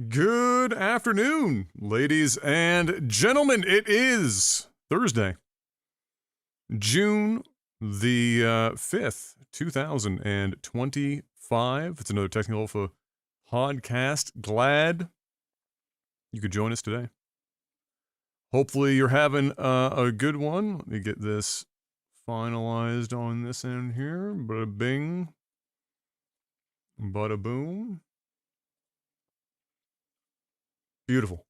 Good afternoon, ladies and gentlemen. It is Thursday, June the 5th, 2025. It's another Technical Alpha podcast. Glad you could join us today. Hopefully you're having a good one. Let me get this finalized on this end here. Bada bing, bada boom. Beautiful.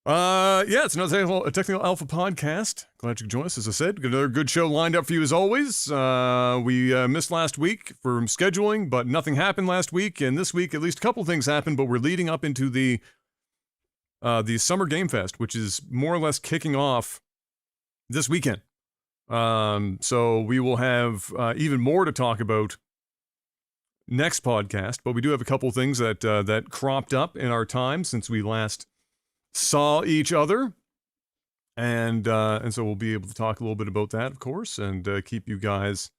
Yeah, it's another Technical Alpha podcast. Glad you could join us. As I said, got another good show lined up for you as always. We missed last week from scheduling, but nothing happened last week. And this week, at least a couple things happened, but we're leading up into the Summer Game Fest, which is more or less kicking off this weekend. So we will have even more to talk about next podcast, but we do have a couple things that that cropped up in our time since we last saw each other, and so we'll be able to talk a little bit about that, of course, and keep you guys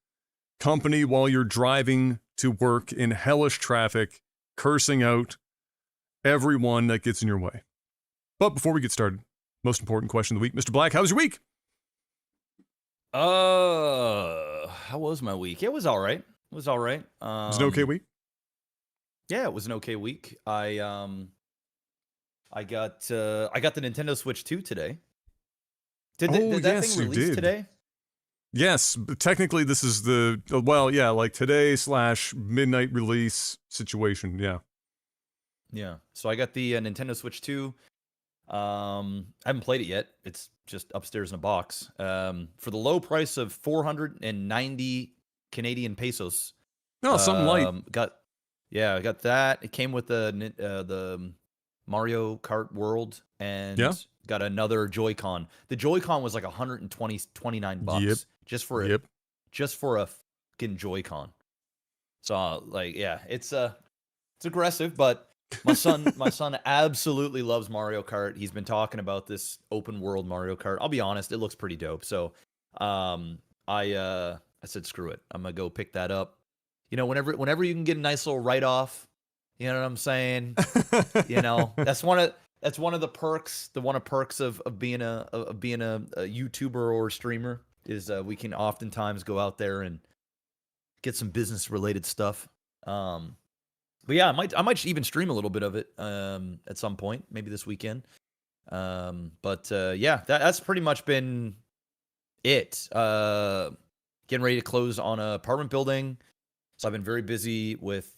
company while you're driving to work in hellish traffic, cursing out everyone that gets in your way. But before we get started, most important question of the week, Mr. Black, how was your week? How was my week? It was all right. It was all right. It was an okay week? Yeah, it was an okay week. I got the Nintendo Switch 2 today. Did that thing release today? Yes, but technically this is the like today / midnight release situation. Yeah. Yeah. So I got the Nintendo Switch 2. I haven't played it yet. It's just upstairs in a box. For the low price of 490 Canadian pesos. No, something light. I got that. It came with the Mario Kart World and got another Joy-Con. The Joy-Con was like $129 just for a fucking Joy-Con. So it's aggressive, but my son absolutely loves Mario Kart. He's been talking about this open world Mario Kart. I'll be honest, it looks pretty dope. So I said, screw it. I'm going to go pick that up. You know, whenever you can get a nice little write-off, you know what I'm saying? You know, that's one of the perks. The perks of being a YouTuber or a streamer is we can oftentimes go out there and get some business related stuff. But yeah, I might even stream a little bit of it at some point, maybe this weekend. That's pretty much been it. Getting ready to close on an apartment building, so I've been very busy with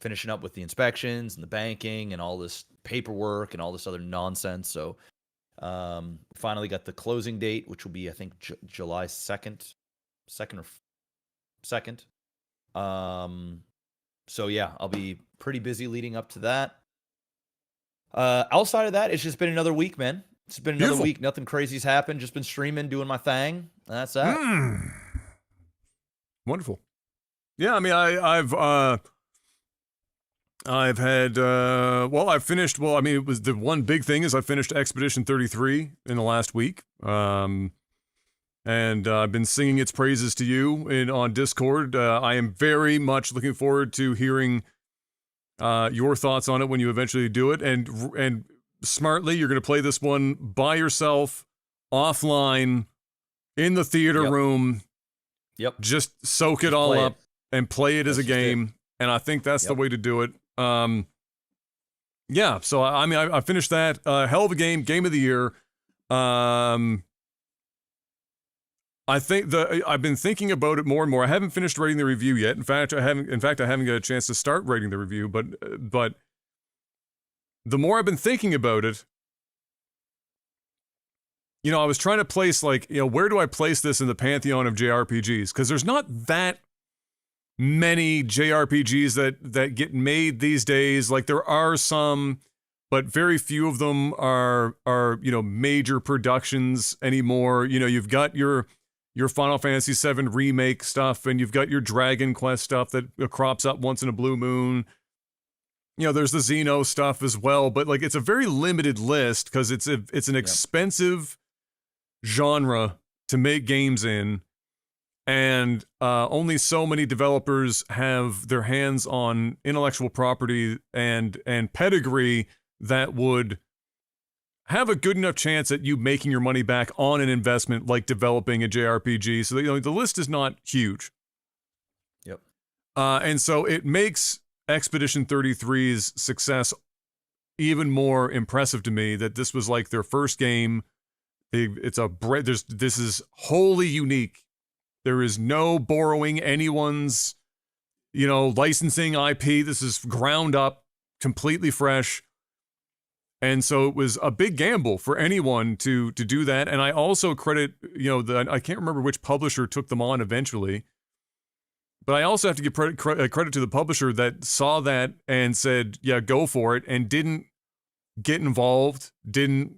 finishing up with the inspections and the banking and all this paperwork and all this other nonsense. So finally got the closing date, which will be I think July 2nd. So yeah, I'll be pretty busy leading up to that. Outside of that, it's just been another week, man. It's been another week. Nothing crazy's happened. Just been streaming, doing my thing. That's that. Wonderful. Yeah, I mean, I've had I've finished. Well, I mean, it was the one big thing is I finished Expedition 33 in the last week. And I've been singing its praises to you on Discord. I am very much looking forward to hearing your thoughts on it when you eventually do it. And smartly, you're going to play this one by yourself, offline, in the theater room. Yep. Just soak it all up and play it as a game. And I think that's the way to do it. Yeah, so I mean, I finished that. Hell of a game of the year. I think I've been thinking about it more and more. I haven't finished writing the review yet. In fact, I haven't got a chance to start writing the review. But the more I've been thinking about it, you know, I was trying to place where do I place this in the pantheon of JRPGs? Because there's not that many JRPGs that get made these days. Like there are some, but very few of them are major productions anymore. You've got your Final Fantasy VII remake stuff, and you've got your Dragon Quest stuff that crops up once in a blue moon. There's the Xeno stuff as well, but like it's a very limited list because it's an expensive genre to make games in, and only so many developers have their hands on intellectual property and pedigree that would have a good enough chance at you making your money back on an investment like developing a JRPG. So the list is not huge. Yep. And so it makes Expedition 33's success even more impressive to me that this was like their first game. This is wholly unique. There is no borrowing anyone's, licensing IP. This is ground up, completely fresh. And so it was a big gamble for anyone to do that. And I also credit, I can't remember which publisher took them on eventually, but I also have to give credit to the publisher that saw that and said, yeah, go for it, and didn't get involved, didn't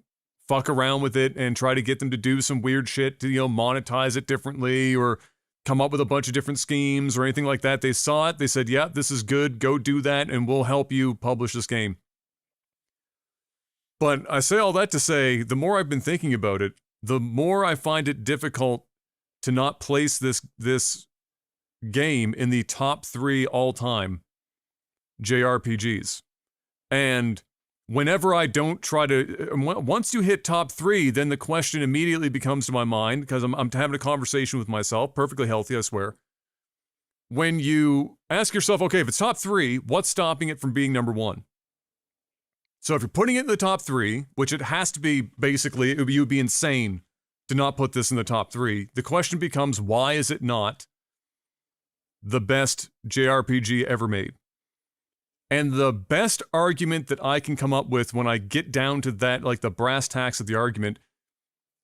fuck around with it and try to get them to do some weird shit to, monetize it differently or come up with a bunch of different schemes or anything like that. They saw it, they said, yeah, this is good, go do that, and we'll help you publish this game. But I say all that to say, the more I've been thinking about it, the more I find it difficult to not place this game in the top 3 all-time JRPGs. And whenever I don't try to, once you hit top 3, then the question immediately becomes to my mind, because I'm having a conversation with myself, perfectly healthy, I swear. When you ask yourself, okay, if it's top 3, what's stopping it from being number 1? So if you're putting it in the top 3, which it has to be, basically, you would be insane to not put this in the top 3. The question becomes, why is it not the best JRPG ever made? And the best argument that I can come up with when I get down to that, like the brass tacks of the argument,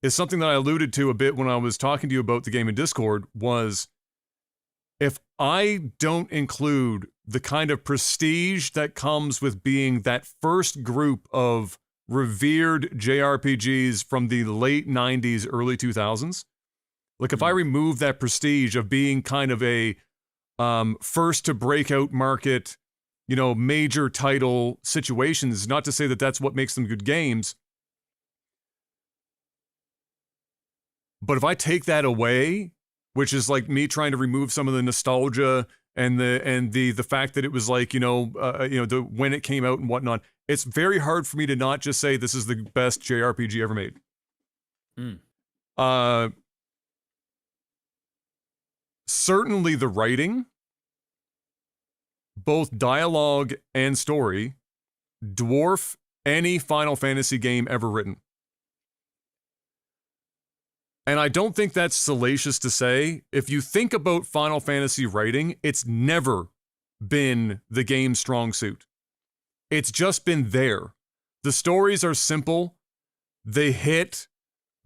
is something that I alluded to a bit when I was talking to you about the game in Discord, was if I don't include the kind of prestige that comes with being that first group of revered JRPGs from the late 90s, early 2000s, like if I remove that prestige of being kind of a first to breakout market, major title situations, not to say that that's what makes them good games, but if I take that away, which is like me trying to remove some of the nostalgia and the fact that it was like, when it came out and whatnot, it's very hard for me to not just say this is the best JRPG ever made. Certainly the writing, both dialogue and story, dwarf any Final Fantasy game ever written. And I don't think that's salacious to say. If you think about Final Fantasy writing, it's never been the game's strong suit. It's just been there. The stories are simple. They hit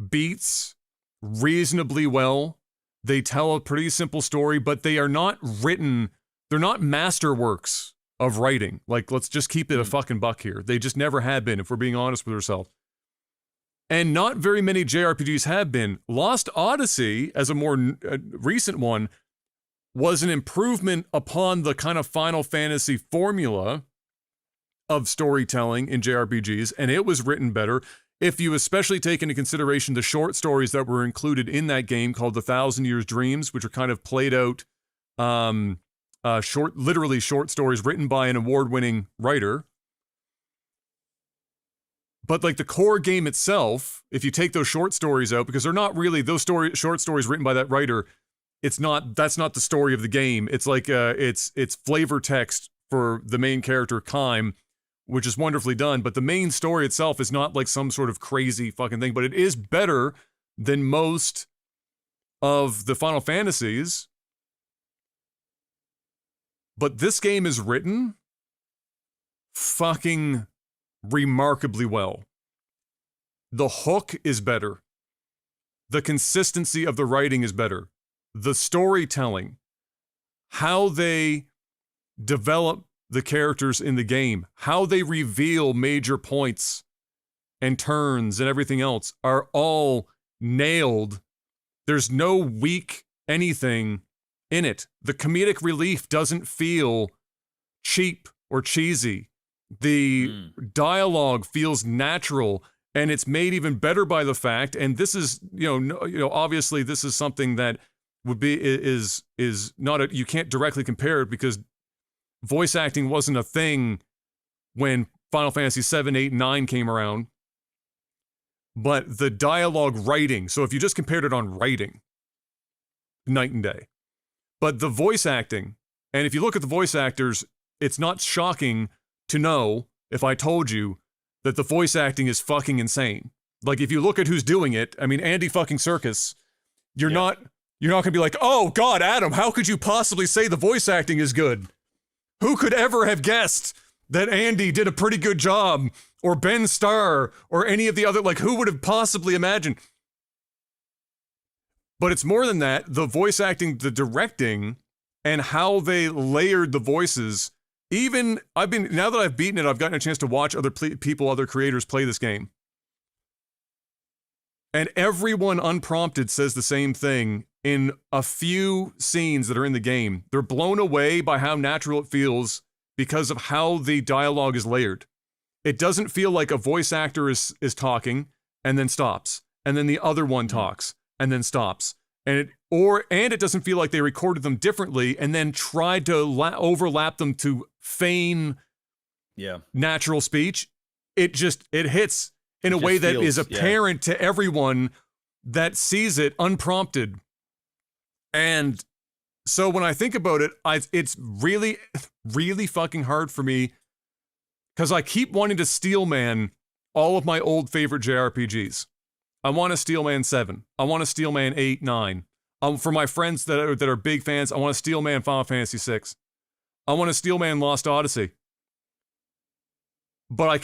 beats reasonably well. They tell a pretty simple story, but they are not written. They're not masterworks of writing. Like, let's just keep it a fucking buck here. They just never have been, if we're being honest with ourselves. And not very many JRPGs have been. Lost Odyssey, as a more recent one, was an improvement upon the kind of Final Fantasy formula of storytelling in JRPGs, and it was written better. If you especially take into consideration the short stories that were included in that game called The Thousand Years Dreams, which are kind of played out, literally short stories written by an award-winning writer. But like the core game itself, if you take those short stories out, because they're not really those short stories written by that writer, that's not the story of the game. It's like it's flavor text for the main character Kaim, which is wonderfully done. But the main story itself is not like some sort of crazy fucking thing. But it is better than most of the Final Fantasies. But this game is written fucking remarkably well. The hook is better. The consistency of the writing is better. The storytelling, how they develop the characters in the game, how they reveal major points and turns and everything else are all nailed. There's no weak anything in it. The comedic relief doesn't feel cheap or cheesy. The dialogue feels natural, and it's made even better by the fact, and this is, obviously this is something that would be, is not you can't directly compare it because voice acting wasn't a thing when Final Fantasy 7, 8, and 9 came around. But the dialogue writing, so if you just compared it on writing, night and day. But the voice acting, and if you look at the voice actors, it's not shocking to know, if I told you, that the voice acting is fucking insane. Like, if you look at who's doing it, I mean, Andy fucking Serkis, you're not gonna be like, oh God, Adam, how could you possibly say the voice acting is good? Who could ever have guessed that Andy did a pretty good job, or Ben Starr, or any of the other, like, who would have possibly imagined? But it's more than that. The voice acting, the directing, and how they layered the voices. Even, now that I've beaten it, I've gotten a chance to watch other people, other creators play this game. And everyone unprompted says the same thing in a few scenes that are in the game. They're blown away by how natural it feels because of how the dialogue is layered. It doesn't feel like a voice actor is talking and then stops, and then the other one talks and then stops, and it doesn't feel like they recorded them differently and then tried to overlap them to feign natural speech. It hits in a way that is apparent to everyone that sees it unprompted. And so when I think about it, it's really, really fucking hard for me because I keep wanting to Steelman all of my old favorite JRPGs. I want to Steelman 7. I want to Steelman 8, 9. For my friends that are big fans, I want to Steelman Final Fantasy 6. I want to Steelman Lost Odyssey. But I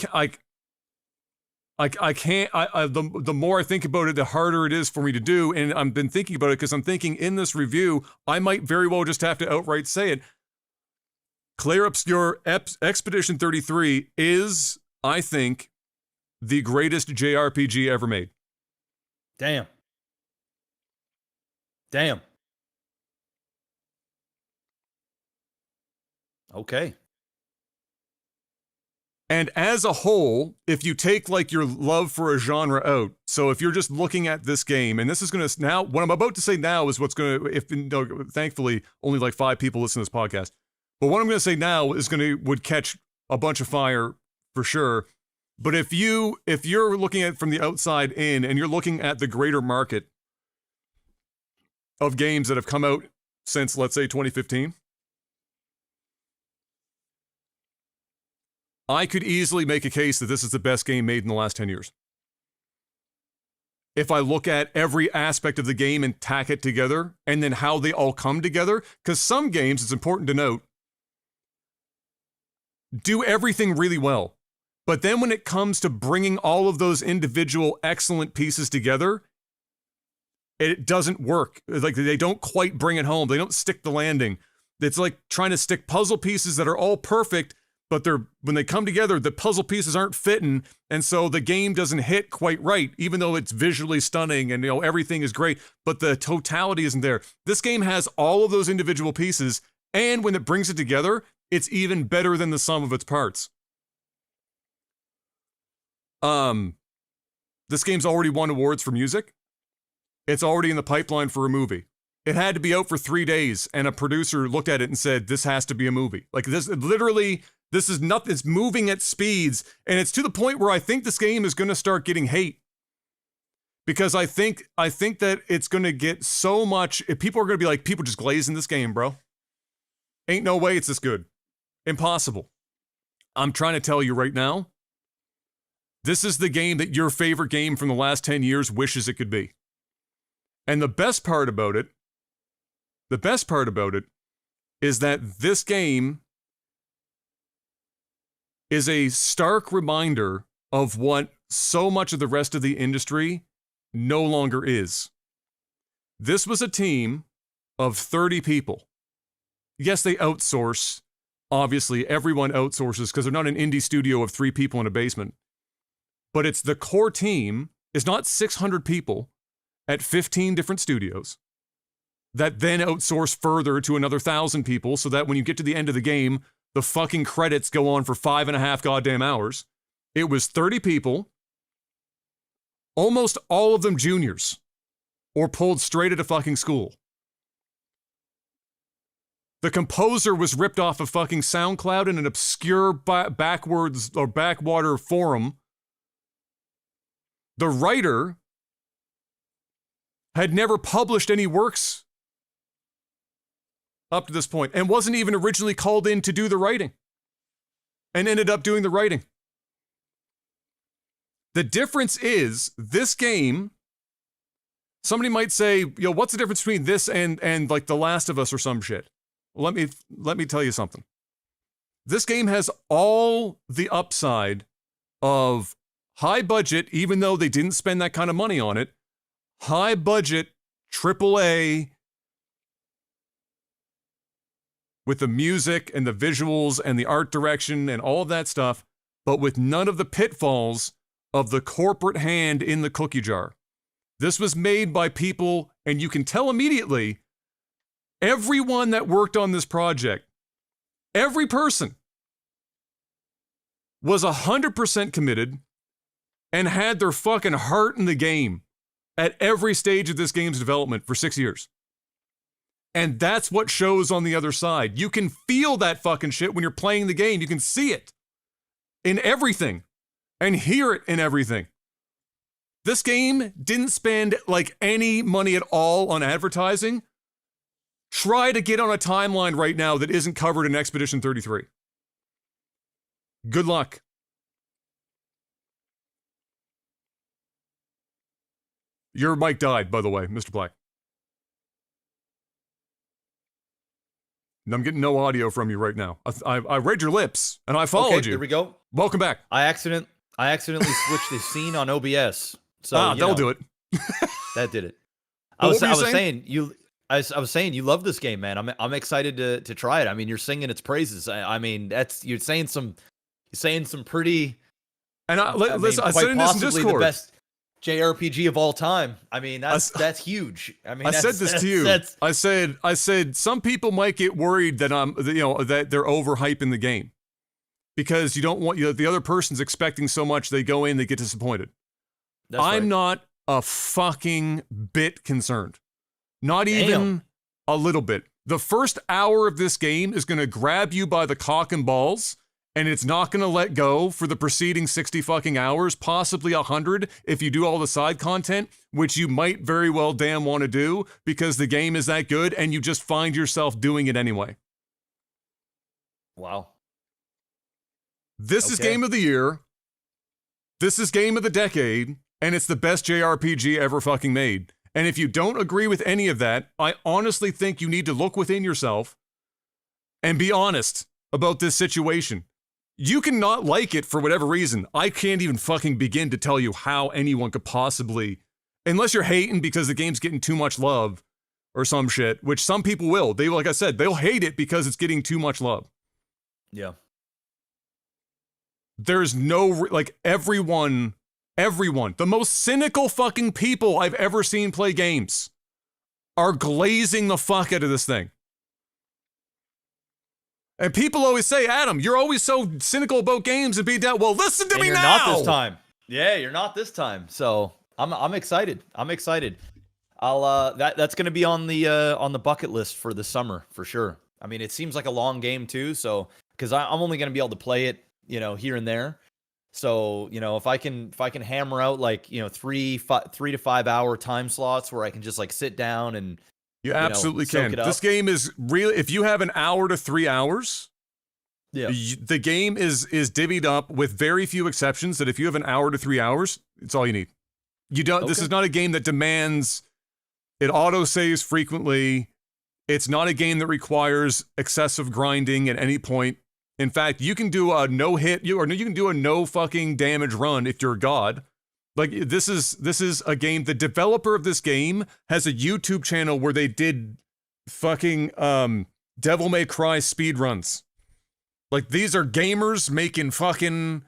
can't. The more I think about it, the harder it is for me to do. And I've been thinking about it because I'm thinking in this review, I might very well just have to outright say it. Clair Obscur Expedition 33 is, I think, the greatest JRPG ever made. Damn. Okay. And as a whole, if you take like your love for a genre out, so if you're just looking at this game, and this is going to now, what I'm about to say now is what's going to, thankfully, only like 5 people listen to this podcast. But what I'm going to say now is would catch a bunch of fire for sure. But if you're looking at it from the outside in, and you're looking at the greater market of games that have come out since, let's say, 2015, I could easily make a case that this is the best game made in the last 10 years. If I look at every aspect of the game and tack it together, and then how they all come together, because some games, it's important to note, do everything really well. But then when it comes to bringing all of those individual excellent pieces together, it doesn't work. Like, they don't quite bring it home. They don't stick the landing. It's like trying to stick puzzle pieces that are all perfect, but when they come together, the puzzle pieces aren't fitting, and so the game doesn't hit quite right, even though it's visually stunning and everything is great, but the totality isn't there. This game has all of those individual pieces, and when it brings it together, it's even better than the sum of its parts. This game's already won awards for music. It's already in the pipeline for a movie. It had to be out for 3 days, and a producer looked at it and said, this has to be a movie. Like, this is nothing. It's moving at speeds, and it's to the point where I think this game is going to start getting hate. Because I think that it's going to get so much, people are going to be like, people just glazing this game, bro. Ain't no way it's this good. Impossible. I'm trying to tell you right now, this is the game that your favorite game from the last 10 years wishes it could be. And the best part about it is that this game is a stark reminder of what so much of the rest of the industry no longer is. This was a team of 30 people yes, they outsource. Obviously, everyone outsources because they're not an indie studio of 3 people in a basement. But it's the core team is not 600 people at 15 different studios that then outsource further to another 1,000 people so that when you get to the end of the game, the fucking credits go on for 5.5 goddamn hours. It was 30 people, almost all of them juniors or pulled straight out of fucking school. The composer was ripped off of fucking SoundCloud in an obscure backwards or backwater forum. The writer had never published any works up to this point and wasn't even originally called in to do the writing and ended up doing the writing. The difference is this game, somebody might say, what's the difference between this and like The Last of Us or some shit? Let me tell you something. This game has all the upside of high budget, even though they didn't spend that kind of money on it. High budget, AAA, with the music and the visuals and the art direction and all of that stuff, but with none of the pitfalls of the corporate hand in the cookie jar. This was made by people, and you can tell immediately, everyone that worked on this project, every person was 100% committed and had their fucking heart in the game at every stage of this game's development for 6 years. And that's what shows on the other side. You can feel that fucking shit when you're playing the game. You can see it in everything and hear it in everything. This game didn't spend like any money at all on advertising. Try to get on a timeline right now that isn't covered in Expedition 33. Good luck. Your mic died, by the way, Mr. Black. I'm getting no audio from you right now. I read your lips, and I followed you. There we go. Welcome back. I accidentally switched the scene on OBS. So that'll do it. That did it. I was saying you love this game, man. I'm excited to try it. I mean, you're singing its praises. I mean, you're saying some pretty. And listen, I said in this Discord, the best JRPG of all time. I mean, that's huge. I mean, I said this to you. I said some people might get worried that that they're overhyping the game because you don't want the other person's expecting so much they go in, they get disappointed. I'm not a fucking bit concerned. Not even a little bit. The first hour of this game is going to grab you by the cock and balls, and it's not going to let go for the preceding 60 fucking hours, possibly 100 if you do all the side content, which you might very well damn want to do because the game is that good and you just find yourself doing it anyway. Wow. This is game of the year. This is game of the decade, and it's the best JRPG ever fucking made. And if you don't agree with any of that, I honestly think you need to look within yourself and be honest about this situation. You can not like it for whatever reason. I can't even fucking begin to tell you how anyone could possibly, unless you're hating because the game's getting too much love or some shit, which some people will. They, like I said, they'll hate it because it's getting too much love. Yeah. There's no, everyone, the most cynical fucking people I've ever seen play games are glazing the fuck out of this thing. And people always say, Adam, you're always so cynical about games and being down. Well, listen to me you're now. Not this time. Yeah, you're not this time. So I'm excited. I'm excited. I'll that's gonna be on the bucket list for the summer for sure. I mean, it seems like a long game too. So because I'm only gonna be able to play it, here and there. So, if I can hammer out 3 to 5 hour time slots where I can just sit down and you absolutely can. This game is really, if you have an hour to 3 hours, the game is divvied up with very few exceptions that if you have an hour to 3 hours, it's all you need. You don't, This is not a game that demands, it auto saves frequently. It's not a game that requires excessive grinding at any point. In fact, you can do a no hit, you can do a no fucking damage run if you're a god. This is a game. The developer of this game has a YouTube channel where they did fucking Devil May Cry speedruns. Like, these are gamers making fucking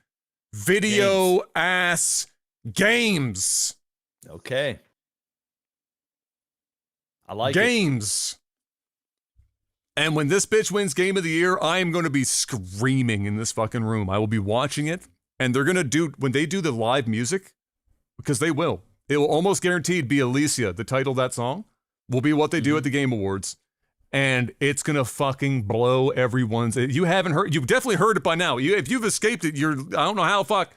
video-ass games. Okay. I like games. And when this bitch wins Game of the Year, I am going to be screaming in this fucking room. I will be watching it, and they're going to do, when they do the live music, because they will, it will almost guaranteed be Alicia, the title of that song, will be what they do at the Game Awards. And it's going to fucking blow everyone's... You haven't heard... You've definitely heard it by now. If you've escaped it, I don't know how fuck...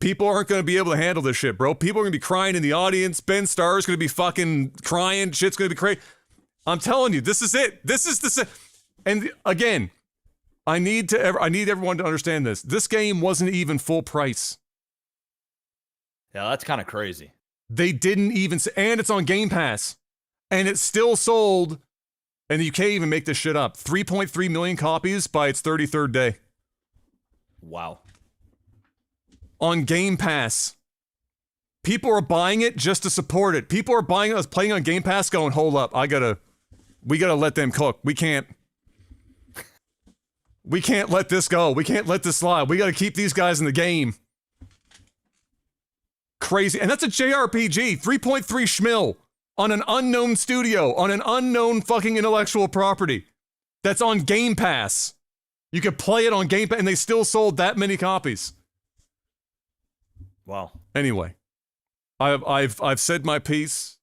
People aren't going to be able to handle this shit, bro. People are going to be crying in the audience. Ben Starr's going to be fucking crying. Shit's going to be crazy. I'm telling you, this is it. This is the... And again, I need everyone to understand this. This game wasn't even full price. Yeah, that's kind of crazy. They didn't even... And it's on Game Pass. And it's still sold, and you can't even make this shit up. 3.3 million copies by its 33rd day. Wow. On Game Pass. People are buying it just to support it. People are buying us playing on Game Pass going, hold up, we gotta let them cook. We can't let this go. We can't let this slide. We gotta keep these guys in the game. Crazy. And that's a JRPG. 3.3 schmil. On an unknown studio, on an unknown fucking intellectual property that's on Game Pass. You could play it on Game Pass, and they still sold that many copies. Wow. Anyway, I've said my piece.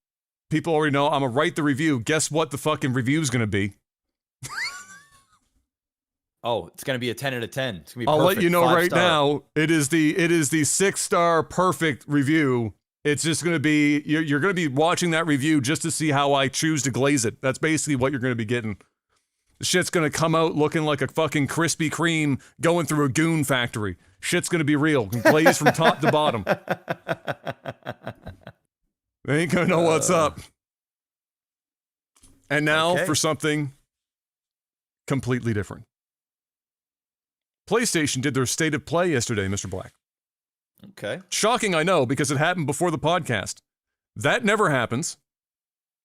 People already know I'm gonna write the review. Guess what the fucking review's gonna be? Oh, it's gonna be a 10 out of 10. It's gonna be I'll perfect. let you know right 5-star. now. It is the 6-star perfect review. It's just going to be, you're going to be watching that review just to see how I choose to glaze it. That's basically what you're going to be getting. The shit's going to come out looking like a fucking Krispy Kreme going through a goon factory. Shit's going to be real. Glazed from top to bottom. They ain't going to know what's up. And now for something completely different. PlayStation did their State of Play yesterday, Mr. Black. Okay. Shocking, I know, because it happened before the podcast. That never happens.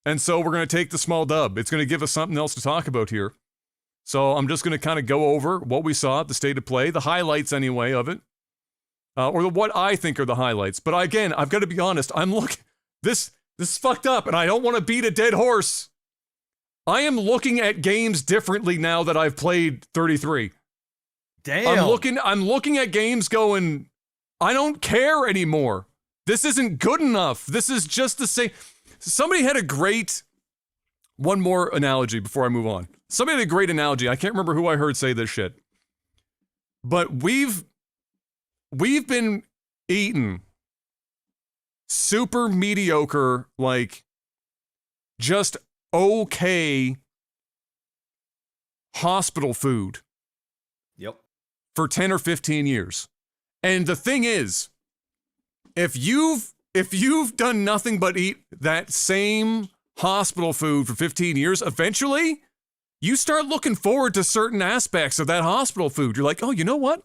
And so we're going to take the small dub. It's going to give us something else to talk about here. So I'm just going to kind of go over what we saw at the State of Play, the highlights anyway of it, or what I think are the highlights. But again, I've got to be honest. I'm looking, this is fucked up, and I don't want to beat a dead horse. I am looking at games differently now that I've played 33. Damn. I'm looking at games going, I don't care anymore. This isn't good enough. This is just the same. Somebody had a great, one more analogy before I move on. Somebody had a great analogy. I can't remember who I heard say this shit. But we've been eating super mediocre, like just okay hospital food. Yep. For 10 or 15 years. And the thing is, if you've done nothing but eat that same hospital food for 15 years, eventually you start looking forward to certain aspects of that hospital food. You're like, oh, you know what?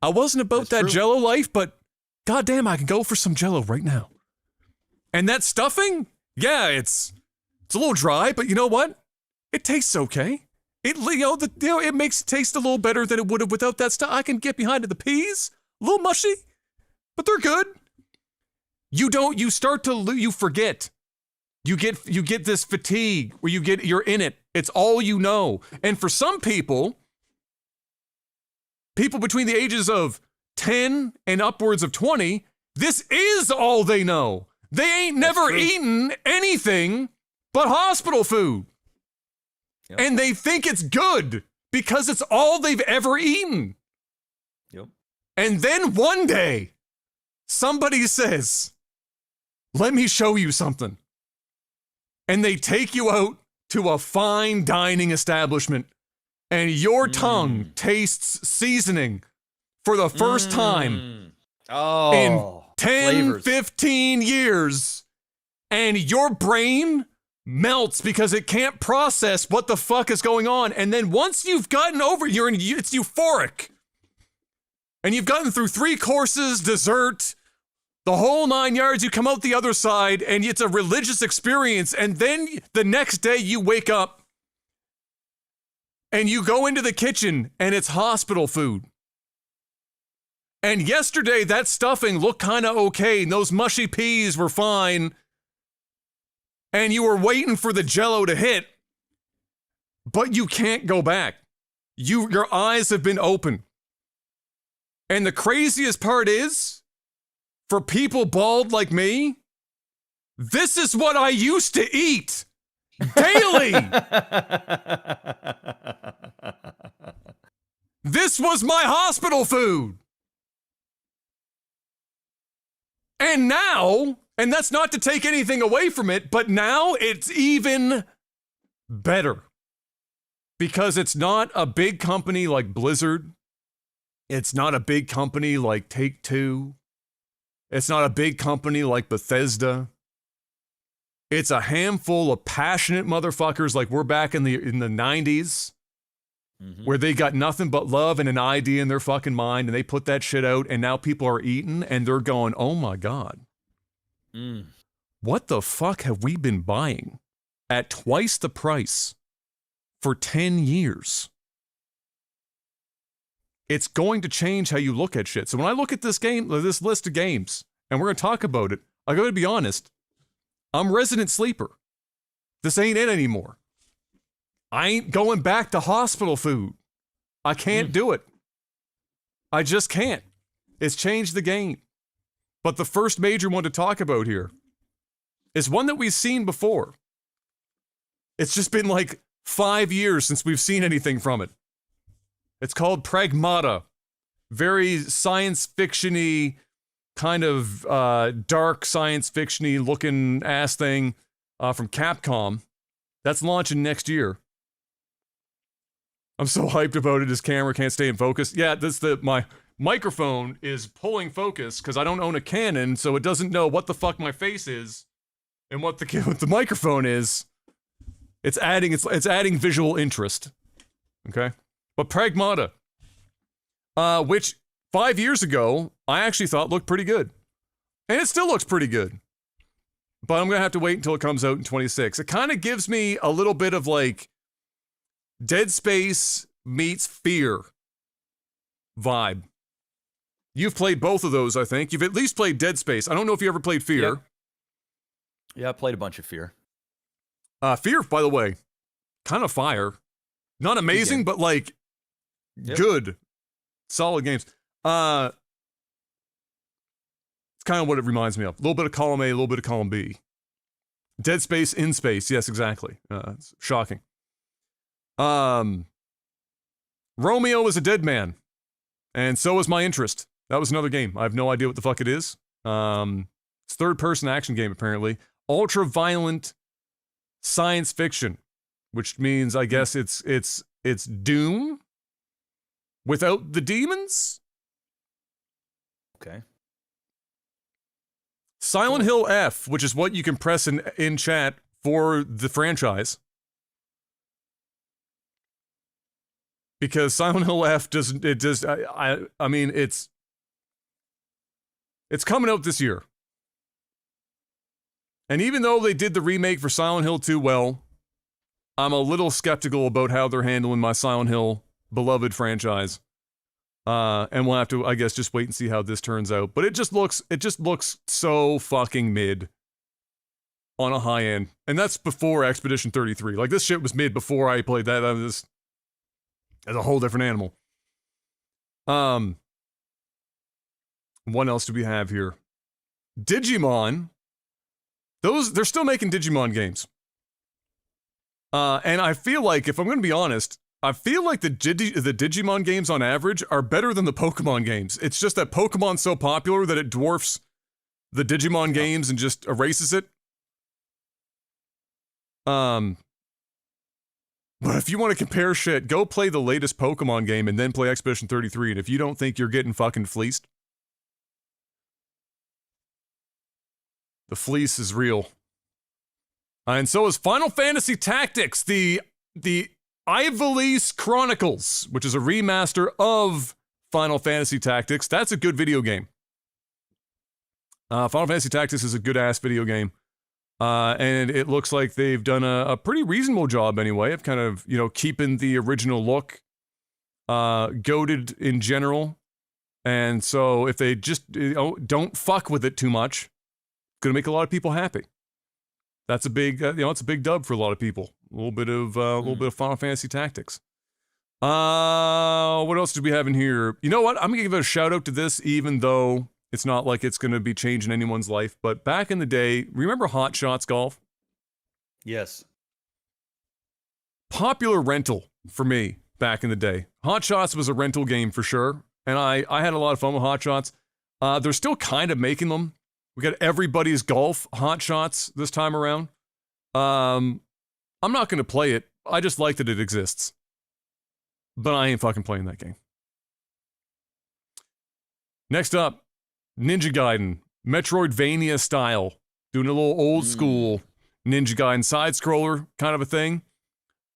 I wasn't about that Jell-O life, but goddamn, I can go for some Jell-O right now. And that stuffing, yeah, it's a little dry, but you know what? It tastes okay. It makes it taste a little better than it would have without that stuff. I can get behind it. The peas, a little mushy, but they're good. You forget. You get this fatigue where you're in it. It's all you know. And for some people between the ages of 10 and upwards of 20, this is all they know. They ain't never eaten anything but hospital food. Yep. And they think it's good because it's all they've ever eaten. Yep. And then one day, somebody says, let me show you something. And they take you out to a fine dining establishment, and your tongue tastes seasoning for the first time in 10, 15 years. And your brain melts because it can't process what the fuck is going on. And then once you've gotten over, it's euphoric. And you've gotten through 3 courses, dessert, the whole 9 yards, you come out the other side, and it's a religious experience. And then the next day you wake up and you go into the kitchen and it's hospital food. And yesterday that stuffing looked kind of okay, and those mushy peas were fine, and you were waiting for the Jell-O to hit, but you can't go back. Your eyes have been open. And the craziest part is, for people bald like me, this is what I used to eat daily. This was my hospital food. And now, and that's not to take anything away from it, but now it's even better. Because it's not a big company like Blizzard. It's not a big company like Take-Two. It's not a big company like Bethesda. It's a handful of passionate motherfuckers like we're back in the 90s, where they got nothing but love and an idea in their fucking mind, and they put that shit out, and now people are eating, and they're going, oh my God. What the fuck have we been buying at twice the price for 10 years? It's going to change how you look at shit. So when I look at this list of games, and we're going to talk about it, I gotta be honest, I'm resident sleeper. This ain't it anymore. I ain't going back to hospital food. I can't do it. I just can't. It's changed the game. But the first major one to talk about here is one that we've seen before. It's just been like 5 years since we've seen anything from it. It's called Pragmata. Very science fiction-y, kind of dark science fiction-y looking ass thing from Capcom. That's launching next year. I'm so hyped about it. His camera can't stay in focus. Yeah, my microphone is pulling focus because I don't own a Canon, so it doesn't know what the fuck my face is and what the microphone is. It's adding visual interest. Okay? But Pragmata, which 5 years ago, I actually thought looked pretty good. And it still looks pretty good. But I'm going to have to wait until it comes out in 26. It kind of gives me a little bit of like Dead Space meets Fear vibe. You've played both of those, I think. You've at least played Dead Space. I don't know if you ever played Fear. Yep. Yeah, I played a bunch of Fear. Fear, by the way, kind of fire. Not amazing, but like good. Solid games. It's kind of what it reminds me of. A little bit of column A, a little bit of column B. Dead Space in space. Yes, exactly. It's shocking. Romeo is a dead man. And so is my interest. That was another game. I have no idea what the fuck it is. It's third-person action game, apparently. Ultra-violent science fiction, which means, I guess, it's Doom without the demons? Okay. Silent Hill F, which is what you can press in chat for the franchise. Because Silent Hill F I mean, it's coming out this year. And even though they did the remake for Silent Hill 2 well, I'm a little skeptical about how they're handling my Silent Hill beloved franchise. And we'll have to, I guess, just wait and see how this turns out. But it just looks so fucking mid on a high end. And that's before Expedition 33. Like, this shit was mid before I played that. That was as a whole different animal. What else do we have here? Digimon. They're still making Digimon games. And I feel like, if I'm going to be honest, I feel like the Digimon games on average are better than the Pokemon games. It's just that Pokemon's so popular that it dwarfs the Digimon games and just erases it. But if you want to compare shit, go play the latest Pokemon game and then play Expedition 33. And if you don't think you're getting fucking fleeced, the fleece is real. And so is Final Fantasy Tactics, the Ivalice Chronicles, which is a remaster of Final Fantasy Tactics. That's a good video game. Final Fantasy Tactics is a good-ass video game. And it looks like they've done a pretty reasonable job anyway of kind of, keeping the original look goated in general. And so if they just don't fuck with it too much, it's going to make a lot of people happy. That's a big, it's a big dub for a lot of people. A little bit of Final Fantasy Tactics. What else did we have in here? You know what? I'm gonna give a shout out to this, even though it's not like it's gonna be changing anyone's life. But back in the day, remember Hot Shots Golf? Yes. Popular rental for me back in the day. Hot Shots was a rental game for sure, and I had a lot of fun with Hot Shots. They're still kind of making them. We got Everybody's Golf Hot Shots this time around. I'm not gonna play it. I just like that it exists. But I ain't fucking playing that game. Next up, Ninja Gaiden, Metroidvania style, doing a little old school Ninja Gaiden side scroller kind of a thing.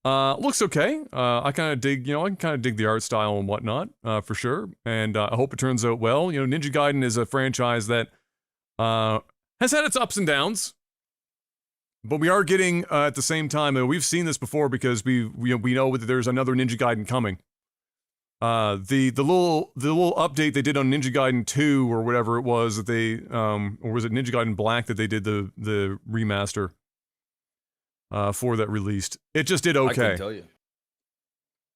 Looks okay. I kind of dig, I can kind of dig the art style and whatnot, for sure. And I hope it turns out well. Ninja Gaiden is a franchise that has had its ups and downs. But we are getting, at the same time, we've seen this before because we know that there's another Ninja Gaiden coming. The little update they did on Ninja Gaiden 2 or whatever it was that they, or was it Ninja Gaiden Black that they did the remaster for that released. It just did okay. I couldn't tell you.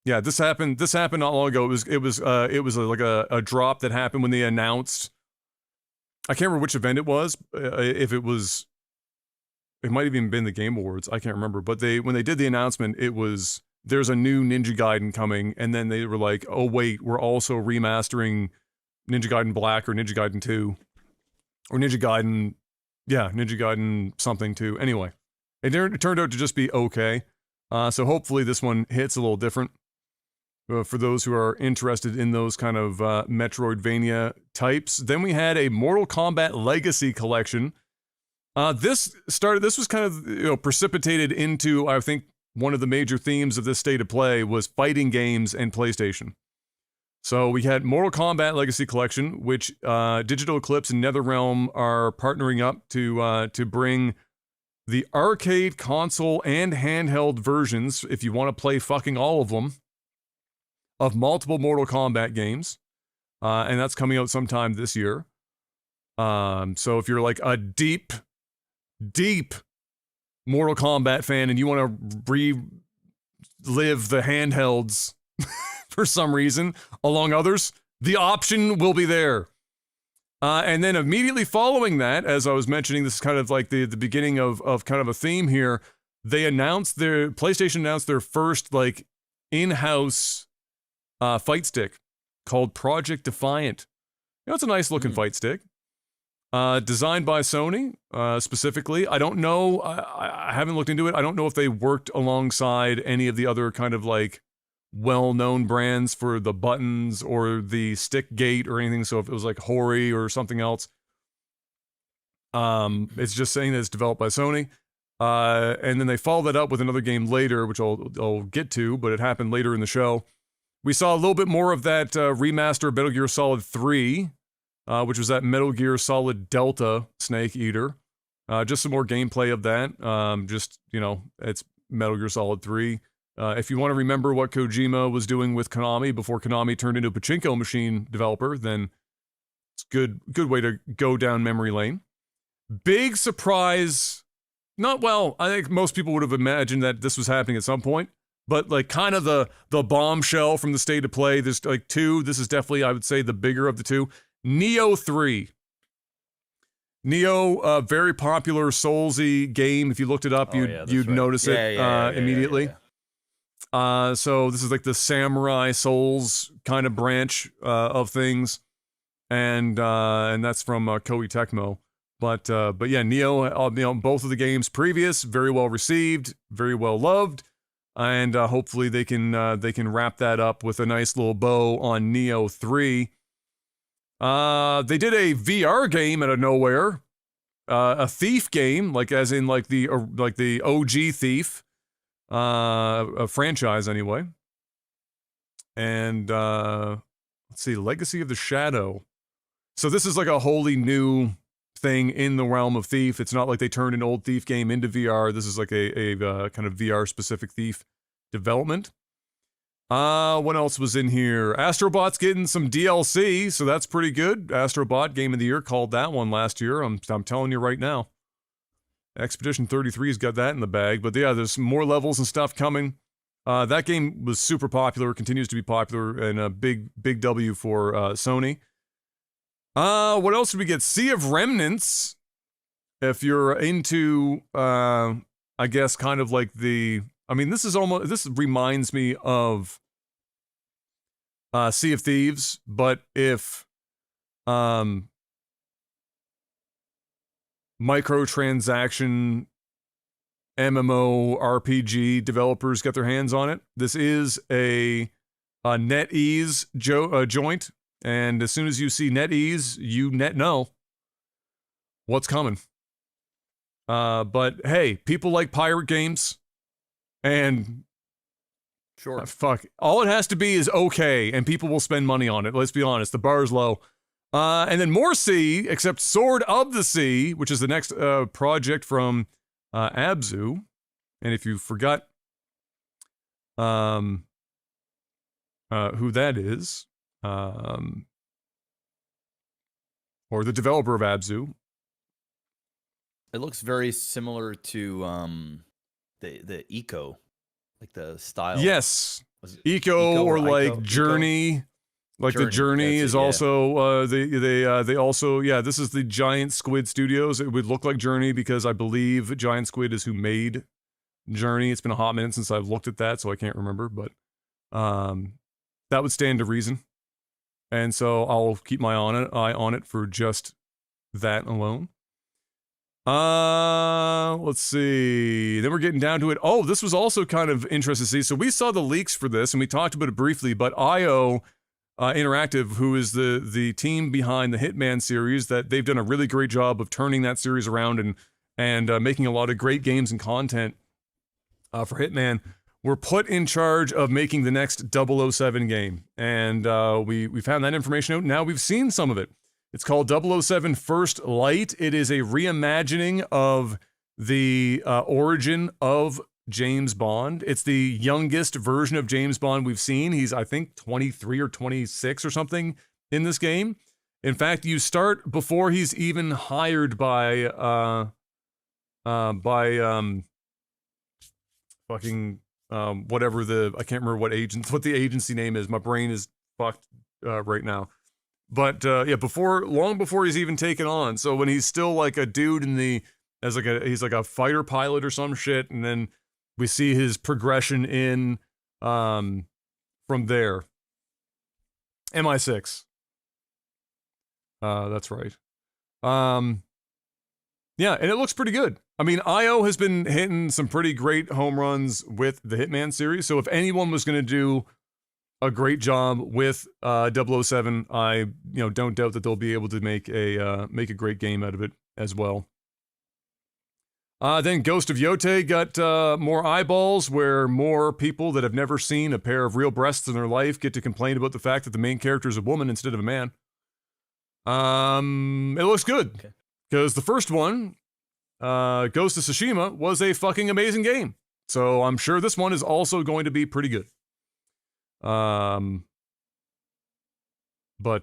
Yeah, this happened not long ago. It was like a drop that happened when they announced. I can't remember which event it was. If it was. It might have even been the Game Awards. I can't remember. But when they did the announcement, it was, there's a new Ninja Gaiden coming. And then they were like, oh, wait, we're also remastering Ninja Gaiden Black or Ninja Gaiden 2. Or Ninja Gaiden something 2. Anyway, it turned out to just be okay. So hopefully this one hits a little different. For those who are interested in those kind of Metroidvania types. Then we had a Mortal Kombat Legacy Collection. This was kind of, precipitated into, I think, one of the major themes of this state of play was fighting games and PlayStation. So we had Mortal Kombat Legacy Collection, which Digital Eclipse and NetherRealm are partnering up to bring the arcade, console, and handheld versions, if you want to play fucking all of them, of multiple Mortal Kombat games. And that's coming out sometime this year. So if you're like a deep Mortal Kombat fan and you want to relive the handhelds for some reason, along others, the option will be there. And then immediately following that, as I was mentioning, this is kind of like the beginning of kind of a theme here. PlayStation announced their first like in-house fight stick called Project Defiant. It's a nice looking fight stick. Designed by Sony, specifically. I don't know. I haven't looked into it. I don't know if they worked alongside any of the other kind of like well-known brands for the buttons or the stick gate or anything. So if it was like Hori or something else. It's just saying that it's developed by Sony. And then they followed that up with another game later, which I'll get to, but it happened later in the show. We saw a little bit more of that remaster of Metal Gear Solid 3. Which was that Metal Gear Solid Delta Snake Eater. Just some more gameplay of that. It's Metal Gear Solid 3. If you want to remember what Kojima was doing with Konami before Konami turned into a pachinko machine developer, then it's good way to go down memory lane. Big surprise. I think most people would have imagined that this was happening at some point. But like kind of the bombshell from the state of play. There's like two. This is definitely, I would say, the bigger of the two. Neo 3. Neo, very popular Soulsy game. If you looked it up, you'd notice it immediately. So this is like the Samurai Souls kind of branch of things, and that's from Koei Tecmo. But yeah, Neo, both of the games previous, very well received, very well loved, and hopefully they can wrap that up with a nice little bow on Neo 3. They did a VR game out of nowhere, a Thief game, like as in like the OG Thief, a franchise anyway. And let's see, Legacy of the Shadow. So this is like a wholly new thing in the realm of Thief. It's not like they turned an old Thief game into VR. This is like a kind of VR specific Thief development. What else was in here? Astrobot's getting some DLC, so that's pretty good. Astrobot Game of the Year called that one last year. I'm telling you right now. Expedition 33's got that in the bag, but yeah, there's some more levels and stuff coming. That game was super popular, continues to be popular, and a big W for Sony. What else did we get? Sea of Remnants. If you're into, I guess, kind of like this reminds me of Sea of Thieves, but if microtransaction MMO RPG developers get their hands on it. This is a NetEase joint, and as soon as you see NetEase, you know what's coming. But hey, people like pirate games, and sure, fuck, all it has to be is okay, and people will spend money on it. Let's be honest, the bar is low. And then more Sea, except Sword of the Sea, which is the next project from Abzu. And if you forgot who that is, or the developer of Abzu. It looks very similar to the Eco, like the style. Yes, Eco or like Ico? Journey. Like Journey, the Journey is also they also this is the Giant Squid Studios. It would look like Journey because I believe Giant Squid is who made Journey. It's been a hot minute since I've looked at that, so I can't remember, but that would stand to reason. And so I'll keep my eye on it for just that alone. Let's see. Then we're getting down to it. Oh, this was also kind of interesting to see. So we saw the leaks for this and we talked about it briefly, but IO Interactive, who is the team behind the Hitman series, that they've done a really great job of turning that series around and making a lot of great games and content for Hitman, were put in charge of making the next 007 game. And we found that information out. Now we've seen some of it. It's called 007 First Light. It is a reimagining of the origin of James Bond. It's the youngest version of James Bond we've seen. He's, I think, 23 or 26 or something in this game. In fact, you start before he's even hired by whatever I can't remember what the agency name is. My brain is fucked right now. But long before he's even taken on. So when he's still like a dude he's like a fighter pilot or some shit, and then we see his progression in from there. MI6. That's right. And it looks pretty good. I mean, IO has been hitting some pretty great home runs with the Hitman series. So if anyone was going to do a great job with 007, I don't doubt that they'll be able to make a great game out of it as well. Then Ghost of Yote got more eyeballs, where more people that have never seen a pair of real breasts in their life get to complain about the fact that the main character is a woman instead of a man. It looks good, because the first one, Ghost of Tsushima, was a fucking amazing game. So I'm sure this one is also going to be pretty good. But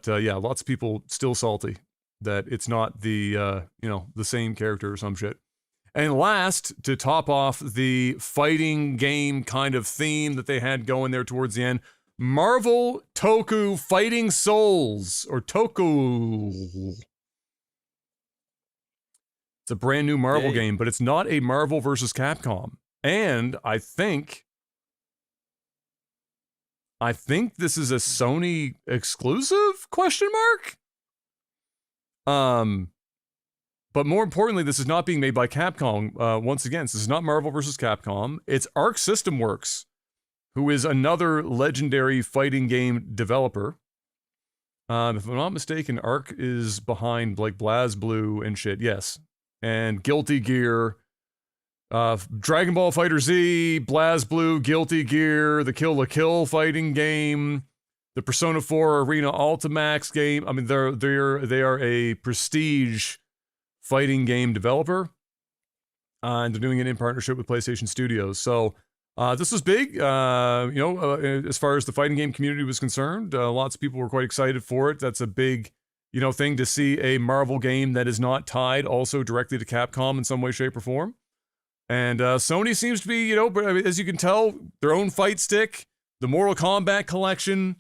lots of people still salty that it's not the same character or some shit. And last, to top off the fighting game kind of theme that they had going there towards the end, Marvel Toku Fighting Souls, or Toku. It's a brand new Marvel game, but it's not a Marvel versus Capcom. And I think this is a Sony exclusive, ? But more importantly, this is not being made by Capcom. Once again, this is not Marvel vs. Capcom. It's Arc System Works, who is another legendary fighting game developer. If I'm not mistaken, Arc is behind like BlazBlue and shit. Yes, and Guilty Gear, Dragon Ball FighterZ, BlazBlue, Guilty Gear, the Kill la Kill fighting game, the Persona 4 Arena Ultimax game. I mean, they are a prestige fighting game developer, and they're doing it in partnership with PlayStation Studios. So this was big, as far as the fighting game community was concerned. Lots of people were quite excited for it. That's a big, thing to see a Marvel game that is not tied also directly to Capcom in some way, shape, or form. And Sony seems to be, as you can tell, their own fight stick, the Mortal Kombat collection,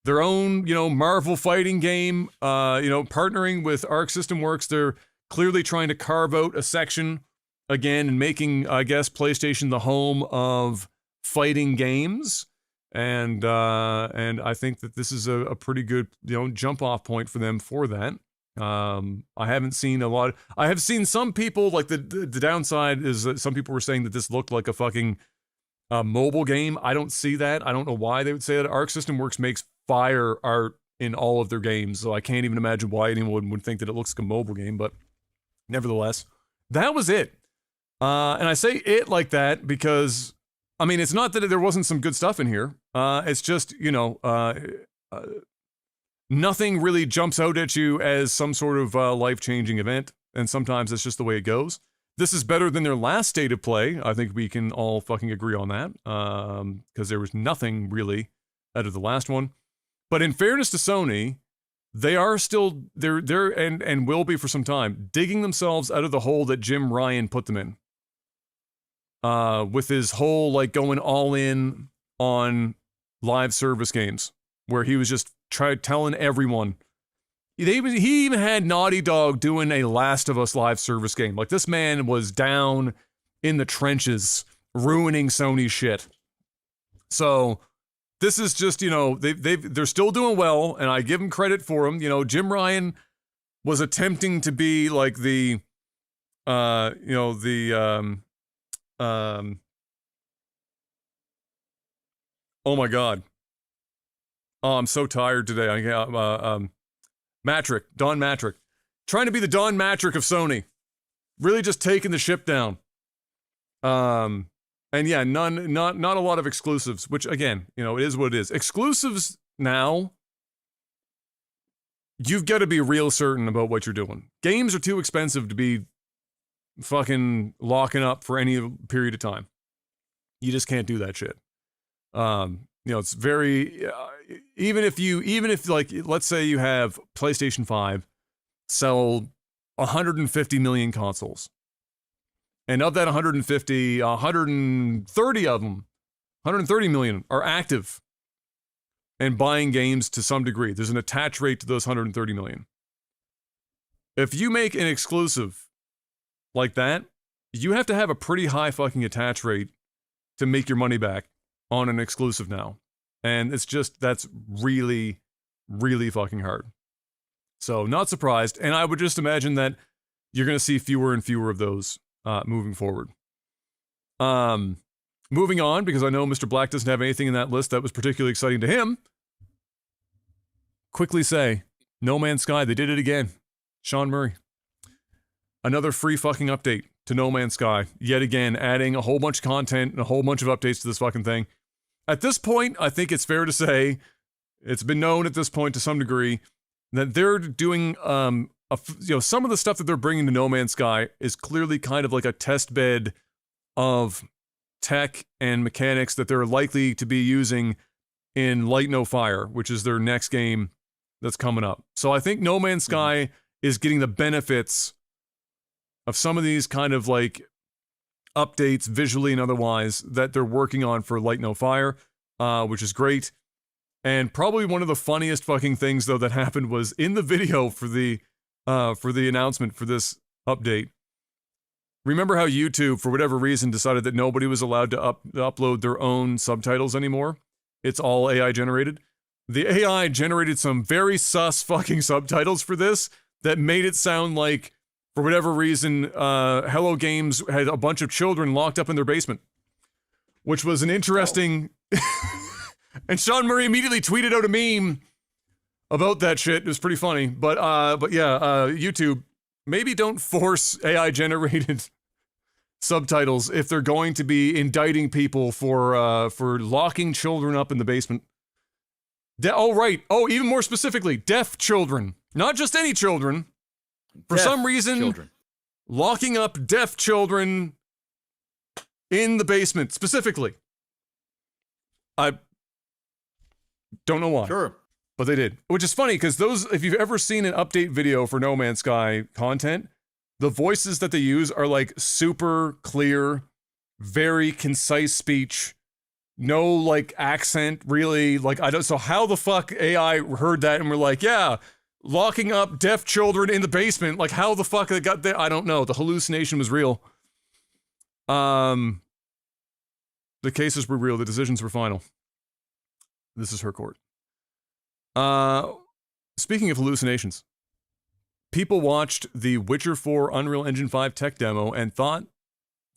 their own, Marvel fighting game, partnering with Arc System Works. They're clearly trying to carve out a section again and making, I guess, PlayStation the home of fighting games. And I think that this is a pretty good, jump off point for them for that. I haven't seen a lot. I have seen some people, like the downside is that some people were saying that this looked like a fucking mobile game. I don't see that. I don't know why they would say that. Arc System Works makes fire art in all of their games, so I can't even imagine why anyone would think that it looks like a mobile game, but nevertheless, that was it. And I say it like that because, I mean, it's not that there wasn't some good stuff in here. It's just, nothing really jumps out at you as some sort of life-changing event, and sometimes that's just the way it goes. This is better than their last state of play. I think we can all fucking agree on that, because there was nothing really out of the last one. But in fairness to Sony, they are still, they're and will be for some time, digging themselves out of the hole that Jim Ryan put them in. With his whole, like, going all in on live service games, where he was just telling everyone. He even had Naughty Dog doing a Last of Us live service game. Like, this man was down in the trenches, ruining Sony's shit. So, this is just, they're still doing well, and I give them credit for them. Jim Ryan was attempting to be like the, oh my God. Oh, I'm so tired today. Matrick, Don Matrick. Trying to be the Don Matrick of Sony. Really just taking the ship down. And yeah, not a lot of exclusives, which again, it is what it is. Exclusives now, you've got to be real certain about what you're doing. Games are too expensive to be fucking locking up for any period of time. You just can't do that shit. It's very, even if like, let's say you have PlayStation 5 sell 150 million consoles. And of that 150, 130 of them, 130 million are active and buying games to some degree. There's an attach rate to those 130 million. If you make an exclusive like that, you have to have a pretty high fucking attach rate to make your money back on an exclusive now. And it's just, that's really, really fucking hard. So, not surprised. And I would just imagine that you're going to see fewer and fewer of those moving forward. Moving on, because I know Mr. Black doesn't have anything in that list that was particularly exciting to him. Quickly say, No Man's Sky, they did it again. Sean Murray. Another free fucking update to No Man's Sky. Yet again, adding a whole bunch of content and a whole bunch of updates to this fucking thing. At this point, I think it's fair to say, it's been known at this point to some degree, that they're doing, some of the stuff that they're bringing to No Man's Sky is clearly kind of like a test bed of tech and mechanics that they're likely to be using in Light No Fire, which is their next game that's coming up. So I think No Man's Sky is getting the benefits of some of these kind of like updates visually and otherwise that they're working on for Light No Fire, which is great. And probably one of the funniest fucking things though that happened was in the video for the announcement for this update. Remember how YouTube, for whatever reason, decided that nobody was allowed to upload their own subtitles anymore? It's all AI generated. The AI generated some very sus fucking subtitles for this that made it sound like, for whatever reason, Hello Games had a bunch of children locked up in their basement, which was an interesting... And Sean Murray immediately tweeted out a meme about that shit. It was pretty funny. But yeah, YouTube, maybe don't force AI-generated subtitles if they're going to be indicting people for locking children up in the basement. Even more specifically, deaf children. Not just any children. For some reason, locking up deaf children in the basement, specifically. I don't know why. Sure. But they did. Which is funny, because if you've ever seen an update video for No Man's Sky content, the voices that they use are like super clear, very concise speech, no like accent, really. Like, so how the fuck AI heard that and we're like, yeah, locking up deaf children in the basement, like how the fuck they got there? I don't know. The hallucination was real. The cases were real. The decisions were final. This is her court. Speaking of hallucinations, people watched the Witcher 4 Unreal Engine 5 tech demo and thought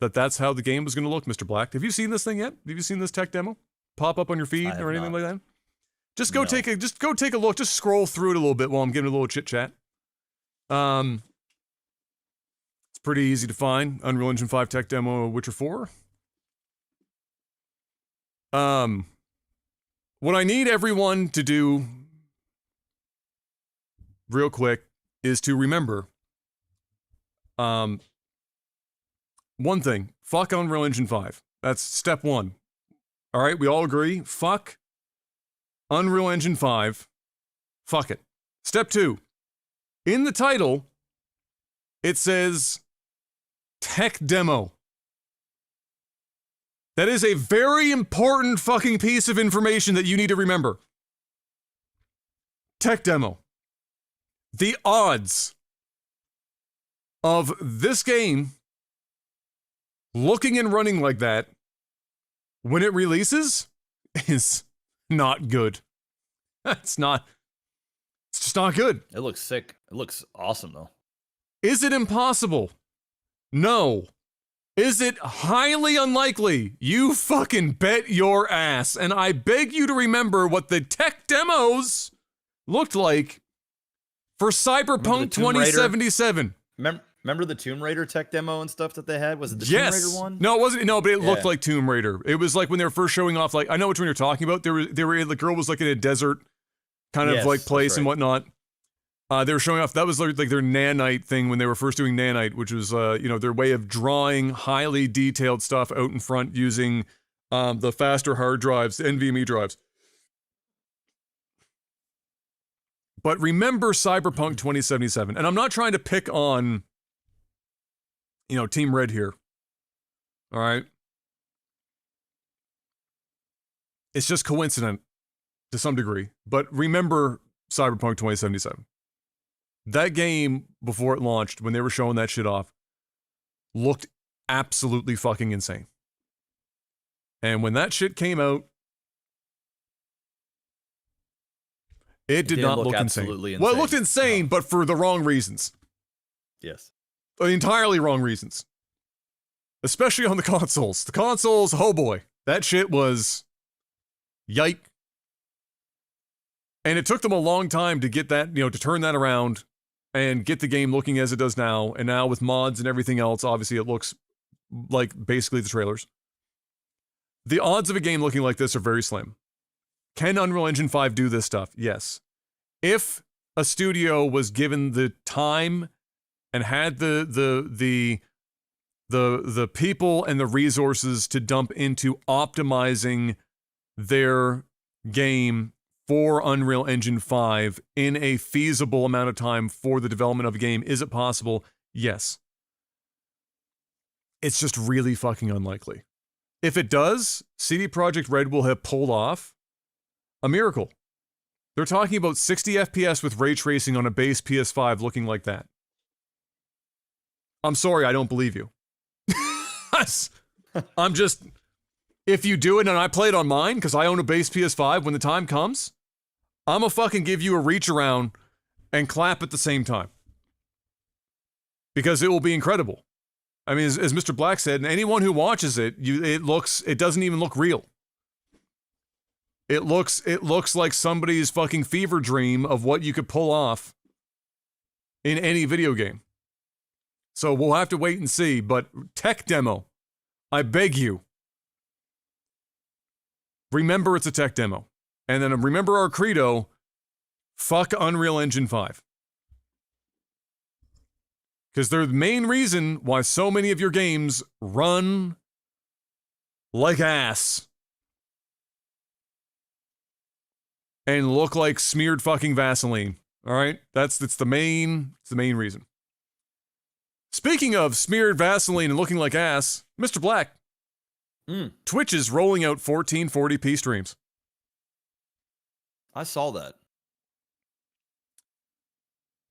that that's how the game was going to look, Mr. Black. Have you seen this thing yet? Have you seen this tech demo pop up on your feed or anything like that? Just go take a look. Just scroll through it a little bit while I'm giving a little chit chat. It's pretty easy to find. Unreal Engine 5 tech demo, Witcher 4. What I need everyone to do real quick is to remember one thing. Fuck Unreal Engine 5. That's step one. All right, we all agree? Fuck Unreal Engine 5. Fuck it. Step two. In the title, it says tech demo. That is a very important fucking piece of information that you need to remember. Tech demo. The odds of this game looking and running like that when it releases is not good. It's just not good. It looks sick. It looks awesome, though. Is it impossible? No. Is it highly unlikely? You fucking bet your ass. And I beg you to remember what the tech demos looked like for Cyberpunk 2077. Remember the Tomb Raider tech demo and stuff that they had? Was it the Yes. Tomb Raider one? No, it wasn't. No, but it looked like Tomb Raider. It was like when they were first showing off, like, I know which one you're talking about. The girl was like in a desert kind of like place and whatnot. They were showing off, that was like their nanite thing when they were first doing nanite, which was, their way of drawing highly detailed stuff out in front using the faster hard drives, the NVMe drives. But remember Cyberpunk 2077, and I'm not trying to pick on, Team Red here. All right? It's just coincident to some degree, but remember Cyberpunk 2077. That game, before it launched, when they were showing that shit off, looked absolutely fucking insane. And when that shit came out, it did not look insane. Well, it looked insane, but for the wrong reasons. Yes. Entirely wrong reasons. Especially on the consoles. The consoles, oh boy, that shit was yike. And it took them a long time to get that, to turn that around and get the game looking as it does now. And now with mods and everything else, obviously it looks like basically the trailers. The odds of a game looking like this are very slim. Can Unreal Engine 5 do this stuff? Yes. If a studio was given the time and had the people and the resources to dump into optimizing their game for Unreal Engine 5 in a feasible amount of time for the development of a game, is it possible? Yes. It's just really fucking unlikely. If it does, CD Projekt Red will have pulled off a miracle. They're talking about 60 FPS with ray tracing on a base PS5 looking like that. I'm sorry, I don't believe you. I'm just... If you do it, and I play it on mine, because I own a base PS5, when the time comes, I'm gonna fucking give you a reach around and clap at the same time. Because it will be incredible. I mean, as Mr. Black said, and anyone who watches it, it doesn't even look real. It looks like somebody's fucking fever dream of what you could pull off in any video game. So we'll have to wait and see, but tech demo, I beg you, remember it's a tech demo. And then remember our credo, fuck Unreal Engine 5. Because they're the main reason why so many of your games run like ass. And look like smeared fucking Vaseline. All right? It's the main reason. Speaking of smeared Vaseline and looking like ass, Mr. Black, Twitch is rolling out 1440p streams. I saw that.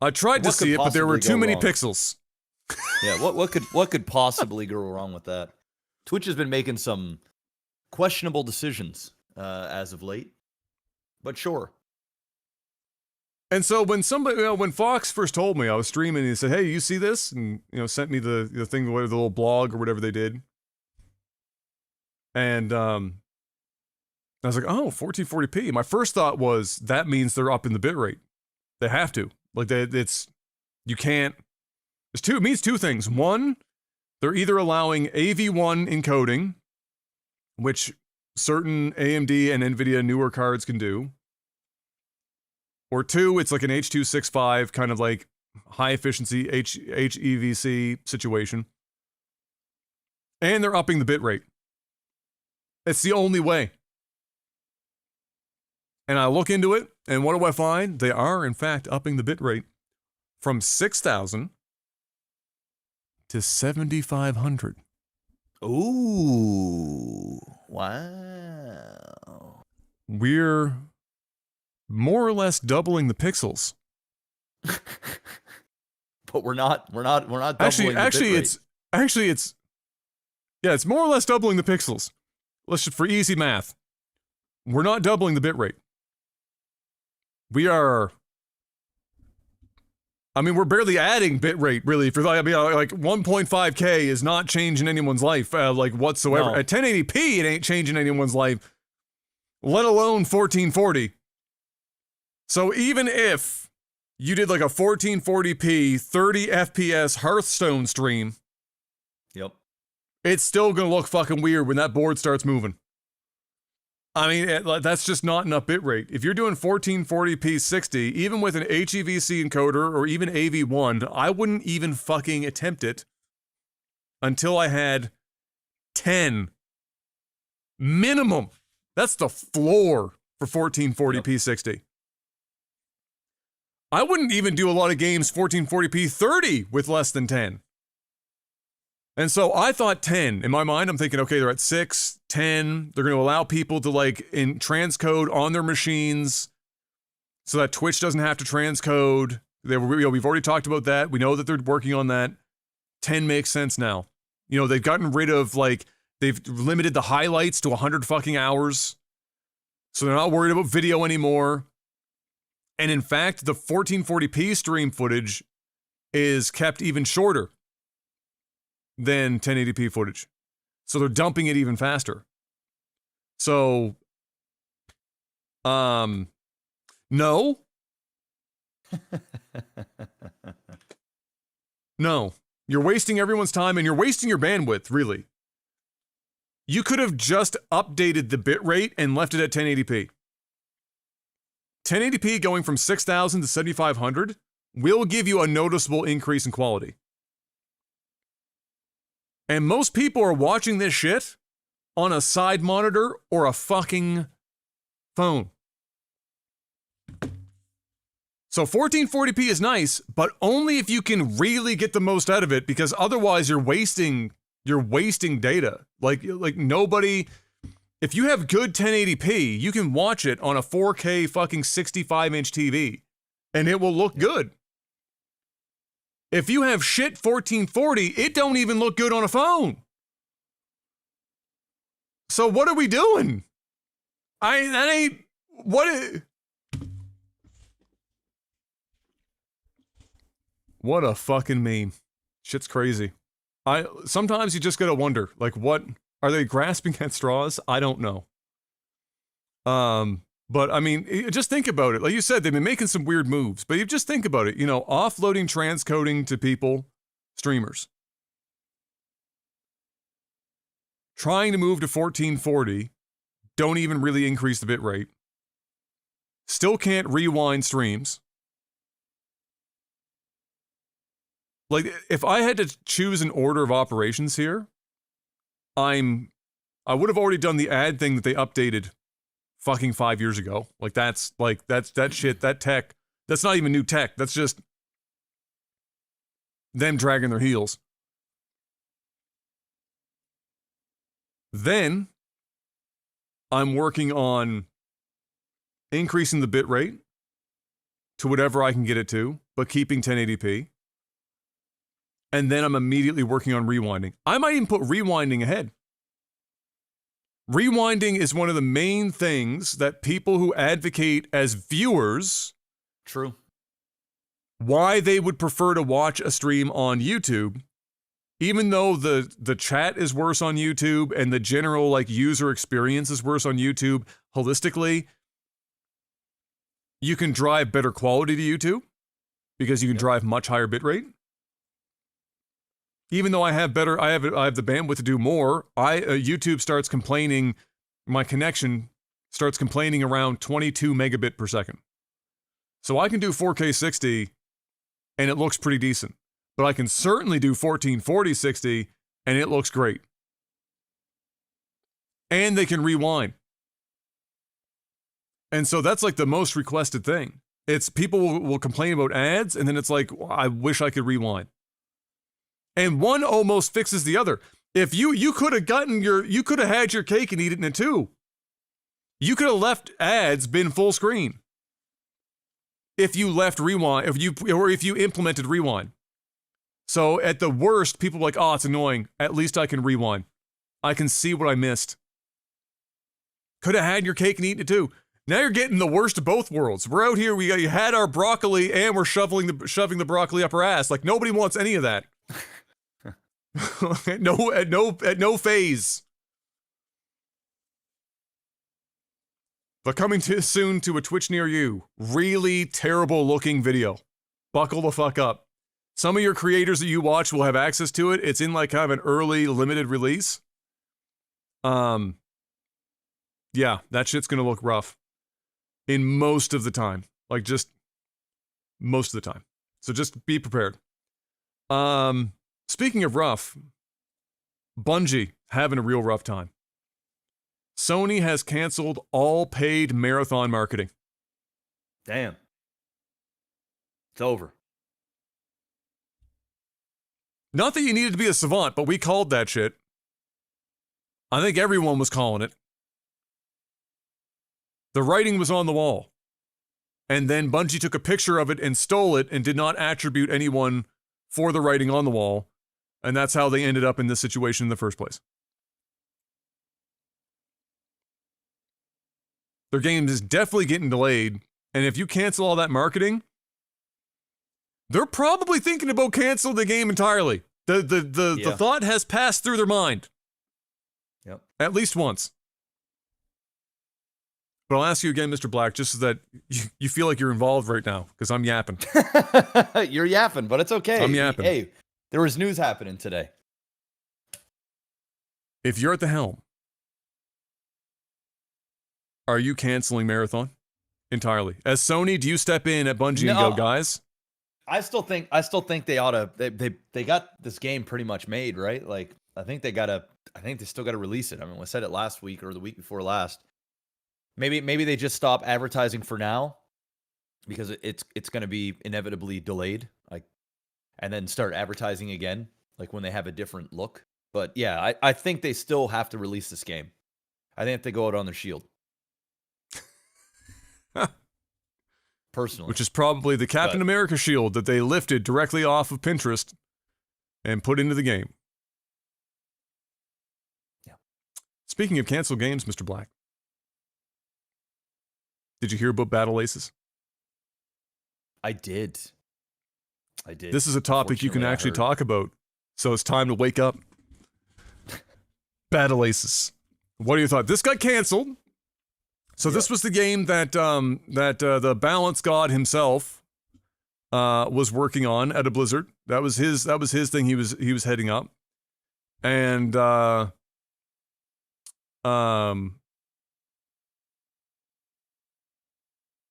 I tried to see it, but there were too many pixels. Yeah, what could possibly go wrong with that? Twitch has been making some questionable decisions as of late, but sure. And so when when Fox first told me I was streaming, he said, "Hey, you see this?" and sent me the thing, the little blog or whatever they did. And I was like, "Oh, 1440p." My first thought was that means they're up in the bitrate. They have to. Like you can't. It means two things. One, they're either allowing AV1 encoding, which certain AMD and NVIDIA newer cards can do. Or two, it's like an H.265 kind of like high efficiency HEVC situation. And they're upping the bitrate. It's the only way. And I look into it, and what do I find? They are, in fact, upping the bitrate from 6,000 to 7,500. Ooh. Wow. We're more or less doubling the pixels. But we're not doubling the bitrate. It's more or less doubling the pixels. Let's just, for easy math, we're not doubling the bitrate. We're barely adding bitrate, really. Like 1.5K is not changing anyone's life, like whatsoever. No. At 1080p, it ain't changing anyone's life, let alone 1440. So even if you did like a 1440p, 30 FPS Hearthstone stream, yep, it's still gonna look fucking weird when that board starts moving. I mean, that's just not enough bitrate. If you're doing 1440p 60, even with an HEVC encoder or even AV1, I wouldn't even fucking attempt it until I had 10 minimum. That's the floor for 1440p 60. I wouldn't even do a lot of games 1440p 30 with less than 10. And so I thought 10. In my mind, I'm thinking, okay, they're at 6, 10. They're going to allow people to transcode on their machines so that Twitch doesn't have to transcode. We've already talked about that. We know that they're working on that. 10 makes sense now. They've gotten rid of, they've limited the highlights to 100 fucking hours. So they're not worried about video anymore. And in fact, the 1440p stream footage is kept even shorter than 1080p footage. So they're dumping it even faster. So, no. No. You're wasting everyone's time and you're wasting your bandwidth, really. You could have just updated the bitrate and left it at 1080p. 1080p going from 6,000 to 7,500 will give you a noticeable increase in quality. And most people are watching this shit on a side monitor or a fucking phone. So 1440p is nice, but only if you can really get the most out of it, because otherwise you're wasting data. Like nobody, if you have good 1080p, you can watch it on a 4K fucking 65-inch TV and it will look good. If you have shit 1440, it don't even look good on a phone. So what are we doing? What a fucking meme. Shit's crazy. Sometimes you just gotta wonder, what are they grasping at straws? I don't know. But I mean, just think about it. Like you said, they've been making some weird moves, but you just think about it, offloading transcoding to people, streamers. Trying to move to 1440, don't even really increase the bitrate. Still can't rewind streams. Like, if I had to choose an order of operations here, I would have already done the ad thing that they updated fucking 5 years ago. Like, that's that shit, that tech. That's not even new tech. That's just them dragging their heels. Then I'm working on increasing the bit rate to whatever I can get it to, but keeping 1080p. And then I'm immediately working on rewinding. I might even put rewinding ahead. Rewinding is one of the main things that people who advocate as viewers, True, why they would prefer to watch a stream on YouTube, even though the chat is worse on YouTube and the general like user experience is worse on YouTube holistically, you can drive better quality to YouTube because you can drive much higher bitrate. Even though I have the bandwidth to do more, YouTube starts complaining, my connection starts complaining around 22 megabit per second. So I can do 4K 60 and it looks pretty decent. But I can certainly do 1440 60 and it looks great. And they can rewind. And so that's like the most requested thing. It's people will complain about ads and then it's like, I wish I could rewind. And one almost fixes the other. If you could have had your cake and eaten it too. You could have left ads been full screen. If you left rewind, if you implemented rewind. So at the worst, people are like, oh, it's annoying. At least I can rewind. I can see what I missed. Could have had your cake and eaten it too. Now you're getting the worst of both worlds. We're out here, you had our broccoli and we're shoving the broccoli up our ass. Like nobody wants any of that. at no phase. But coming soon to a Twitch near you. Really terrible looking video. Buckle the fuck up. Some of your creators that you watch will have access to it. It's in like kind of an early limited release. Yeah, that shit's gonna look rough. In most of the time. Like just most of the time. So just be prepared. Speaking of rough, Bungie having a real rough time. Sony has canceled all paid marathon marketing. damn, it's over. Not that you needed to be a savant, but we called that shit. I think everyone was calling it. The writing was on the wall. And then Bungie took a picture of it and stole it and did not attribute anyone for the writing on the wall. And that's how they ended up in this situation in the first place. Their game is definitely getting delayed. And if you cancel all that marketing, they're probably thinking about canceling the game entirely. The thought has passed through their mind. Yep. At least once. But I'll ask you again, Mr. Black, just so that you feel like you're involved right now, because I'm yapping. You're yapping, but it's okay. I'm yapping. Hey, there was news happening today. If you're at the helm, are you canceling Marathon entirely? As Sony, do you step in at Bungie and go, guys? I still think they ought to. They got this game pretty much made, right? Like I think they still gotta release it. I mean, we said it last week or the week before last. Maybe they just stop advertising for now because it's going to be inevitably delayed, like, and then start advertising again, like when they have a different look. But yeah, I think they still have to release this game. I think they go out on their shield. Personally. Which is probably the Captain America shield that they lifted directly off of Pinterest and put into the game. Yeah. Speaking of canceled games, Mr. Black. Did you hear about Battle Aces? I did. This is a topic you can actually talk about. So it's time to wake up. Battle Aces. What are your thoughts? This got canceled. So this was the game that the balance god himself was working on at a Blizzard. That was his thing he was heading up. And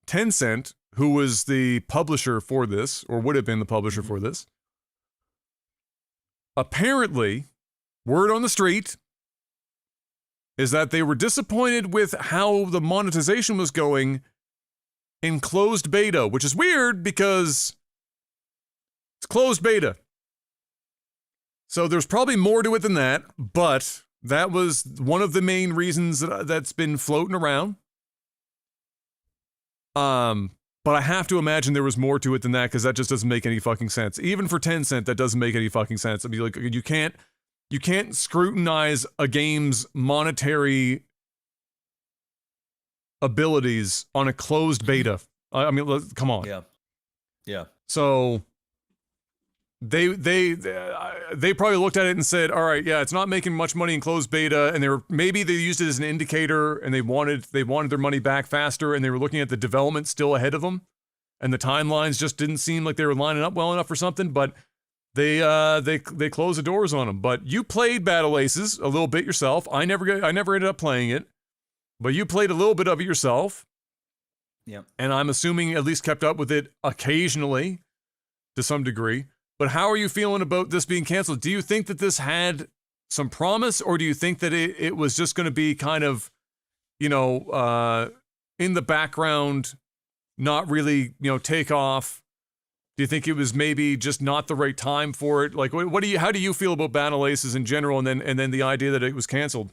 Tencent, who was the publisher for this, or would have been the publisher for this, apparently, word on the street is that they were disappointed with how the monetization was going in closed beta, which is weird because it's closed beta. So there's probably more to it than that, but that was one of the main reasons that's been floating around. But I have to imagine there was more to it than that because that just doesn't make any fucking sense. Even for Tencent, that doesn't make any fucking sense. I mean, like, you can't scrutinize a game's monetary abilities on a closed beta. I mean, come on. Yeah. So they probably looked at it and said, all right, yeah, it's not making much money in closed beta, and maybe they used it as an indicator, and they wanted their money back faster, and they were looking at the development still ahead of them, and the timelines just didn't seem like they were lining up well enough for something, but they closed the doors on them. But you played Battle Aces a little bit yourself. I never ended up playing it, but you played a little bit of it yourself. Yeah. And I'm assuming at least kept up with it occasionally to some degree. But how are you feeling about this being canceled? Do you think that this had some promise, or do you think that it was just going to be kind of, in the background, not really, take off? Do you think it was maybe just not the right time for it? Like, how do you feel about Battle Aces in general, and then the idea that it was canceled?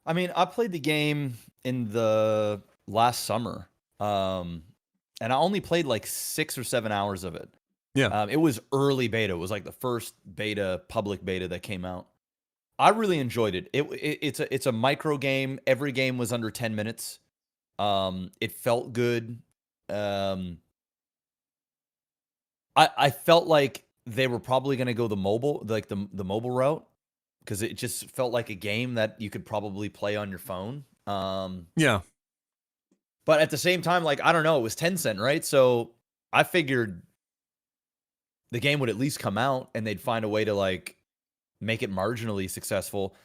I mean, I played the game in the last summer, and I only played like 6 or 7 hours of it. Yeah. It was early beta. It was like the first public beta that came out. I really enjoyed it. It's a micro game. Every game was under 10 minutes. It felt good. I felt like they were probably going to go the mobile route, because it just felt like a game that you could probably play on your phone. Yeah. But at the same time, like, I don't know, it was Tencent, right? So I figured the game would at least come out and they'd find a way to like make it marginally successful.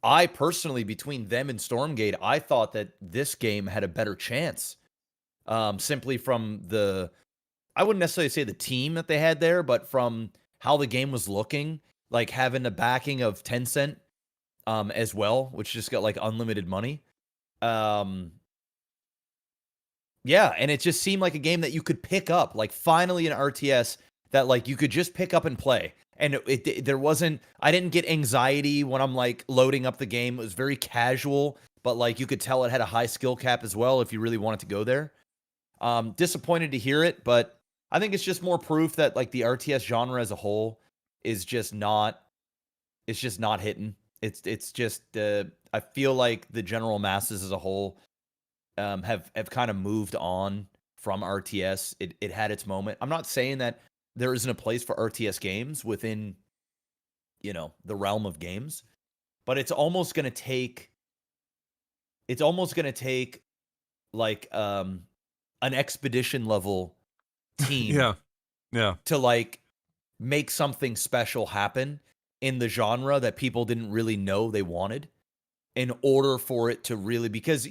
I personally, between them and Stormgate, I thought that this game had a better chance. Simply from I wouldn't necessarily say the team that they had there, but from how the game was looking, like having the backing of Tencent as well, which just got like unlimited money. Yeah, and it just seemed like a game that you could pick up, like finally an RTS that like you could just pick up and play. And there wasn't, I didn't get anxiety when I'm like loading up the game. It was very casual, but like you could tell it had a high skill cap as well if you really wanted to go there. Disappointed to hear it, but I think it's just more proof that like the RTS genre as a whole is just not, it's just not hitting. It's just, I feel like the general masses as a whole have kind of moved on from RTS. It had its moment. I'm not saying that there isn't a place for RTS games within, the realm of games, but it's almost going to take like an expedition level team yeah to like make something special happen in the genre that people didn't really know they wanted, in order for it to really, because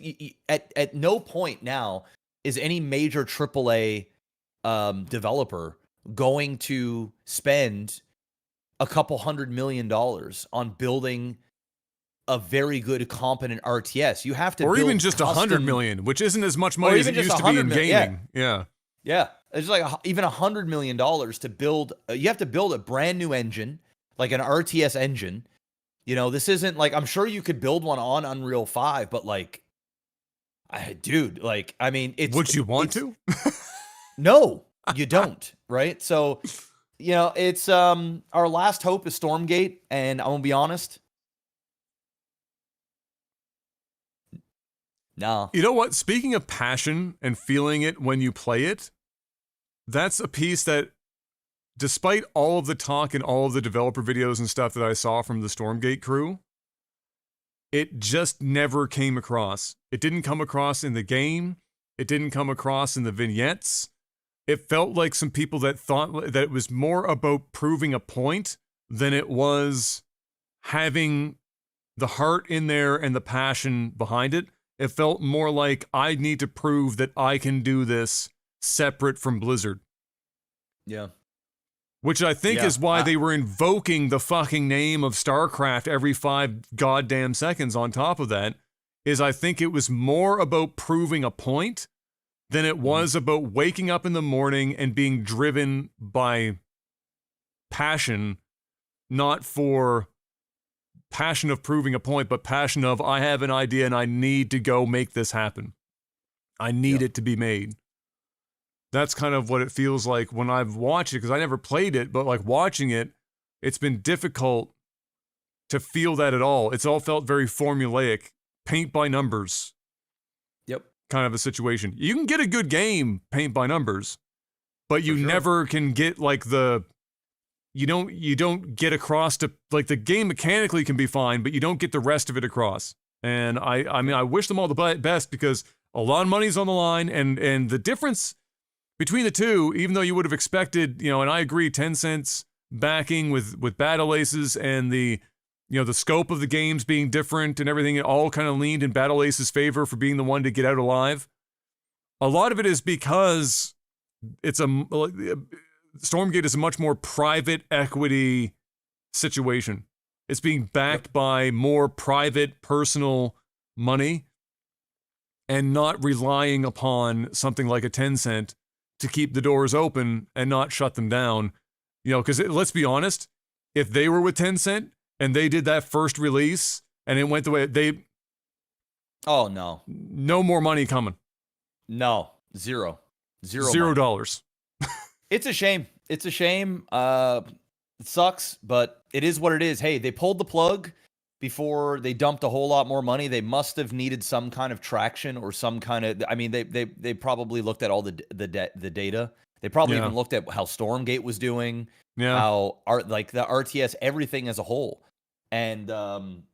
at no point now is any major AAA developer going to spend a couple $100 million on building a very good, competent RTS. You have to, or build even just custom, $100 million, which isn't as much money as it used to be in gaming. Yeah, it's like even $100 million to build. You have to build a brand new engine, like an RTS engine. This isn't like, I'm sure you could build one on Unreal 5, but like, dude, like, I mean, would you want to? No, you don't, right? So, it's our last hope is Stormgate, and I'm gonna be honest. No. You know what? Speaking of passion and feeling it when you play it, that's a piece that, despite all of the talk and all of the developer videos and stuff that I saw from the Stormgate crew, it just never came across. It didn't come across in the game. It didn't come across in the vignettes. It felt like some people that thought that it was more about proving a point than it was having the heart in there and the passion behind it. It felt more like, I need to prove that I can do this separate from Blizzard. Yeah. which I think Yeah, is why they were invoking the fucking name of StarCraft every 5 goddamn seconds on top of that, is I think it was more about proving a point than it was about waking up in the morning and being driven by passion, not for passion of proving a point, but passion of I have an idea and I need to go make this happen. I need it to be made. That's kind of what it feels like when I've watched it, because I never played it, but like watching it, it's been difficult to feel that at all. It's all felt very formulaic, paint by numbers. Yep. Kind of a situation. You can get a good game paint by numbers, but you never can get like you don't get across to, like, the game mechanically can be fine, but you don't get the rest of it across. And I mean, I wish them all the best, because a lot of money's on the line, and the difference between the two, even though you would have expected, and I agree, Tencent's backing with Battle Aces and the scope of the games being different and everything, it all kind of leaned in Battle Ace's favor for being the one to get out alive. A lot of it is because Stormgate is a much more private equity situation. It's being backed by more private, personal money, and not relying upon something like a Tencent to keep the doors open and not shut them down. Because let's be honest, if they were with Tencent and they did that first release and it went the way oh no, no more money coming. No, zero $0. It's a shame. It's a shame. It sucks, but it is what it is. Hey, they pulled the plug before they dumped a whole lot more money. They must have needed some kind of traction or some kind of. I mean, they probably looked at all the data. They probably even looked at how Stormgate was doing. How the RTS, everything as a whole, and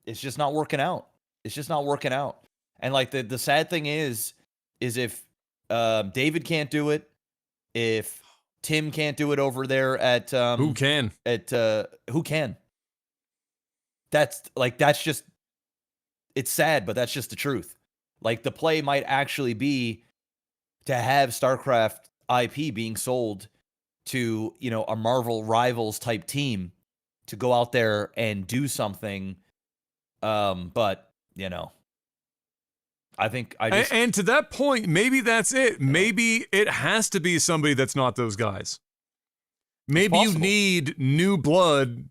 it's just not working out. It's just not working out. And like the sad thing is if David can't do it, if Tim can't do it over there at who can? Who can? That's just, it's sad, but that's just the truth. Like, the play might actually be to have StarCraft IP being sold to, a Marvel Rivals type team to go out there and do something. But, I think and to that point, maybe that's it. Maybe it has to be somebody that's not those guys. Maybe you need new blood.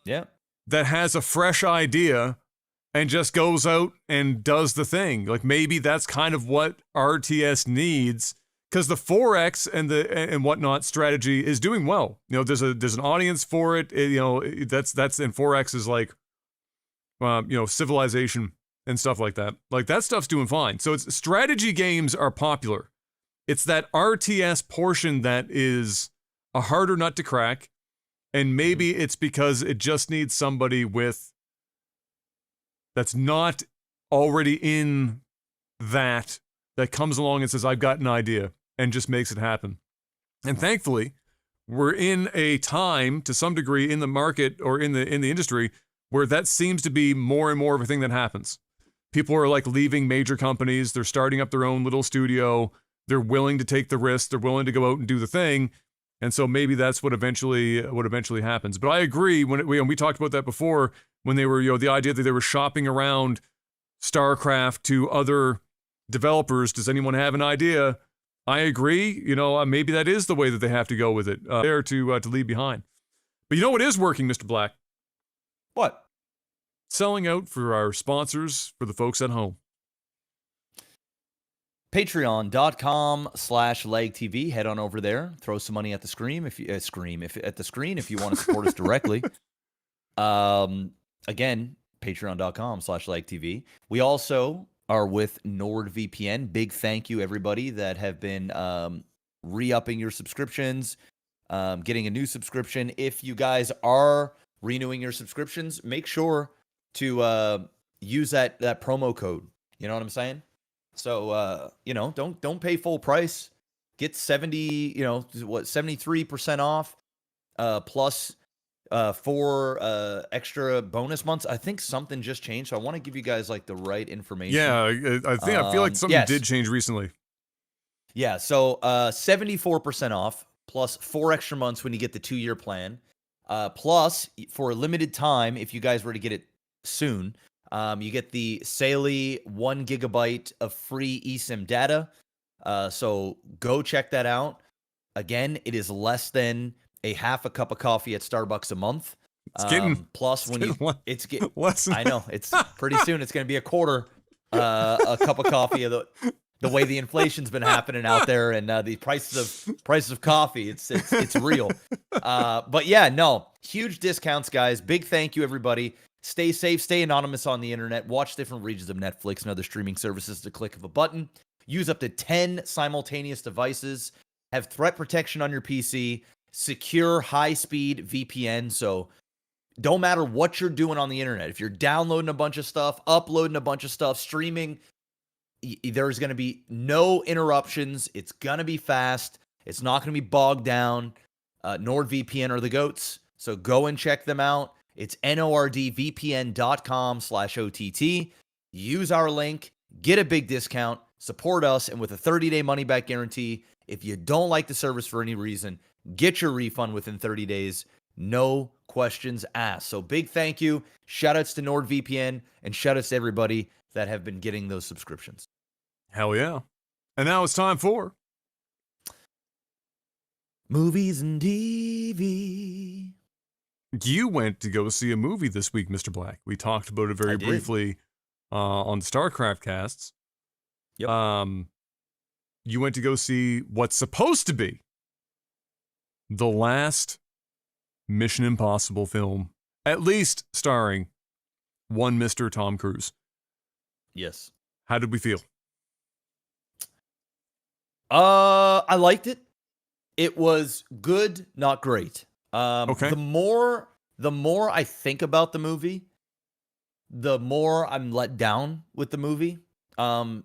Yeah. That has a fresh idea and just goes out and does the thing. Like, maybe that's kind of what RTS needs, because the 4X and whatnot strategy is doing well. There's an audience for it. That's and 4X is like, Civilization and stuff like that. Like, that stuff's doing fine. So it's strategy games are popular. It's that RTS portion that is a harder nut to crack. And maybe it's because it just needs somebody that's not already in that comes along and says, I've got an idea, and just makes it happen. And thankfully, we're in a time, to some degree, in the market or in the industry, where that seems to be more and more of a thing that happens. People are like leaving major companies. They're starting up their own little studio. They're willing to take the risk. They're willing to go out and do the thing. And so maybe that's what eventually happens. But I agree, when we talked about that before, when they were, the idea that they were shopping around StarCraft to other developers. Does anyone have an idea? I agree. Maybe that is the way that they have to go with it, there to leave behind. But what is working, Mr. Black? What? Selling out for our sponsors, for the folks at home. Patreon.com/legtv. Head on over there. Throw some money at the screen if you want to support us directly. Again, patreon.com/legtv. We also are with NordVPN. Big thank you, everybody that have been re-upping your subscriptions, getting a new subscription. If you guys are renewing your subscriptions, make sure to use that promo code. You know what I'm saying? So, don't pay full price. Get 73% off, plus 4 extra bonus months. I think something just changed, so I want to give you guys like the right information. Yeah, I feel like something did change recently. Yeah, so 74% off, plus 4 extra months when you get the 2-year plan. Plus, for a limited time, if you guys were to get it soon, you get the Saley 1 gigabyte of free eSIM data. So go check that out. Again, it is less than a half a cup of coffee at Starbucks a month. Plus when less. I know it's pretty soon. It's going to be a quarter, a cup of coffee. The way the inflation's been happening out there, and the prices of coffee, it's real. But yeah, no, huge discounts, guys. Big thank you, everybody. Stay safe, stay anonymous on the internet. Watch different regions of Netflix and other streaming services at the click of a button. Use up to 10 simultaneous devices. Have threat protection on your PC. Secure high-speed VPN. So don't matter what you're doing on the internet. If you're downloading a bunch of stuff, uploading a bunch of stuff, streaming, there's going to be no interruptions. It's going to be fast. It's not going to be bogged down. NordVPN are the goats. So go and check them out. It's nordvpn.com/OTT. Use our link. Get a big discount. Support us. And with a 30-day money-back guarantee, if you don't like the service for any reason, get your refund within 30 days. No questions asked. So big thank you. Shoutouts to NordVPN and shoutouts to everybody that have been getting those subscriptions. Hell yeah. And now it's time for movies and TV. You went to go see a movie this week, Mr. Black. We talked about it very briefly on StarCraft casts. Yep. You went to go see what's supposed to be the last Mission Impossible film, at least starring one Mr. Tom Cruise. Yes. How did we feel? I liked it. It was good, not great. Okay. The more I think about the movie, the more I'm let down with the movie. I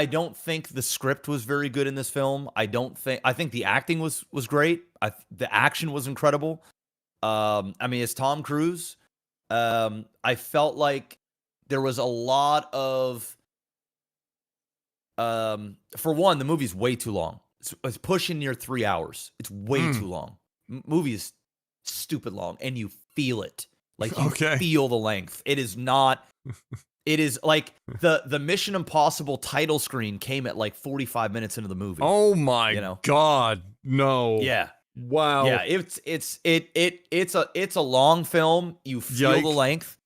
don't think the script was very good in this film. I think the acting was great. The action was incredible. I mean, it's Tom Cruise. I felt like there was a lot of, for one, the movie's way too long. It's pushing near 3 hours. It's way too long. Movie is stupid long, and you feel it. Like, you feel the length. It is not. It is like the Mission Impossible title screen came at like 45 minutes into the movie. Oh my God. No. Yeah. Wow. Yeah, it's a long film. You feel the length.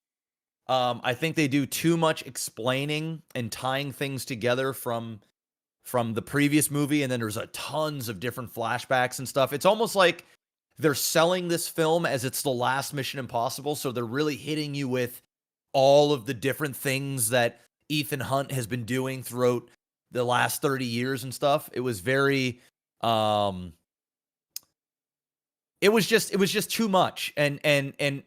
I think they do too much explaining and tying things together from the previous movie, and then there's a tons of different flashbacks and stuff. It's almost like they're selling this film as it's the last Mission Impossible, so they're really hitting you with all of the different things that Ethan Hunt has been doing throughout the last 30 years and stuff. It was very it was just too much. And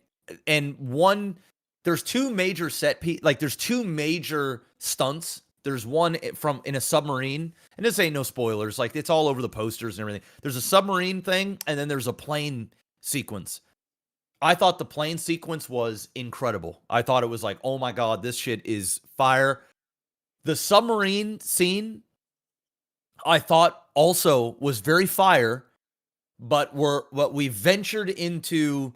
one, there's two major there's two major stunts. There's one in a submarine, and this ain't no spoilers. Like, it's all over the posters and everything. There's a submarine thing, and then there's a plane sequence. I thought the plane sequence was incredible. I thought it was like, oh my God, this shit is fire. The submarine scene, I thought also was very fire, but we ventured into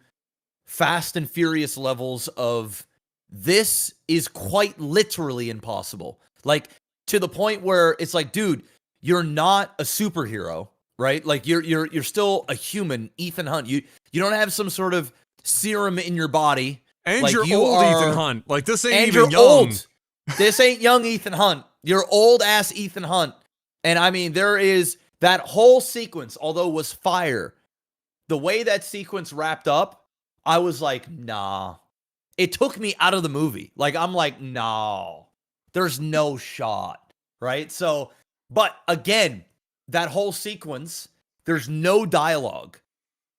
Fast and Furious levels of this is quite literally impossible. Like, to the point where it's like, dude, you're not a superhero, right? Like, you're still a human, Ethan Hunt. You don't have some sort of serum in your body. And like, you're old Ethan Hunt. Like, this ain't even young. Old. This ain't young Ethan Hunt. You're old ass Ethan Hunt. And I mean, there is that whole sequence, although was fire, the way that sequence wrapped up, I was like, nah. It took me out of the movie. Like, I'm like, no, there's no shot, right? So, but again, that whole sequence, there's no dialogue,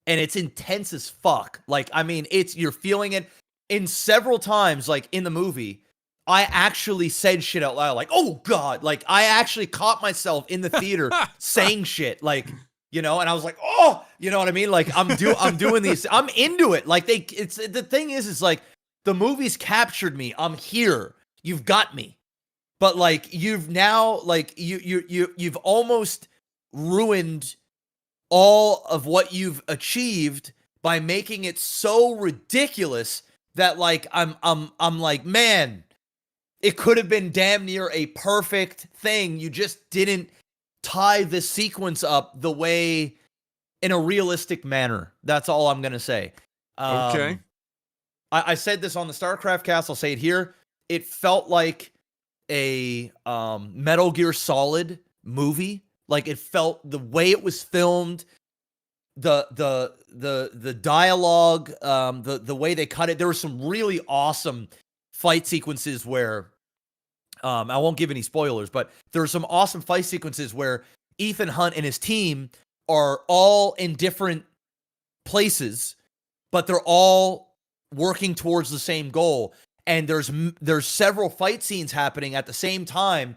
and it's intense as fuck. Like, I mean, you're feeling it. In several times, like, in the movie, I actually said shit out loud, like, oh God, like, I actually caught myself in the theater saying shit, like, you know, and I was like, oh, you know what I mean? Like, I'm doing these, I'm into it. Like, the thing is like, the movie's captured me. I'm here. You've got me. But like, you've now, like, you've almost ruined all of what you've achieved by making it so ridiculous that like I'm like, man, it could have been damn near a perfect thing. You just didn't tie the sequence up the way in a realistic manner. That's all I'm gonna say. Okay. I said this on the StarCraft cast. I'll say it here. It felt like a Metal Gear Solid movie. Like it felt the way it was filmed, the dialogue, the way they cut it. There were some really awesome fight sequences where I won't give any spoilers, but there are some awesome fight sequences where Ethan Hunt and his team are all in different places, but they're all working towards the same goal. And there's several fight scenes happening at the same time,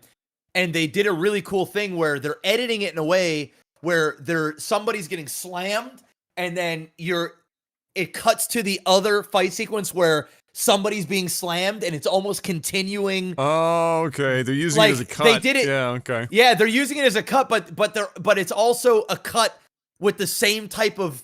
and they did a really cool thing where they're editing it in a way where somebody's getting slammed, and then it cuts to the other fight sequence where somebody's being slammed, and it's almost continuing. Oh, okay. They're using it as a cut. They did it. Yeah, okay. Yeah, they're using it as a cut, but it's also a cut with the same type of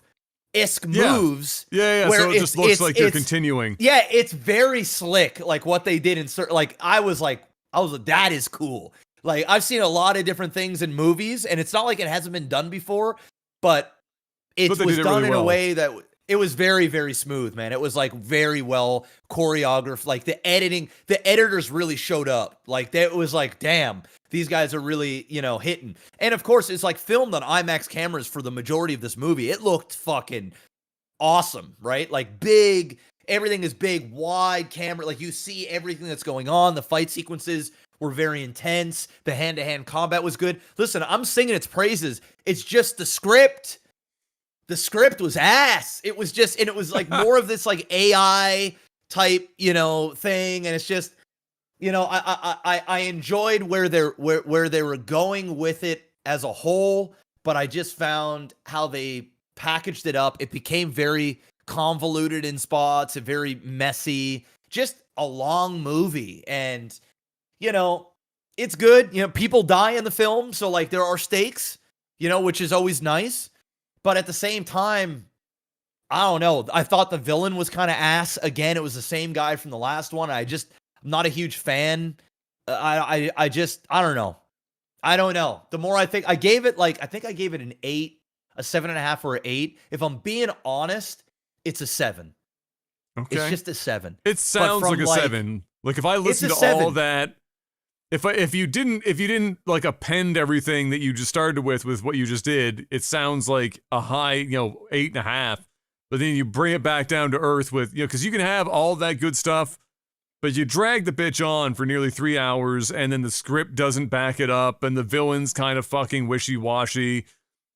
moves. Yeah. So it just looks like they're continuing. Yeah, it's very slick, like what they did in certain. Like I was like, that is cool. Like I've seen a lot of different things in movies, and it's not like it hasn't been done before, but it was done really in a way that it was very, very smooth, man. It was like very well choreographed. Like the editors really showed up. Like it was like, damn, these guys are really, hitting. And of course, it's like filmed on IMAX cameras for the majority of this movie. It looked fucking awesome, right? Like big, everything is big, wide camera. Like you see everything that's going on. The fight sequences were very intense. The hand-to-hand combat was good. Listen, I'm singing its praises. It's just the script. The script was ass. It was just, and it was like more of this like AI type, thing. And it's just, I enjoyed where they were going with it as a whole, but I just found how they packaged it up. It became very convoluted in spots, very messy, just a long movie. And, it's good. People die in the film. So like there are stakes, which is always nice. But at the same time, I don't know. I thought the villain was kind of ass. Again, it was the same guy from the last one. I'm not a huge fan. I don't know. I don't know. The more I think, I gave it an 8, a 7.5 or an 8. If I'm being honest, it's a 7. Okay. It's just a 7. It sounds like a 7. Like if I listen to all that, if you didn't like append everything that you just started with what you just did, it sounds like a high, 8.5. But then you bring it back down to earth with, because you can have all that good stuff, but you drag the bitch on for nearly 3 hours, and then the script doesn't back it up, and the villain's kind of fucking wishy-washy,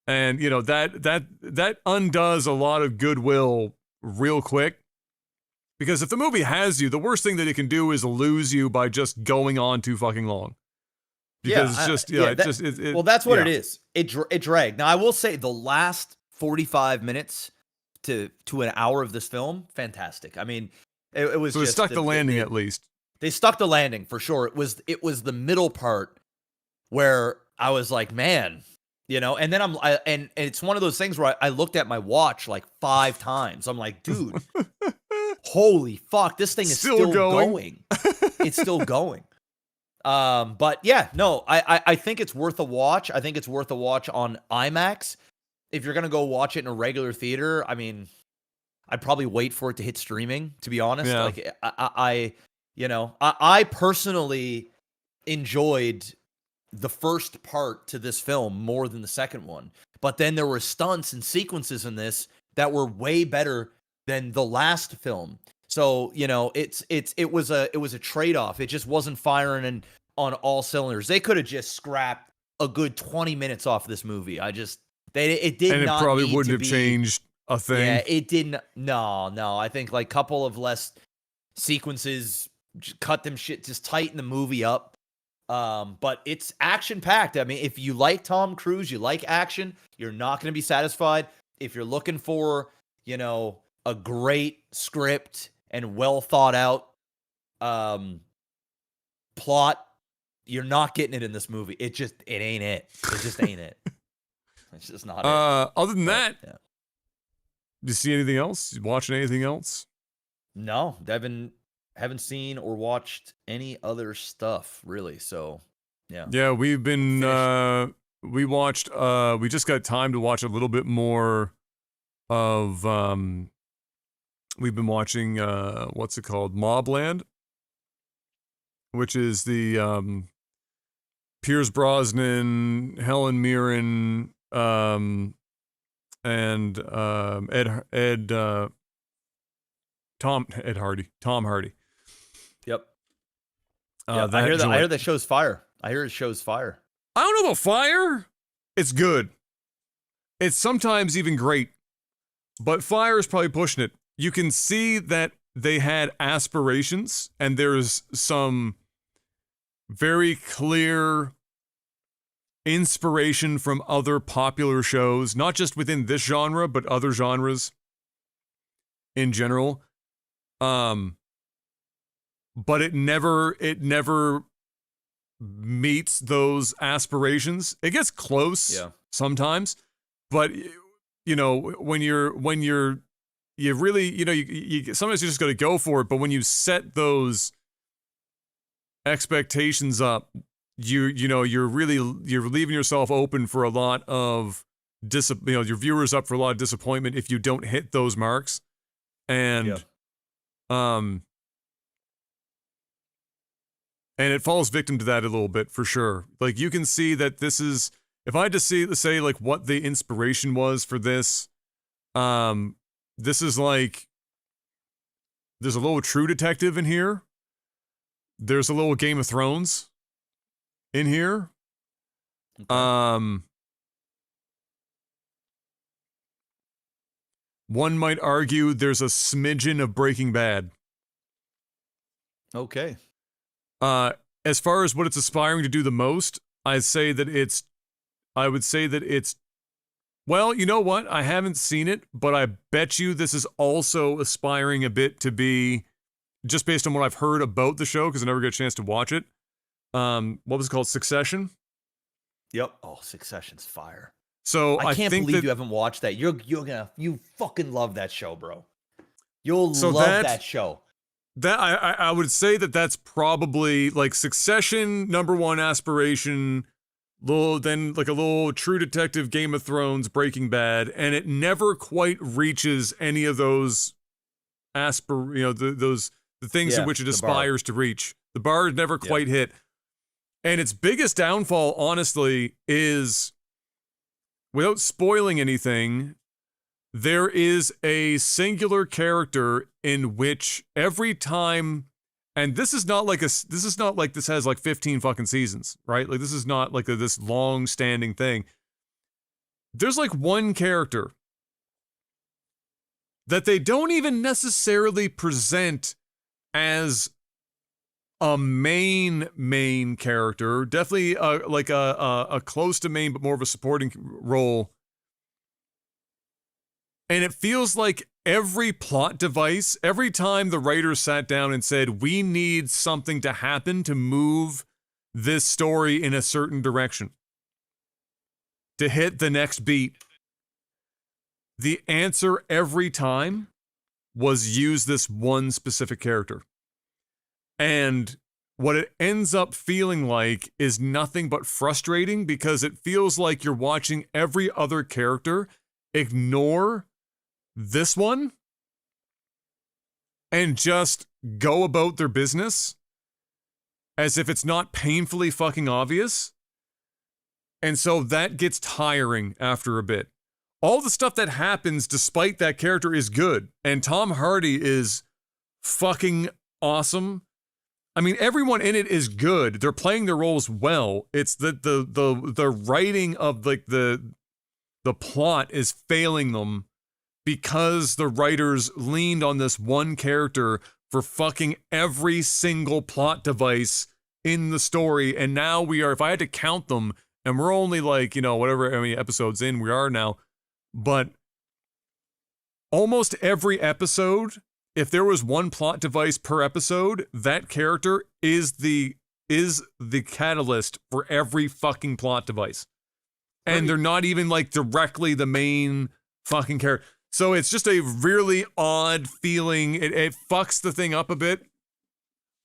and that undoes a lot of goodwill real quick. Because if the movie has you, the worst thing that it can do is lose you by just going on too fucking long. Because that's what it is. It dragged. Now I will say the last 45 minutes to an hour of this film, fantastic. I mean, it was. So just, it stuck the landing at least. They stuck the landing for sure. It was the middle part where I was like, man, and then and it's one of those things where I looked at my watch like 5 times. I'm like, dude. Holy fuck, this thing is still going. It's still going. But yeah, no, I think it's worth a watch. I think it's worth a watch on IMAX. If you're going to go watch it in a regular theater, I mean, I'd probably wait for it to hit streaming, to be honest. Yeah. Like I personally enjoyed the first part to this film more than the second one. But then there were stunts and sequences in this that were way better than the last film. So, it was a trade-off. It just wasn't firing on all cylinders. They could have just scrapped a good 20 minutes off this movie. It did and not. It probably wouldn't have changed a thing. Yeah, it didn't. No. I think like couple of less sequences, cut them shit, just tighten the movie up. But it's action-packed. I mean, if you like Tom Cruise, you like action, you're not going to be satisfied. If you're looking for, a great script and well thought out plot, you're not getting it in this movie. It ain't it. It just ain't it. It's just not it. Other than But, that, yeah. do you see anything else? You watching anything else? No, haven't seen or watched any other stuff really. So, yeah. Yeah, we've been Finished. we watched we just got time to watch a little bit more of we've been watching what's it called? Mobland, which is the Pierce Brosnan, Helen Mirren, and Tom Hardy. Yep. That I hear that. I joint. hear that show's fire. I hear it show's fire. I don't know about fire. It's good. It's sometimes even great, but fire is probably pushing it. You can see that they had aspirations, and there's some very clear inspiration from other popular shows, not just within this genre, but other genres in general. But it never meets those aspirations. It gets close sometimes, but you know, when you really, you know, you sometimes you just got to go for it. But when you set those expectations up, you're leaving yourself open for a lot of your viewers up for a lot of disappointment if you don't hit those marks. And and it falls victim to that a little bit for sure. Like, you can see that this is, if I had to say like what the inspiration was for this, this is like, there's a little True Detective in here. There's a little Game of Thrones in here. Okay. One might argue there's a smidgen of Breaking Bad. Okay. As far as what it's aspiring to do the most, I would say that it's, well, you know what? I haven't seen it, but I bet you this is also aspiring a bit to be, just based on what I've heard about the show, because I never got a chance to watch it. What was it called? Succession? Yep. Oh, Succession's fire. So I can't believe you haven't watched that. You fucking love that show, bro. You'll love that show. That I would say that's probably like Succession, number one aspiration, then like a little True Detective, Game of Thrones, Breaking Bad, and it never quite reaches any of those the things in which it aspires to reach. The bar is never quite hit. And its biggest downfall, honestly, is, without spoiling anything, there is a singular character in which every time, and this is not like this has like 15 fucking seasons, right? Like, this is not like this long-standing thing. There's like one character that they don't even necessarily present as a main character, definitely like a close to main, but more of a supporting role. And it feels like every plot device, every time the writers sat down and said, we need something to happen to move this story in a certain direction, to hit the next beat, the answer every time was use this one specific character. And what it ends up feeling like is nothing but frustrating, because it feels like you're watching every other character ignore this one and just go about their business as if it's not painfully fucking obvious. And so that gets tiring after a bit. All the stuff that happens despite that character is good, and Tom Hardy is fucking awesome. I mean, everyone in it is good. They're playing their roles well. It's the writing of like the plot is failing them, because the writers leaned on this one character for fucking every single plot device in the story. And now if I had to count them, and we're only like, whatever how many episodes in we are now, but almost every episode, if there was one plot device per episode, that character is the catalyst for every fucking plot device. and they're not even like directly the main fucking character. So it's just a really odd feeling. It fucks the thing up a bit.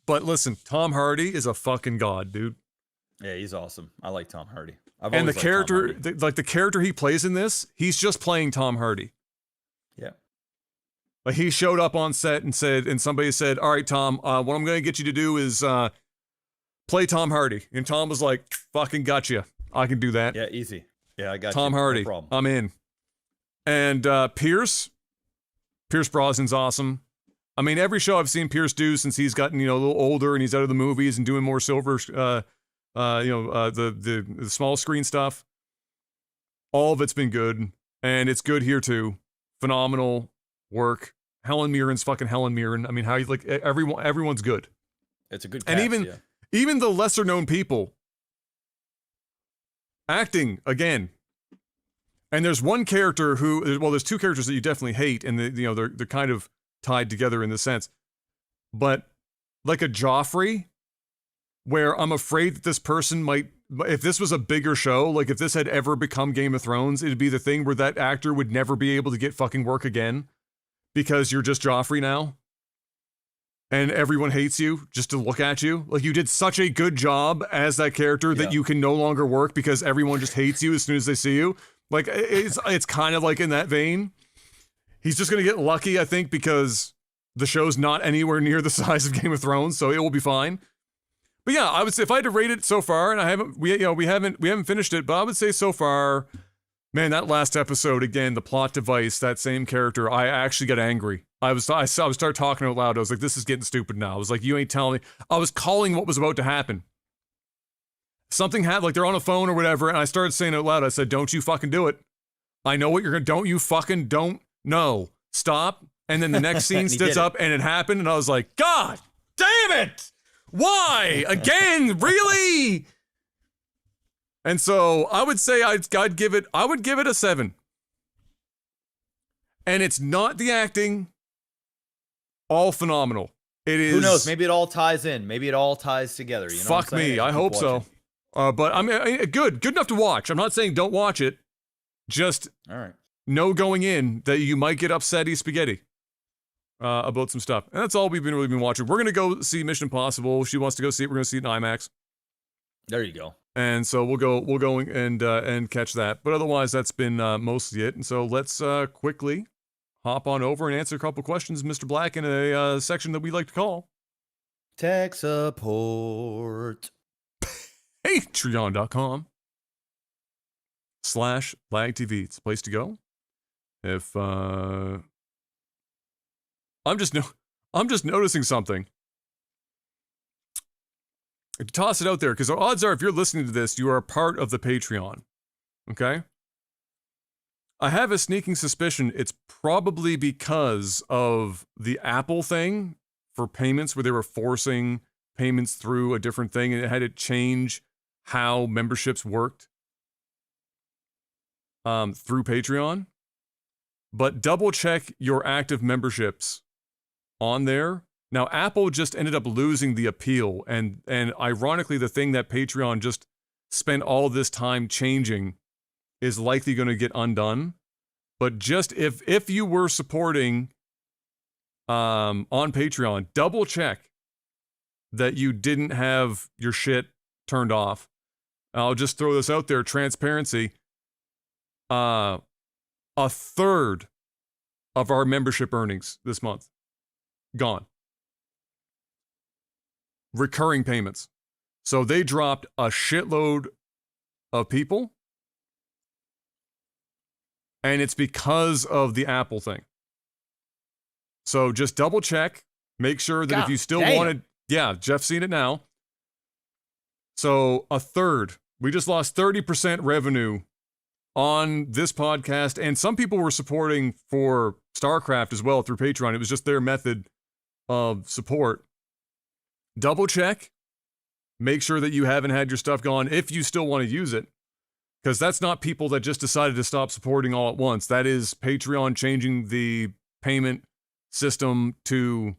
But listen, Tom Hardy is a fucking god, dude. Yeah, he's awesome. I like Tom Hardy. And the character, the character he plays in this, he's just playing Tom Hardy. Yeah. Like he showed up on set and somebody said, "All right, Tom, what I'm going to get you to do is play Tom Hardy." And Tom was like, "Fucking gotcha. I can do that." Yeah, easy. Yeah, I got Tom Hardy. No problem. I'm in. And Pierce Brosnan's awesome. I mean, every show I've seen Pierce do since he's gotten, a little older and he's out of the movies and doing more silver, the small screen stuff. All of it's been good, and it's good here too. Phenomenal work. Helen Mirren's fucking Helen Mirren. I mean, how you like everyone's good. It's a good cast, and even the lesser known people acting again. And there's one character there's two characters that you definitely hate, and they're kind of tied together in this sense. But like a Joffrey, where I'm afraid that this person might, if this was a bigger show, like if this had ever become Game of Thrones, it'd be the thing where that actor would never be able to get fucking work again because you're just Joffrey now. And everyone hates you just to look at you. Like you did such a good job as that character that you can no longer work because everyone just hates you as soon as they see you. Like, it's kind of like in that vein. He's just going to get lucky, I think, because the show's not anywhere near the size of Game of Thrones, so it will be fine. But yeah, I would say if I had to rate it so far, and we haven't finished it, but I would say so far, man, that last episode, again, the plot device, that same character, I actually got angry. I started talking out loud. I was like, this is getting stupid now. I was like, you ain't telling me. I was calling what was about to happen. Something happened, like they're on a phone or whatever, and I started saying out loud, I said, don't you fucking do it. I know what you're gonna, no, stop. And then the next scene sits up and it happened, and I was like, God damn it! Why? Again? Really? And so I would say I would give it a 7. And it's not the acting, all phenomenal. It is. Who knows? Maybe it all ties in. Maybe it all ties together. You know fuck me. I hope so. But I mean, good enough to watch. I'm not saying don't watch it. Just all right. Know going in that you might get upsetty spaghetti about some stuff. And that's all we've really been watching. We're gonna go see Mission Impossible. She wants to go see it. We're gonna see it in IMAX. There you go. And so we'll go and catch that. But otherwise, that's been mostly it. And so let's quickly hop on over and answer a couple questions, Mr. Black, in a section that we like to call Tech Support. Patreon.com/LagTV. It's a place to go. If I'm just noticing something. To toss it out there, because the odds are if you're listening to this, you are a part of the Patreon. Okay? I have a sneaking suspicion it's probably because of the Apple thing for payments, where they were forcing payments through a different thing, and it had to change how memberships worked through Patreon. But double check your active memberships on there. Now, Apple just ended up losing the appeal, and ironically, the thing that Patreon just spent all this time changing is likely going to get undone. But just if you were supporting on Patreon, double check that you didn't have your shit turned off. I'll just throw this out there, transparency. A third of our membership earnings this month gone. Recurring payments. So they dropped a shitload of people, and it's because of the Apple thing. So just double check, make sure that if you still wanted, Jeff's seen it now. So a third, we just lost 30% revenue on this podcast, and some people were supporting for StarCraft as well through Patreon. It was just their method of support. Double check, make sure that you haven't had your stuff gone if you still want to use it, because that's not people that just decided to stop supporting all at once. That is Patreon changing the payment system to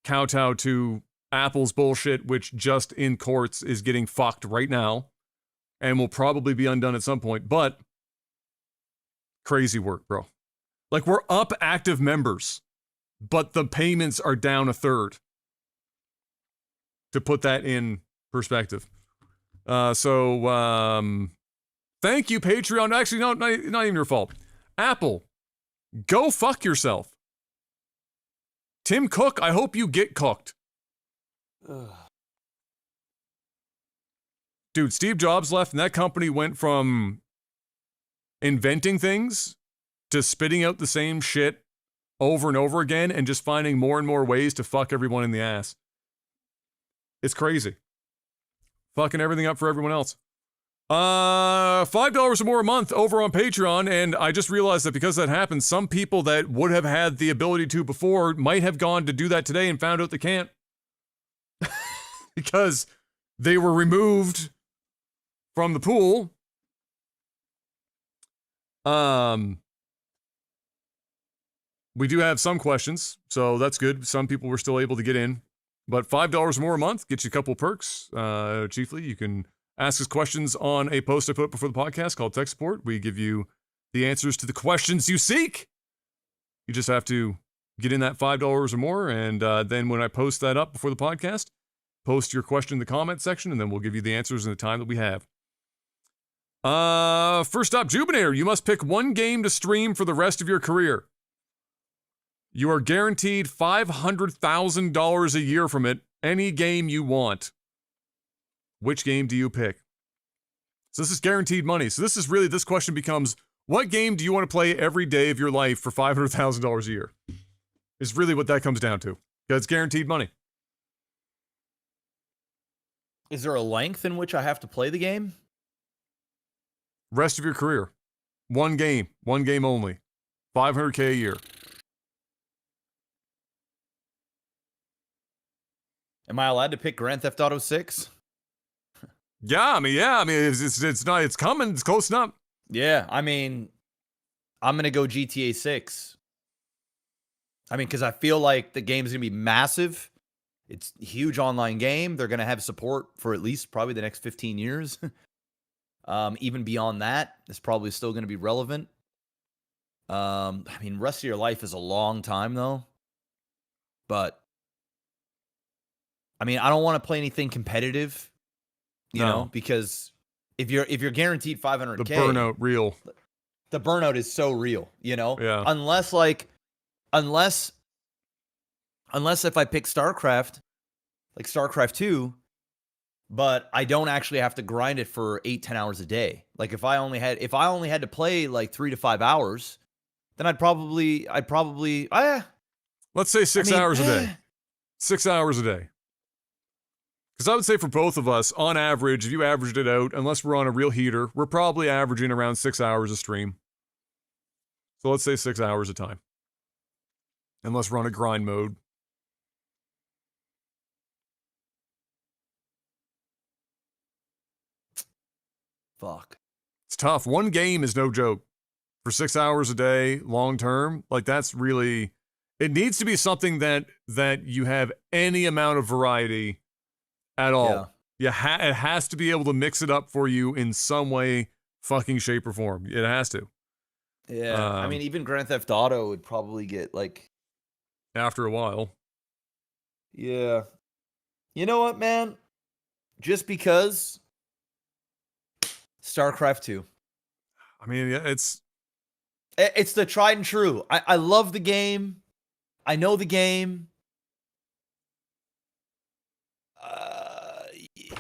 kowtow to Apple's bullshit, which just in courts is getting fucked right now. and will probably be undone at some point, but crazy work, bro. Like, we're up active members, but the payments are down a third. To put that in perspective. So thank you, Patreon. Actually, no, not even your fault. Apple, go fuck yourself. Tim Cook, I hope you get cooked. Dude, Steve Jobs left, and that company went from inventing things to spitting out the same shit over and over again and just finding more and more ways to fuck everyone in the ass. It's crazy. Fucking everything up for everyone else. $5 or more a month over on Patreon, and I just realized that because that happened, some people that would have had the ability to before might have gone to do that today and found out they can't. Because they were removed from the pool. We do have some questions, so that's good. Some people were still able to get in. But $5 more a month gets you a couple perks. Chiefly, you can ask us questions on a post I put up before the podcast called Tech Support. We give you the answers to the questions you seek. You just have to get in that $5 or more, and then when I post that up before the podcast, post your question in the comment section, and then we'll give you the answers in the time that we have. First up, Jubinator, you must pick one game to stream for the rest of your career. You are guaranteed $500,000 a year from it, any game you want. Which game do you pick? So this is guaranteed money. So this question becomes, what game do you want to play every day of your life for $500,000 a year? Is really what that comes down to. Because it's guaranteed money. Is there a length in which I have to play the game? Rest of your career. One game only. $500K a year. Am I allowed to pick Grand Theft Auto 6? Yeah, I mean, it's coming. It's close enough. Yeah, I mean, I'm going to go GTA 6. I mean, because I feel like the game's going to be massive. It's a huge online game. They're going to have support for at least probably the next 15 years. Even beyond that, it's probably still going to be relevant. I mean, rest of your life is a long time, though. But I mean, I don't want to play anything competitive, you know, because if you're guaranteed $500K, the burnout real. The burnout is so real, you know. Yeah. Unless if I pick StarCraft, like StarCraft 2, but I don't actually have to grind it for 8-10 hours a day. Like if I only had to play like 3 to 5 hours, then I'd probably let's say 6 hours a day. 6 hours a day. Because I would say for both of us, on average, if you averaged it out, unless we're on a real heater, we're probably averaging around 6 hours a stream. So let's say 6 hours a time. Unless we're on a grind mode. Fuck. It's tough. One game is no joke. For 6 hours a day, long term, like that's really... It needs to be something that you have any amount of variety at all. Yeah. It has to be able to mix it up for you in some way, fucking shape or form. It has to. Yeah. I mean, even Grand Theft Auto would probably get like... After a while. Yeah. You know what, man? Just because... StarCraft 2. I mean, yeah, it's the tried and true. I love the game. I know the game.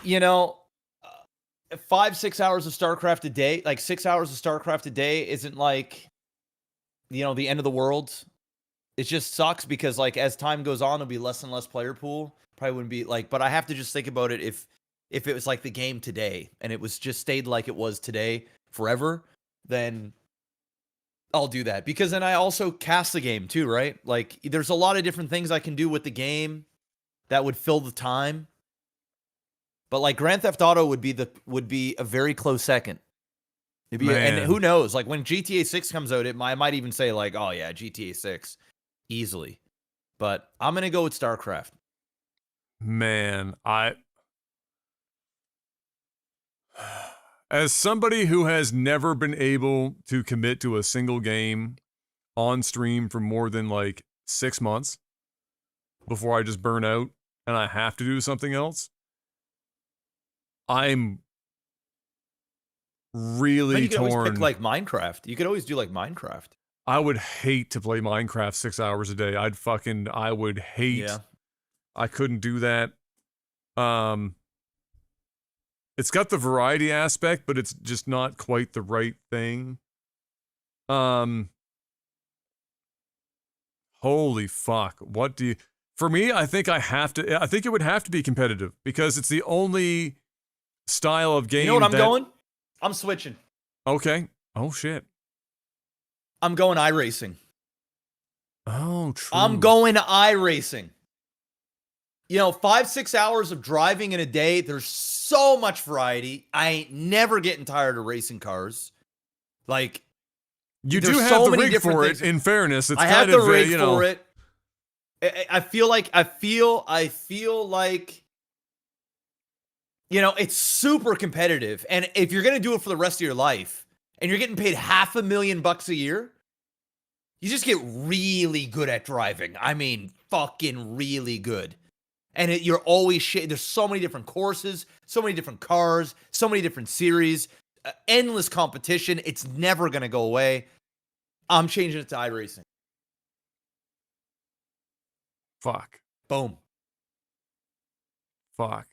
You know, 5-6 hours of StarCraft a day, like 6 hours of StarCraft a day isn't like, you know, the end of the world. It just sucks because like as time goes on, it'll be less and less player pool. Probably wouldn't be like, but I have to just think about it if it was like the game today and it was just stayed like it was today forever, then I'll do that. Because then I also cast the game too, right? Like there's a lot of different things I can do with the game that would fill the time. But like Grand Theft Auto would be a very close second. And who knows? Like when GTA 6 comes out, I might even say like, oh yeah, GTA 6 easily. But I'm gonna go with StarCraft. Man, As somebody who has never been able to commit to a single game on stream for more than like 6 months before I just burn out and I have to do something else, I'm really you could torn. always pick like Minecraft. You could always do like Minecraft. I would hate to play Minecraft 6 hours a day. I would hate. Yeah. I couldn't do that. It's got the variety aspect, but it's just not quite the right thing. Holy fuck. What do you... For me, I think it would have to be competitive because it's the only style of game. You know what I'm going? I'm switching. Okay. Oh, shit. I'm going iRacing. Oh, true. I'm going iRacing. 5-6 hours of driving in a day. There's so much variety. I ain't never getting tired of racing cars. Like, you do have the rig for it. In fairness, it's I have the rig for it. I feel like it's super competitive. And if you're gonna do it for the rest of your life, and you're getting paid $500,000 a year, you just get really good at driving. I mean, fucking really good. And you're always there's so many different courses, so many different cars, so many different series, endless competition. It's never going to go away. I'm changing it to iRacing. Fuck. Boom. Fuck.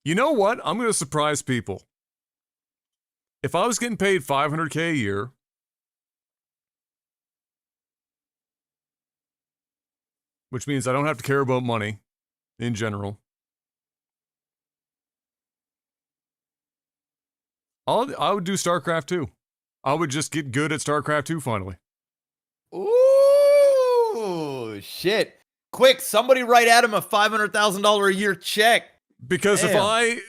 You know what? I'm going to surprise people. If I was getting paid $500K a year, which means I don't have to care about money in general, I would do StarCraft 2. I would just get good at StarCraft 2 finally. Ooh, shit. Quick, somebody write Adam a $500,000 a year check. Because if I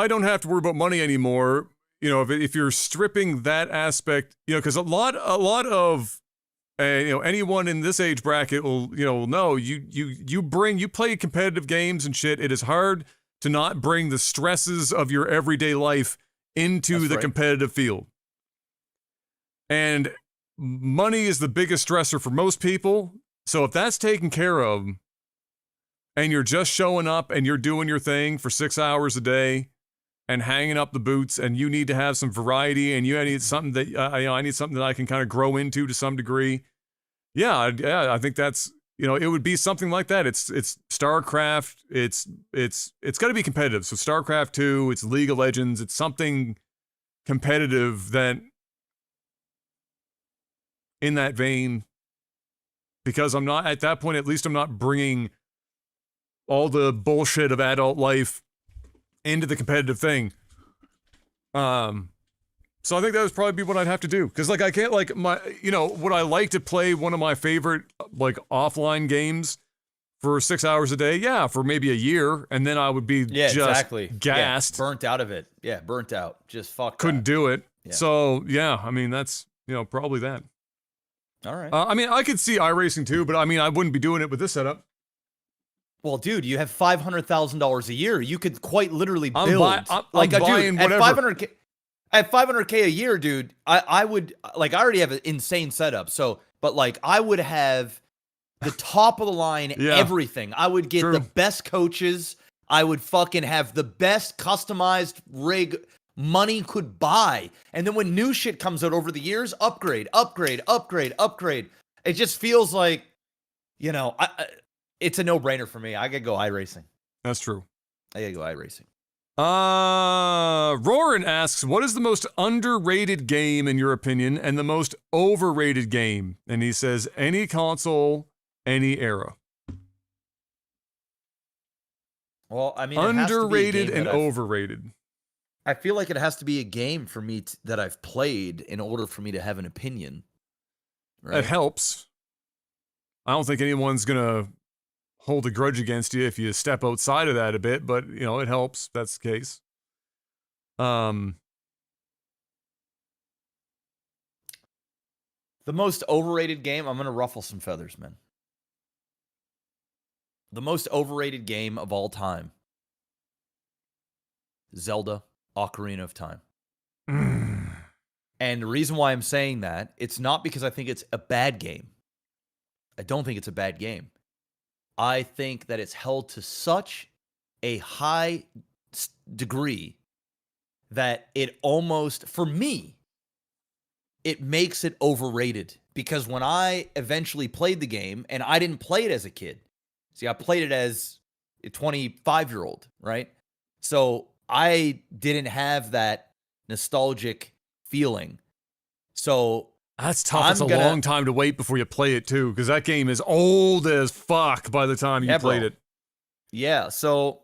don't have to worry about money anymore, if you're stripping that aspect, because a lot of anyone in this age bracket will know you play competitive games and shit. It is hard to not bring the stresses of your everyday life into the competitive field. And money is the biggest stressor for most people. So if that's taken care of, and you're just showing up and you're doing your thing for 6 hours a day and hanging up the boots, and you need to have some variety, and you need something that I need something that I can kind of grow into to some degree. Yeah, I think that's it would be something like that. It's StarCraft. It's got to be competitive. So StarCraft 2. It's League of Legends. It's something competitive that in that vein. Because I'm not at that point. At least I'm not bringing all the bullshit of adult life into the competitive thing. So I think that would probably be what I'd have to do. Because, I can't, would I like to play one of my favorite, offline games for 6 hours a day? Yeah, for maybe a year. And then I would be gassed. Yeah, burnt out of it. Yeah, burnt out. Just fuck. Couldn't do it. Yeah. So, yeah, I mean, that's, probably that. All right. I could see iRacing too, but I wouldn't be doing it with this setup. Well, dude, you have $500,000 a year. You could quite literally build I'm buying whatever. At $500K a year, dude. I would I already have an insane setup. So, but I would have the top of the line everything. I would get the best coaches. I would fucking have the best customized rig money could buy. And then when new shit comes out over the years, upgrade. It just feels like, it's a no-brainer for me. I gotta go iRacing. That's true. I gotta go iRacing. Roran asks, what is the most underrated game in your opinion and the most overrated game? And he says, any console, any era. Well, underrated and overrated. I feel like it has to be a game for me that I've played in order for me to have an opinion. Right? It helps. I don't think anyone's gonna hold a grudge against you if you step outside of that a bit, but it helps. That's the case. The most overrated game, I'm going to ruffle some feathers, man. The most overrated game of all time. Zelda Ocarina of Time. And the reason why I'm saying that, it's not because I think it's a bad game. I don't think it's a bad game. I think that it's held to such a high degree that it almost, for me, it makes it overrated. Because when I eventually played the game, and I didn't play it as a kid. See, I played it as a 25-year-old, right? So I didn't have that nostalgic feeling. So that's tough. It's a long time to wait before you play it too, because that game is old as fuck by the time you played it. Yeah, so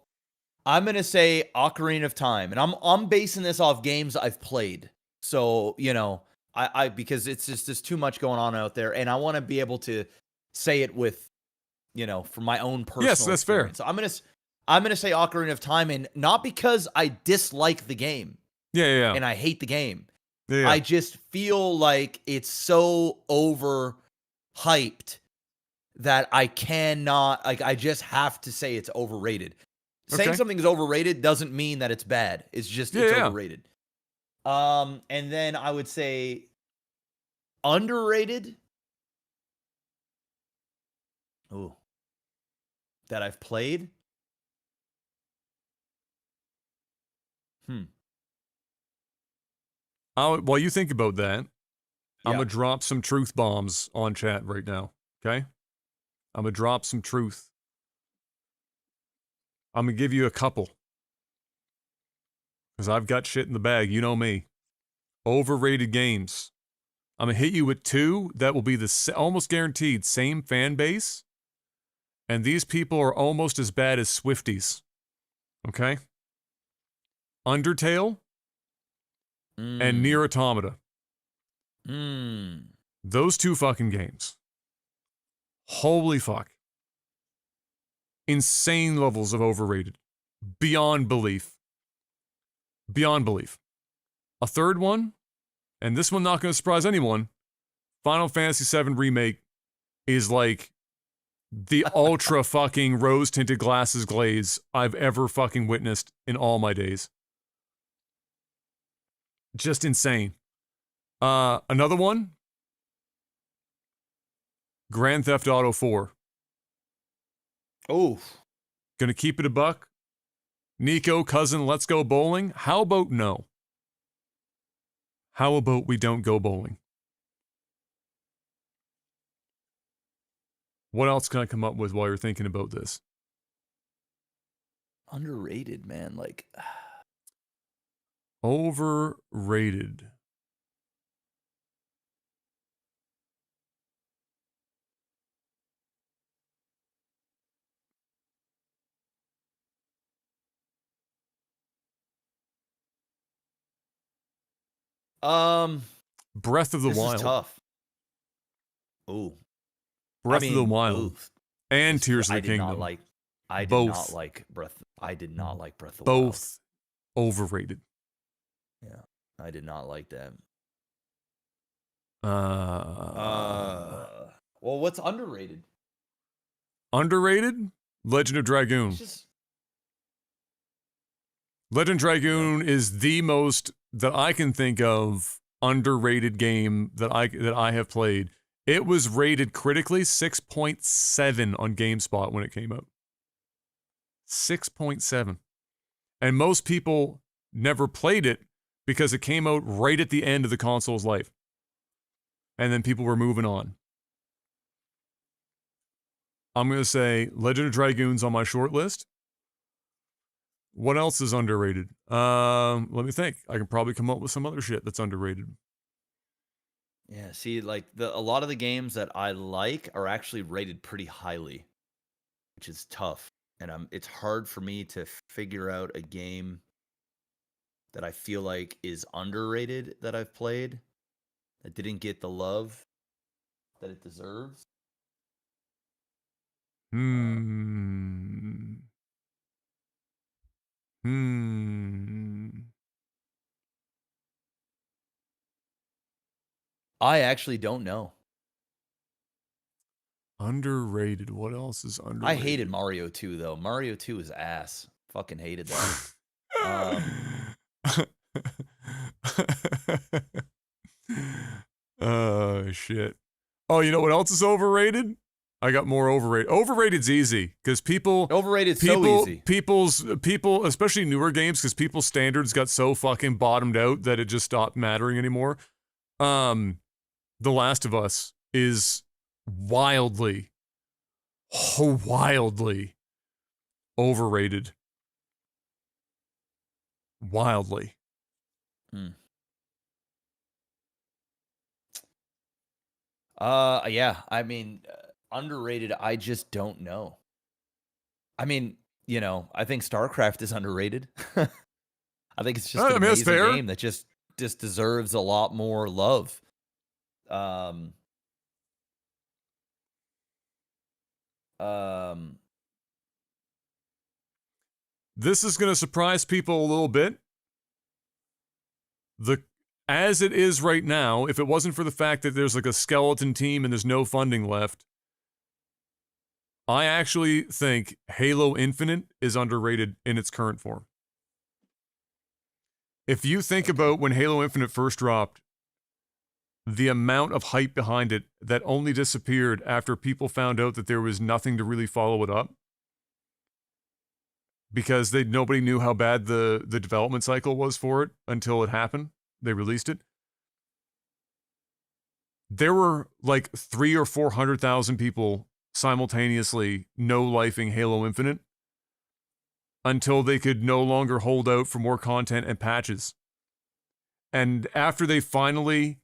I'm gonna say Ocarina of Time, and I'm basing this off games I've played. So I because it's just there's too much going on out there, and I want to be able to say it with from my own personal. Yes, that's experience. fair. So I'm gonna say Ocarina of Time, and not because I dislike the game. Yeah. And I hate the game. Yeah. I just feel like it's so overhyped that I cannot, I just have to say it's overrated. Okay. Saying something is overrated doesn't mean that it's bad. It's just it's overrated. And then I would say underrated. Oh, that I've played. While you think about that, I'm going to drop some truth bombs on chat right now, okay? I'm going to drop some truth. I'm going to give you a couple. Because I've got shit in the bag, you know me. Overrated games. I'm going to hit you with two that will be the almost guaranteed same fan base. And these people are almost as bad as Swifties. Okay? Undertale and Nier Automata. Those two fucking games. Holy fuck. Insane levels of overrated. Beyond belief. Beyond belief. A third one, and this one not going to surprise anyone, Final Fantasy VII Remake is like the ultra fucking rose-tinted glasses glaze I've ever fucking witnessed in all my days. Just insane. Another one, Grand Theft Auto 4. Oh. Gonna keep it a buck. Nico, cousin, let's go bowling. How about no? How about we don't go bowling? What else can I come up with while you're thinking about this? Underrated, man. Like overrated. Breath of the Wild. This is tough. Ooh. Breath of the Wild. And Tears of the Kingdom. I did not like Breath of the Wild. Both overrated. Yeah. I did not like that. Well, what's underrated? Underrated? Legend of Dragoon. Legend of Dragoon is the most that I can think of underrated game that I have played. It was rated critically 6.7 on GameSpot when it came out. 6.7. And most people never played it because it came out right at the end of the console's life. And then people were moving on. I'm going to say Legend of Dragoon's on my short list. What else is underrated? Let me think. I can probably come up with some other shit that's underrated. Yeah, see, like a lot of the games that I like are actually rated pretty highly, which is tough. And it's hard for me to figure out a game that I feel like is underrated that I've played that didn't get the love that it deserves. I actually don't know. Underrated. What else is underrated? I hated Mario 2 though. Mario 2 is ass. Fucking hated that. Oh shit. Oh, you know what else is overrated? I got more overrated. Overrated's easy because Overrated so easy. People, especially newer games, because people's standards got so fucking bottomed out that it just stopped mattering anymore. The Last of Us is wildly overrated. Wildly. Yeah. I mean, underrated. I just don't know. I mean, you know, I think StarCraft is underrated. I think it's just an amazing game that just deserves a lot more love. This is going to surprise people a little bit. As it is right now, if it wasn't for the fact that there's like a skeleton team and there's no funding left, I actually think Halo Infinite is underrated in its current form. If you think about when Halo Infinite first dropped, the amount of hype behind it that only disappeared after people found out that there was nothing to really follow it up, because nobody knew how bad the development cycle was for it until it happened. They released it. There were like 300,000 or 400,000 people simultaneously no-lifing Halo Infinite until they could no longer hold out for more content and patches. And after they finally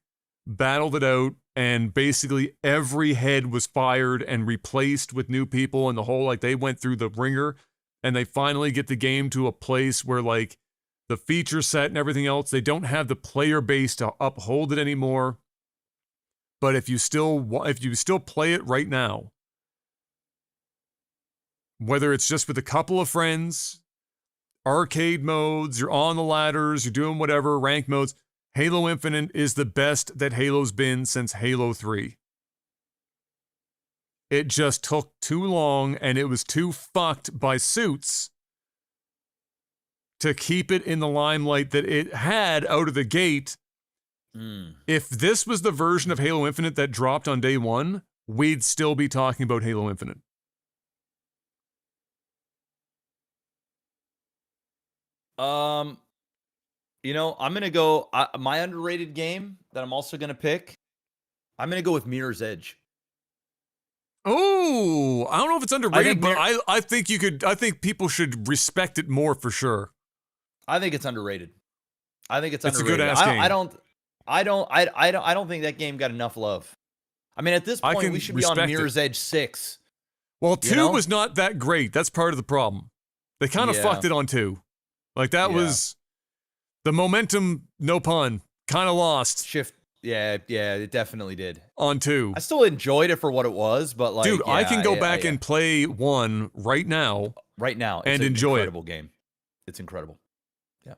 battled it out and basically every head was fired and replaced with new people and the whole, like, they went through the ringer and they finally get the game to a place where, like, the feature set and everything else, they don't have the player base to uphold it anymore. But if you still play it right now, whether it's just with a couple of friends, arcade modes, you're on the ladders, you're doing whatever, rank modes, Halo Infinite is the best that Halo's been since Halo 3. It just took too long and it was too fucked by Suits to keep it in the limelight that it had out of the gate. If this was the version of Halo Infinite that dropped on day one, we'd still be talking about Halo Infinite. You know, I'm going to go, my underrated game that I'm also going to pick, I'm going to go with Mirror's Edge. Oh, I don't know if it's underrated, but I think people should respect it more for sure. I think it's underrated. It's a good ass game. I don't think that game got enough love. I mean, at this point, we should be on Mirror's Edge 6. Well, 2 was not that great. That's part of the problem. They kind of fucked it on 2. Like, that was the momentum, no pun, kind of lost. Yeah, it definitely did. On 2. I still enjoyed it for what it was, but like, dude, I can go back and play 1 right now. And enjoy it. It's an incredible game. It's incredible. Yeah.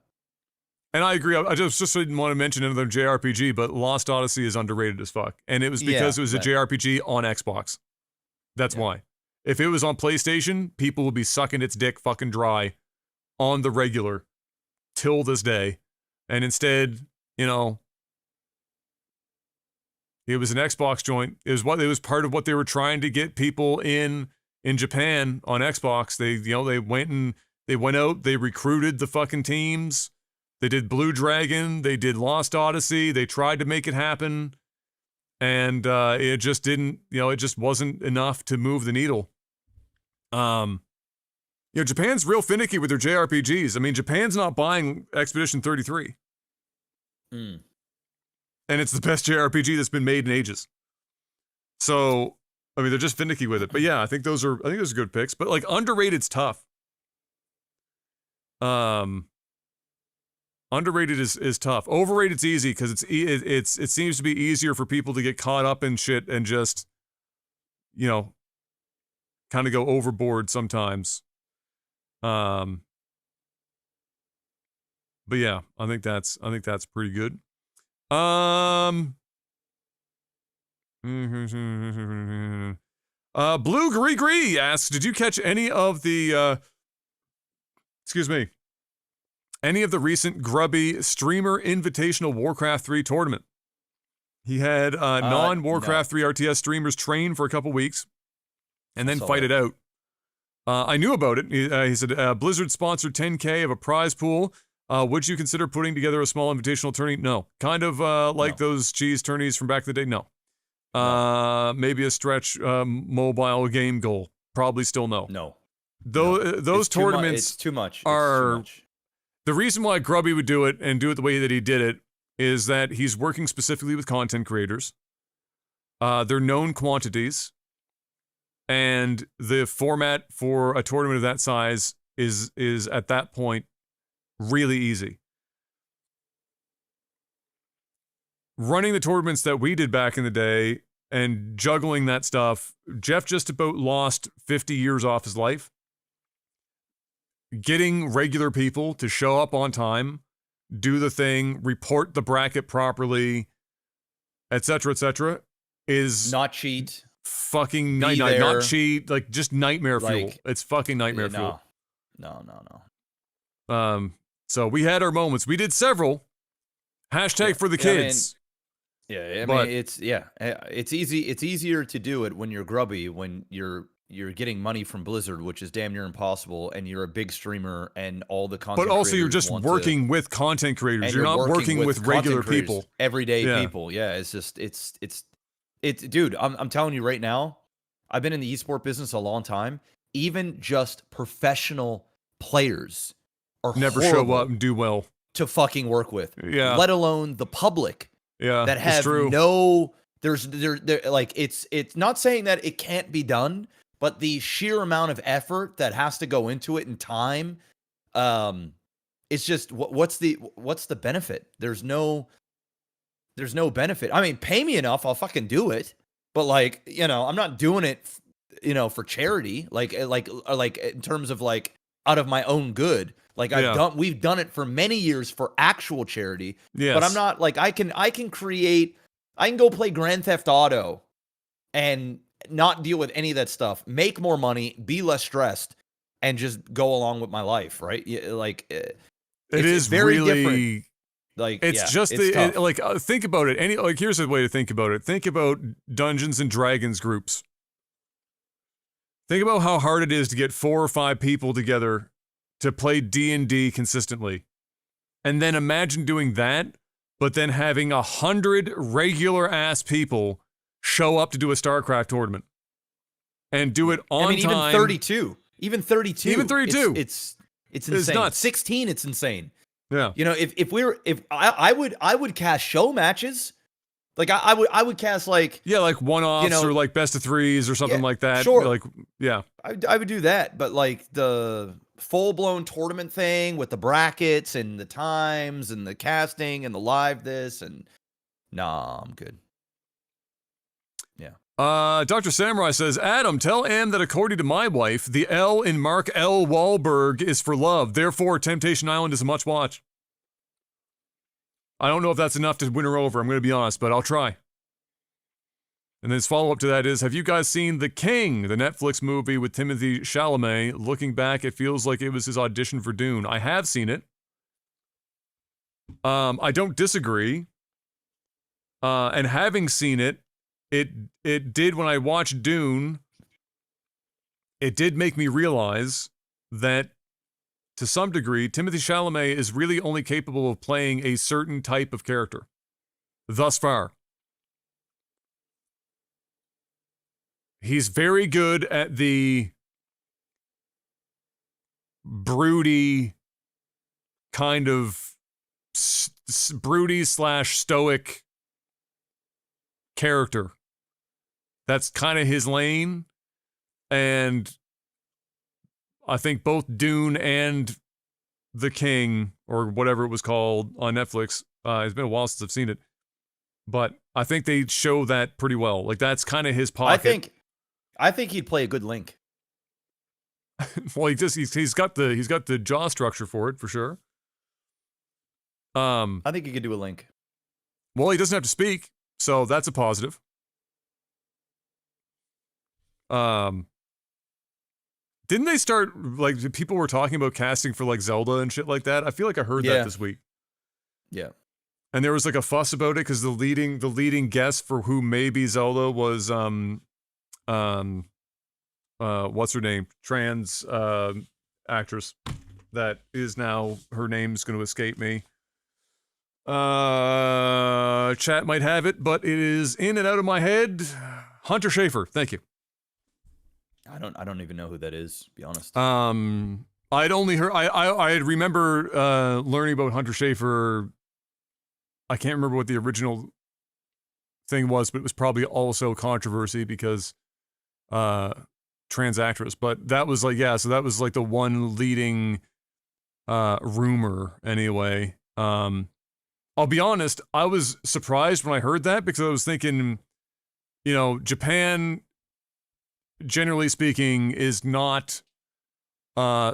And I agree. I just didn't want to mention another JRPG, but Lost Odyssey is underrated as fuck. And it was because it was a JRPG on Xbox. That's why. If it was on PlayStation, people would be sucking its dick fucking dry on the regular till this day. And instead, you know, it was an Xbox joint. It was part of what they were trying to get people in Japan on Xbox. They went out, they recruited the fucking teams. They did Blue Dragon, they did Lost Odyssey, they tried to make it happen. And it just didn't, it just wasn't enough to move the needle. Japan's real finicky with their JRPGs. I mean, Japan's not buying Expedition 33. And it's the best JRPG that's been made in ages. So, I mean, they're just finicky with it. But yeah, I think those are good picks. But like, underrated's tough. Underrated is tough. Overrated's easy because it seems to be easier for people to get caught up in shit and just, kind of go overboard sometimes. But yeah, I think that's pretty good. Blue Gree Gree asks, did you catch any of the any of the recent grubby streamer invitational Warcraft 3 tournament? He had non-Warcraft 3 RTS streamers train for a couple weeks and then fight it out. I knew about it. He said, Blizzard sponsored 10K of a prize pool. Would you consider putting together a small invitational tourney? No. Kind of like those cheese tourneys from back in the day? No. Maybe a stretch mobile game goal. Probably still no. No. Those tournaments it's too much. The reason why Grubby would do it and do it the way that he did it is that he's working specifically with content creators. They're known quantities. And the format for a tournament of that size is at that point really easy. Running the tournaments that we did back in the day and juggling that stuff, Jeff just about lost 50 years off his life. Getting regular people to show up on time, do the thing, report the bracket properly, etc., is not cheat. Fucking not cheat, like just nightmare fuel. It's fucking nightmare fuel. No. So we had our moments. We did several. Hashtag for the kids. I mean, it's easy. It's easier to do it when you're grubby, when you're getting money from Blizzard, which is damn near impossible, and you're a big streamer, and all the content. But also, you're just working with content creators. You're not working with regular people, everyday people. Yeah, it's just it's dude. I'm telling you right now, I've been in the esport business a long time. Even just professional players are never show up and do well to fucking work with. Yeah. Let alone the public. Yeah. That have there's like it's not saying that it can't be done, but the sheer amount of effort that has to go into it and time, it's just what's the benefit? There's no benefit. I mean, pay me enough, I'll fucking do it. But like, I'm not doing it, for charity. Like in terms of like out of my own good. Like we've done it for many years for actual charity. Yes. But I'm not like I can go play Grand Theft Auto and not deal with any of that stuff, make more money, be less stressed, and just go along with my life, right? Like it is very different. Like it's just think about it. Here's a way to think about it. Think about Dungeons and Dragons groups. Think about how hard it is to get 4 or 5 people together to play D&D consistently. And then imagine doing that, but then having 100 regular ass people show up to do a StarCraft tournament and do it on time. Even 32. Even 32. It's insane. It's nuts. 16, it's insane. Yeah. If I would cast show matches. Like I would cast like one-offs or like best of 3s or something like that. Sure. Like I would do that, but like the full-blown tournament thing with the brackets and the times and the casting and the live this and I'm good. Yeah. Dr. Samurai says, Adam, tell Am that according to my wife, the L in Mark L. Wahlberg is for love. Therefore, Temptation Island is a must watch. I don't know if that's enough to win her over, I'm going to be honest, but I'll try. And then his follow-up to that is, have you guys seen The King, the Netflix movie with Timothée Chalamet? Looking back, it feels like it was his audition for Dune. I have seen it. I don't disagree. And having seen it, it did, when I watched Dune, it did make me realize that to some degree, Timothée Chalamet is really only capable of playing a certain type of character. Thus far. He's very good at the broody kind of broody / stoic character. That's kind of his lane. And I think both Dune and The King, or whatever it was called on Netflix, it's been a while since I've seen it, but I think they show that pretty well. Like, that's kind of his pocket. I think he'd play a good Link. Well, he's got the jaw structure for it, for sure. I think he could do a Link. Well, he doesn't have to speak, so that's a positive. Didn't they start, like, people were talking about casting for, like, Zelda and shit like that? I feel like I heard that this week. Yeah. And there was, like, a fuss about it because the leading guest for who may be Zelda was, what's her name? Trans, actress that is now, her name's going to escape me. Chat might have it, but it is in and out of my head. Hunter Schafer, thank you. I don't even know who that is, to be honest. I'd only heard, I remember learning about Hunter Schafer. I can't remember what the original thing was, but it was probably also controversy because trans actress. But that was like, yeah, so that was like the one leading rumor anyway. I'll be honest, I was surprised when I heard that because I was thinking, you know, Japan, generally speaking, is not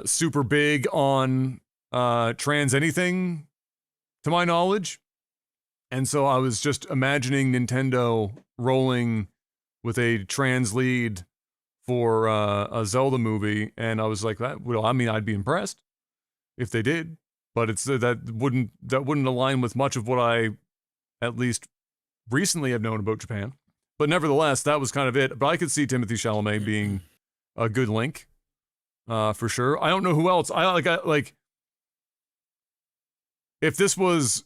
super big on trans anything, to my knowledge. And so I was just imagining Nintendo rolling with a trans lead for a Zelda movie, and I was like, well, I mean, I'd be impressed if they did, but it's that wouldn't align with much of what I, at least recently, have known about Japan. But nevertheless, that was kind of it. But I could see Timothée Chalamet being a good Link, for sure. I don't know who else. I like if this was,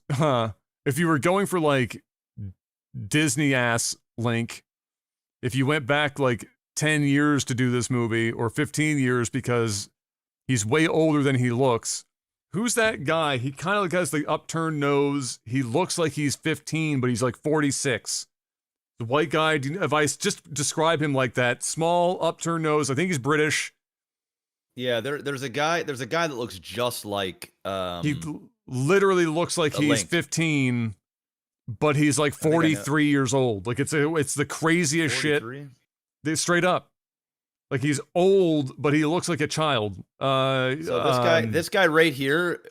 if you were going for like Disney ass Link, if you went back like 10 years to do this movie or 15 years because he's way older than he looks. Who's that guy? He kind of like has the upturned nose. He looks like he's 15, but he's like 46. The white guy, if I just describe him like that, small upturned nose, I think he's British. Yeah, there's a guy that looks just like he literally looks like he's Link. 15, but he's like 43 years old. Like it's the craziest 43? Shit. Straight up. Like he's old, but he looks like a child. So this guy right here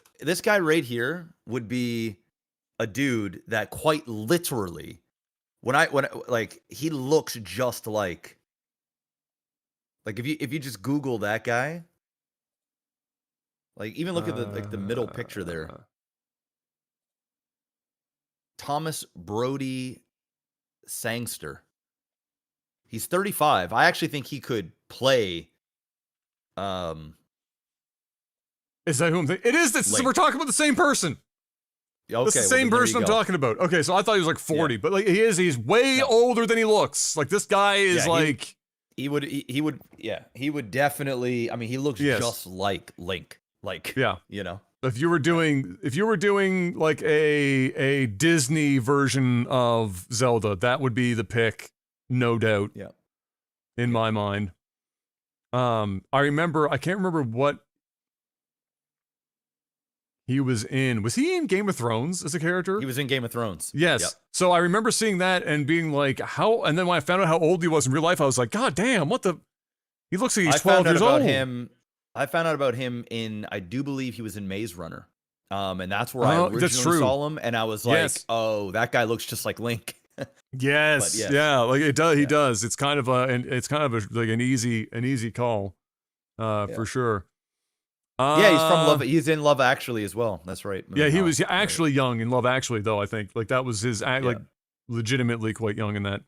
would be a dude that quite literally, when like he looks just like if you just Google that guy, like even look at the middle picture there. Thomas Brody Sangster. He's 35. I actually think he could play. Is that who I'm thinking? It is. So we're talking about the same person. Okay, it's the same person I'm talking about. Okay, so I thought he was like 40, but like he's way older than he looks. Like this guy is he would definitely. I mean, he looks just like Link. Like you know. If you were doing like a Disney version of Zelda, that would be the pick. No doubt. Yeah. In my mind. I can't remember what he was in. Was he in Game of Thrones as a character? He was in Game of Thrones. Yes. Yep. So I remember seeing that and being like, how, and then when I found out how old he was in real life, I was like, God damn, he looks like he's 12 years old. I found out about him I do believe he was in Maze Runner. And that's where I originally saw him. And I was like, oh, that guy looks just like Link. Yes. Yeah, like it does. He does. It's kind of like an easy call, for sure. Yeah, he's from Love. He's in Love Actually as well. That's right. Yeah, he was actually young in Love Actually, though. I think like that was his like legitimately quite young in that.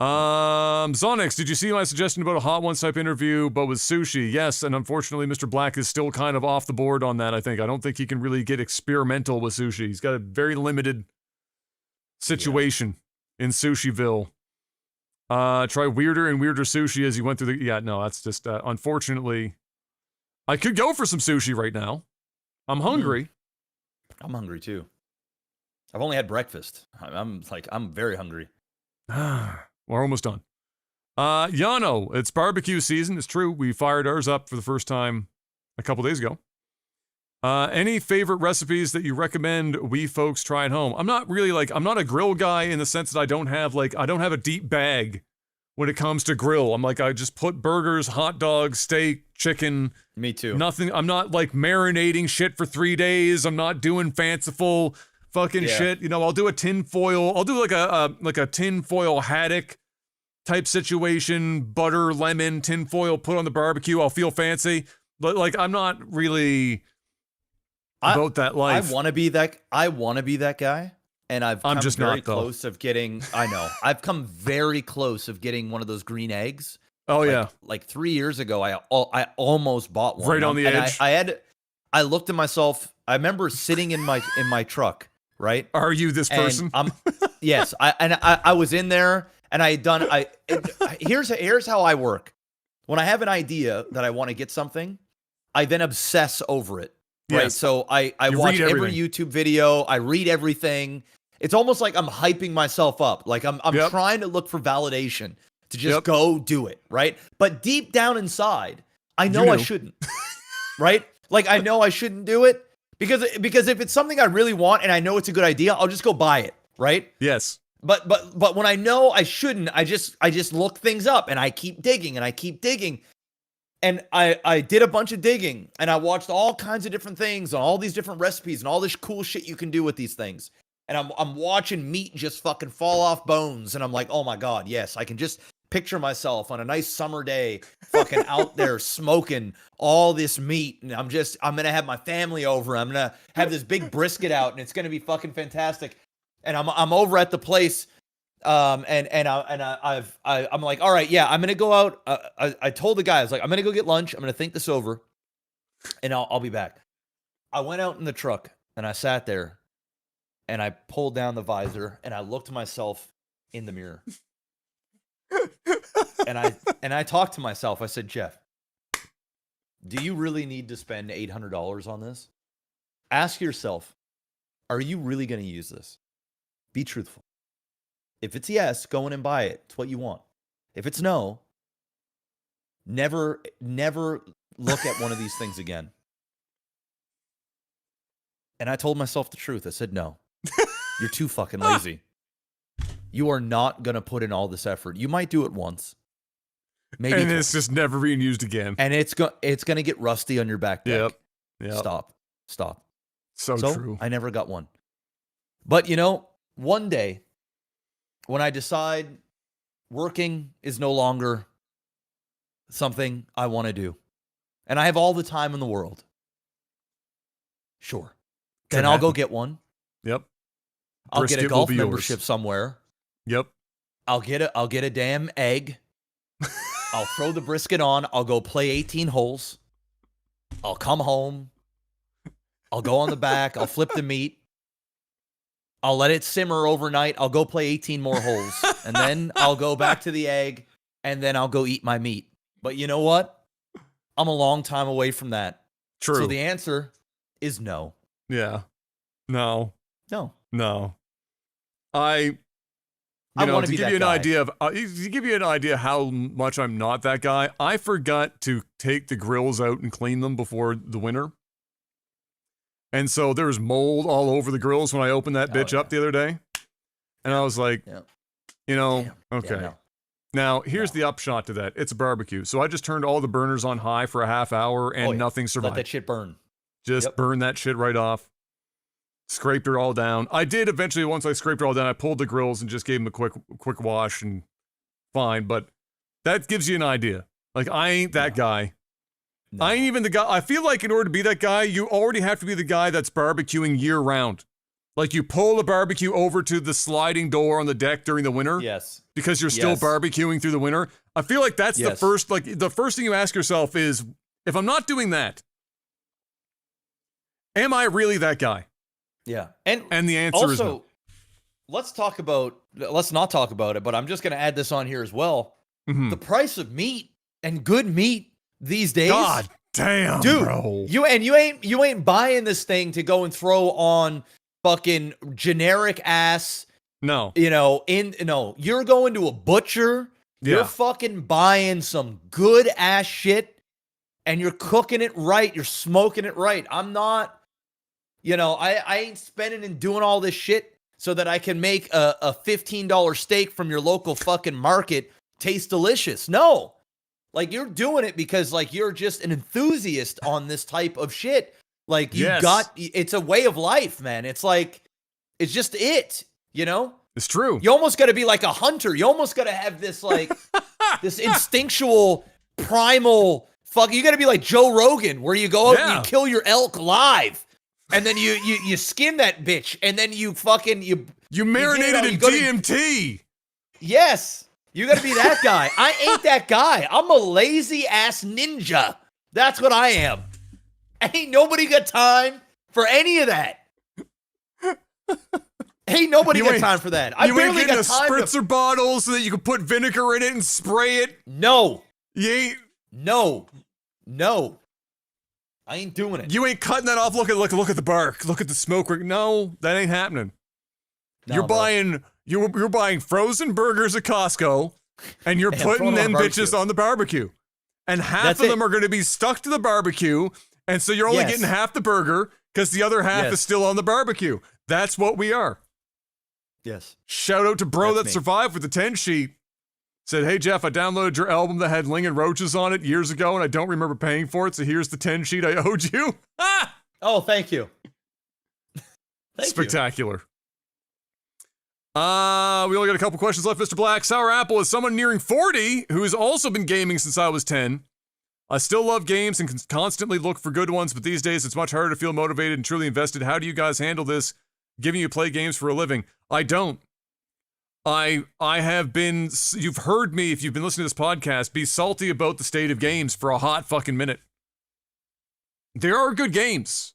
Zonix, did you see my suggestion about a Hot Ones type interview, but with sushi? Yes, and unfortunately, Mr. Black is still kind of off the board on that. I don't think he can really get experimental with sushi. He's got a very limited situation in Sushiville. Try weirder and weirder sushi as you went through that's just unfortunately. I could go for some sushi right now. I'm hungry. I'm hungry too. I've only had breakfast. I'm very hungry. We're almost done. Yano, it's barbecue season. It's true. We fired ours up for the first time a couple days ago. Any favorite recipes that you recommend we folks try at home? I'm not a grill guy in the sense that I don't have a deep bag when it comes to grill. I just put burgers, hot dogs, steak, chicken. Me too. Nothing. I'm not like marinating shit for 3 days. I'm not doing fanciful fucking shit. You know, I'll do a tin foil. I'll do like a tin foil haddock type situation, butter, lemon, tinfoil, put on the barbecue. I'll feel fancy. But like, I'm not really about that life. I want to be that guy. And I'm just very close of getting, I know, I've come very close of getting one of those green eggs. Oh, yeah. Like 3 years ago, I almost bought one. Right on the edge. I looked at myself. I remember sitting in my truck, right? Are you this person? Yes. I was in there and I had done, here's how I work. When I have an idea that I want to get something, I then obsess over it. Right. Yes. So I watch every YouTube video. I read everything. It's almost like I'm hyping myself up. Like I'm trying to look for validation to just go do it. Right. But deep down inside, I know I shouldn't. Right. Like I know I shouldn't do it because if it's something I really want and I know it's a good idea, I'll just go buy it. Right. Yes. But when I know I shouldn't, I just look things up and I keep digging and I keep digging. And I did a bunch of digging and I watched all kinds of different things and all these different recipes and all this cool shit you can do with these things. And I'm watching meat just fucking fall off bones. And I'm like, oh my God, yes, I can just picture myself on a nice summer day, fucking out there smoking all this meat. And I'm going to have my family over. I'm going to have this big brisket out and it's going to be fucking fantastic. And I'm over at the place. I'm like, all right, yeah, I'm going to go out. I told the guy, I was like, I'm going to go get lunch. I'm going to think this over and I'll be back. I went out in the truck and I sat there and I pulled down the visor and I looked myself in the mirror and I talked to myself. I said, Jeff, do you really need to spend $800 on this? Ask yourself, are you really going to use this? Be truthful. If it's yes, go in and buy it. It's what you want. If it's no, never look at one of these things again. And I told myself the truth. I said, no, you're too fucking lazy. You are not going to put in all this effort. You might do it once. Maybe and it's just never being used again. And it's going to get rusty on your back deck. Yep. Stop. So true. I never got one. But one day, when I decide working is no longer something I want to do, and I have all the time in the world, sure, then I'll go get one. Yep. I'll get a golf membership somewhere. Yep. I'll get a damn egg. I'll throw the brisket on. I'll go play 18 holes. I'll come home. I'll go on the back. I'll flip the meat. I'll let it simmer overnight. I'll go play 18 more holes. And then I'll go back to the egg. And then I'll go eat my meat. But you know what? I'm a long time away from that. True. So the answer is no. Yeah. No. I want to give you an idea of to give you an idea how much I'm not that guy. I forgot to take the grills out and clean them before the winter. And so there was mold all over the grills when I opened that bitch up the other day. And I was like, okay. Yeah, Now, here's the upshot to that. It's a barbecue. So I just turned all the burners on high for a half hour and nothing survived. Let that shit burn. Just burn that shit right off. Scraped her all down. I did eventually, once I scraped her all down, I pulled the grills and just gave them a quick wash and fine. But that gives you an idea. Like, I ain't that guy. No. I ain't even the guy. I feel like in order to be that guy, you already have to be the guy that's barbecuing year round. Like you pull the barbecue over to the sliding door on the deck during the winter. Yes. Because you're still barbecuing through the winter. I feel like that's the first thing you ask yourself is, if I'm not doing that, am I really that guy? Yeah. And the answer is no. Let's not talk about it, but I'm just going to add this on here as well. Mm-hmm. The price of meat and good meat these days. God damn, dude, bro. You ain't buying this thing to go and throw on fucking generic ass. No. You're going to a butcher. Yeah. You're fucking buying some good ass shit and you're cooking it right. You're smoking it right. I'm not, I ain't spending and doing all this shit so that I can make a $15 steak from your local fucking market taste delicious. No. Like, you're doing it because, like, you're just an enthusiast on this type of shit. Like, it's a way of life, man. It's like, it's just it, Yeah. It's true. You almost got to be like a hunter. You almost got to have this like this instinctual, primal fuck. You got to be like Joe Rogan, where you go out and you kill your elk live, and then you skin that bitch, and then you fucking you marinate it in DMT. Yes, you got to be that guy. I ain't that guy. I'm a lazy ass ninja. That's what I am. Ain't nobody got time for any of that. Ain't nobody got time for that. I barely got time. You ain't getting a spritzer bottle so that you can put vinegar in it and spray it? No. You ain't? No. I ain't doing it. You ain't cutting that off. Look at the bark. Look at the smoke. No, that ain't happening. No, you're buying frozen burgers at Costco, and you're putting them bitches on the barbecue. And half of them are going to be stuck to the barbecue, and so you're only getting half the burger because the other half is still on the barbecue. That's what we are. Yes. Shout out to Bro That Survived with the 10 sheet. Said, hey, Jeff, I downloaded your album that had Ling and Roaches on it years ago, and I don't remember paying for it, so here's the 10 sheet I owed you. Oh, thank you. Spectacular. We only got a couple questions left, Mr. Black. Sour Apple is someone nearing 40 who has also been gaming since I was 10. I still love games and can constantly look for good ones, but these days it's much harder to feel motivated and truly invested. How do you guys handle this, giving you play games for a living? I don't. I have been, you've heard me, if you've been listening to this podcast, be salty about the state of games for a hot fucking minute. There are good games.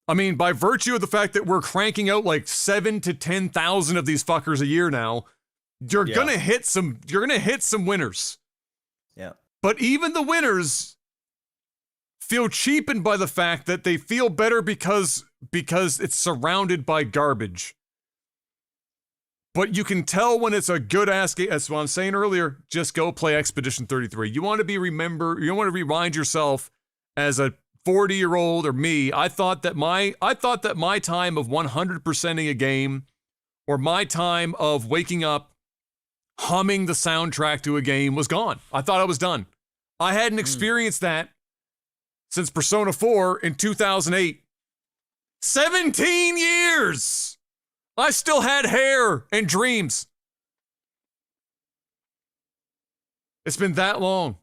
I mean, by virtue of the fact that we're cranking out like 7,000 to 10,000 of these fuckers a year now, you're gonna hit some winners. Yeah. But even the winners feel cheapened by the fact that they feel better because it's surrounded by garbage. But you can tell when it's a good ass game. That's what I'm saying earlier. Just go play Expedition 33. You want to remind yourself as a 40-year-old or me, I thought that my time of 100%ing a game, or my time of waking up humming the soundtrack to a game, was gone. I thought I was done. I hadn't experienced that since Persona 4 in 2008. 17 years! I still had hair and dreams. It's been that long.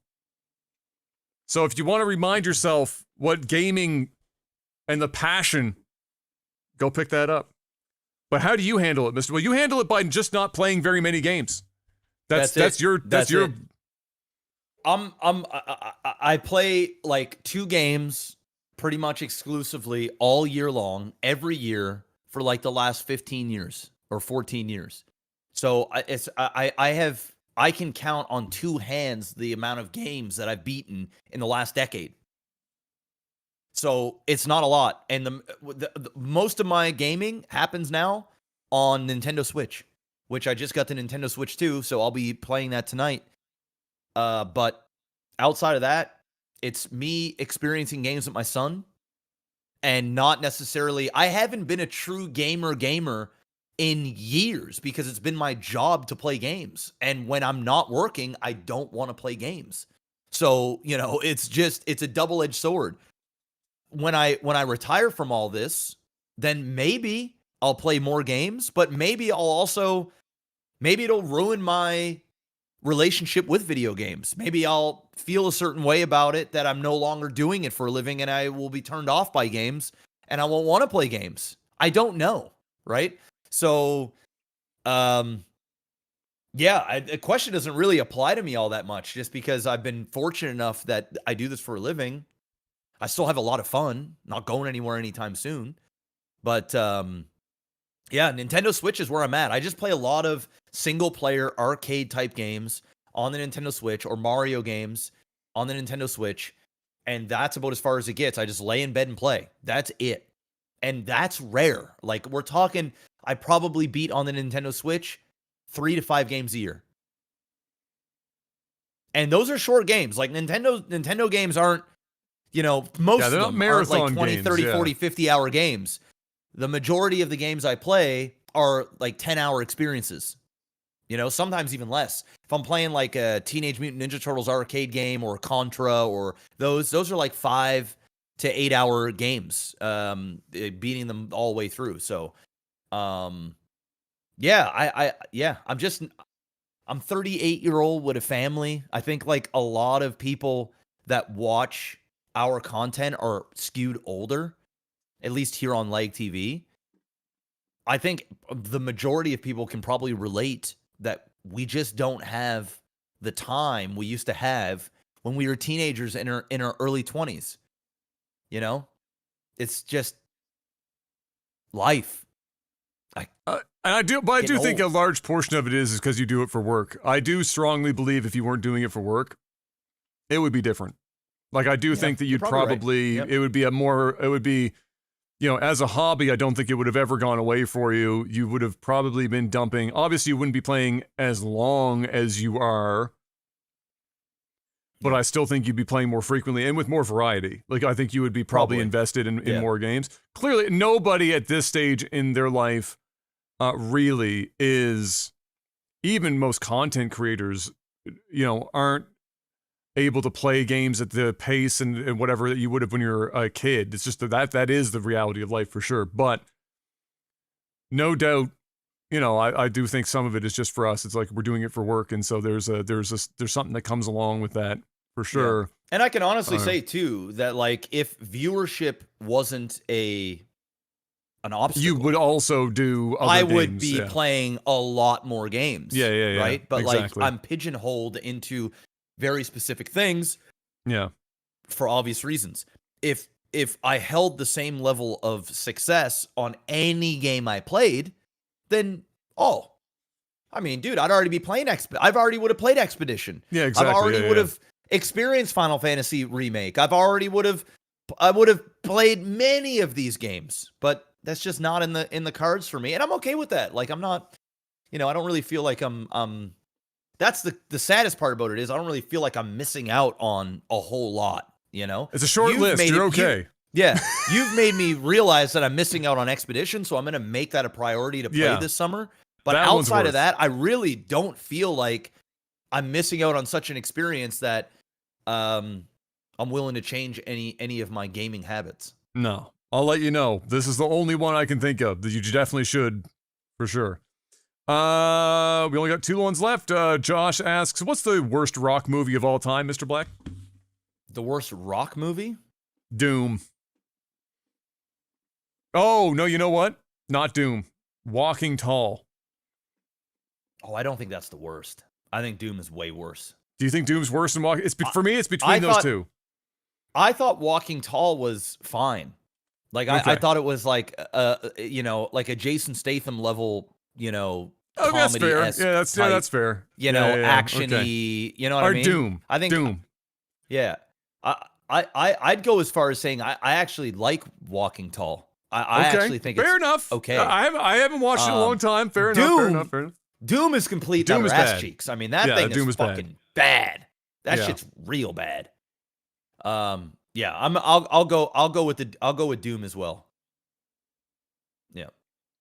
So if you want to remind yourself what gaming and the passion, go pick that up. But how do you handle it, Mr.? Well, you handle it by just not playing very many games. That's your. I play like 2 games pretty much exclusively all year long, every year for like the last 15 years or 14 years. So I can count on 2 hands the amount of games that I've beaten in the last decade. So it's not a lot. And the most of my gaming happens now on Nintendo Switch, which I just got the Nintendo Switch 2, so I'll be playing that tonight. But outside of that, it's me experiencing games with my son, and not necessarily, I haven't been a true gamer in years because it's been my job to play games. And when I'm not working, I don't want to play games. So, it's a double-edged sword. When I retire from all this, then maybe I'll play more games, but maybe it'll ruin my relationship with video games. Maybe I'll feel a certain way about it that I'm no longer doing it for a living, and I will be turned off by games and I won't want to play games. I don't know, right? So, the question doesn't really apply to me all that much, just because I've been fortunate enough that I do this for a living. I still have a lot of fun, not going anywhere anytime soon. But, Nintendo Switch is where I'm at. I just play a lot of single-player arcade-type games on the Nintendo Switch, or Mario games on the Nintendo Switch, and that's about as far as it gets. I just lay in bed and play. That's it. And that's rare. Like, we're talking, I probably beat on the Nintendo Switch 3 to 5 games a year. And those are short games. Like, Nintendo games aren't, most of them aren't like 20, games, 30, 40, 50-hour games. The majority of the games I play are like 10-hour experiences. Sometimes even less. If I'm playing like a Teenage Mutant Ninja Turtles arcade game or Contra, or those are like 5 to 8 hour games, beating them all the way through. So, Yeah, I'm 38-year-old with a family. I think like a lot of people that watch our content are skewed older, at least here on Leg TV. I think the majority of people can probably relate that we just don't have the time we used to have when we were teenagers in our early 20s. You know, it's just life. And I do think a old. large portion of it is because you do it for work. I do strongly believe if you weren't doing it for work, it would be different. Like I do think that you'd probably right. Yep. it would be, you know, as a hobby, I don't think it would have ever gone away for you. You would have probably been dumping. Obviously, you wouldn't be playing as long as you are, but I still think you'd be playing more frequently and with more variety. Like I think you would be probably invested in more games. Clearly, nobody at this stage in their life really is, even most content creators, you know, aren't able to play games at the pace and whatever that you would have when you're a kid. It's just that is the reality of life for sure. But no doubt, you know, I do think some of it is just for us. It's like we're doing it for work, and so there's something that comes along with that for sure. Yeah. And I can honestly say too that like if viewership wasn't an obstacle, you would also do other I would games, be playing a lot more games. Yeah. Right? But exactly. like I'm pigeonholed into very specific things. Yeah. For obvious reasons. If I held the same level of success on any game I played, then I mean, dude, I'd already be playing I've already would have played Expedition. Yeah, exactly. I've already would have experienced Final Fantasy Remake. I would have played many of these games, but that's just not in the cards for me. And I'm okay with that. Like I'm not, you know, I don't really feel like I'm that's the saddest part about it is I don't really feel like I'm missing out on a whole lot, you know? It's a short list. You're okay. You've made me realize that I'm missing out on Expedition, so I'm going to make that a priority to play this summer. But that outside of that, I really don't feel like I'm missing out on such an experience that I'm willing to change any of my gaming habits. No, I'll let you know. This is the only one I can think of that you definitely should, for sure. We only got 2 ones left. Josh asks, what's the worst rock movie of all time, Mr. Black? The worst rock movie? Doom. Oh, no, you know what? Not Doom. Walking Tall. Oh, I don't think that's the worst. I think Doom is way worse. Do you think Doom's worse than Walking? For me, it's between those two. I thought Walking Tall was fine. Like I thought it was like you know, like a Jason Statham level, you know, that's fair. Yeah, that's fair. You know, actiony. Okay. You know what I mean? Doom. I think Doom. Yeah, I'd go as far as saying I actually like Walking Tall. I actually think fair it's enough. Okay, I haven't watched it in a long time. Fair enough. Doom is complete Doom is ass bad. cheeks. I mean that thing is fucking bad. That shit's real bad. Yeah, I'll go with Doom as well. Yeah.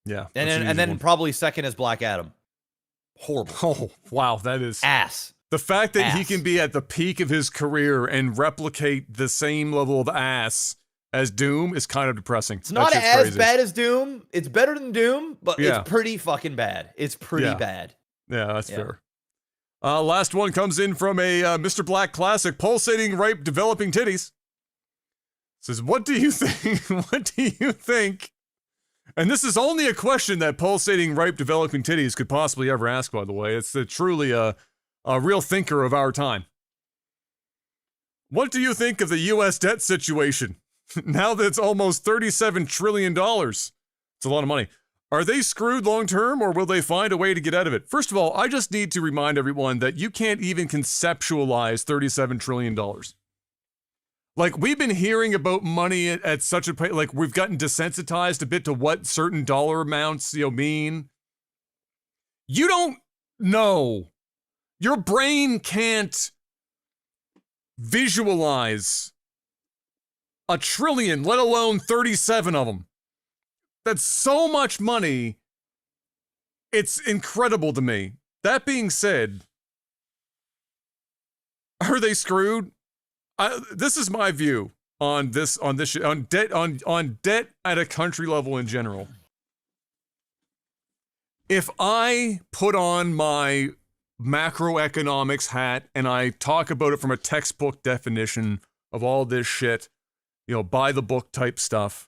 Yeah. And then probably second is Black Adam. Horrible. Oh, wow, that is ass. The fact that he can be at the peak of his career and replicate the same level of ass as Doom is kind of depressing. It's not as bad as Doom. It's better than Doom, but it's pretty fucking bad. It's pretty bad. Yeah, that's fair. Last one comes in from a Mr. Black classic, pulsating ripe developing titties. Says, what do you think? What do you think? And this is only a question that pulsating ripe developing titties could possibly ever ask, by the way. It's truly a real thinker of our time. What do you think of the U.S. debt situation? Now that it's almost $37 trillion. It's a lot of money. Are they screwed long term, or will they find a way to get out of it? First of all, I just need to remind everyone that you can't even conceptualize $37 trillion. Like, we've been hearing about money at such a pace, like we've gotten desensitized a bit to what certain dollar amounts, mean. You don't know. Your brain can't visualize a trillion, let alone 37 of them. That's so much money. It's incredible to me. That being said, are they screwed? This is my view on debt at a country level in general. if I put on my macroeconomics hat and I talk about it from a textbook definition of all this shit, by the book type stuff,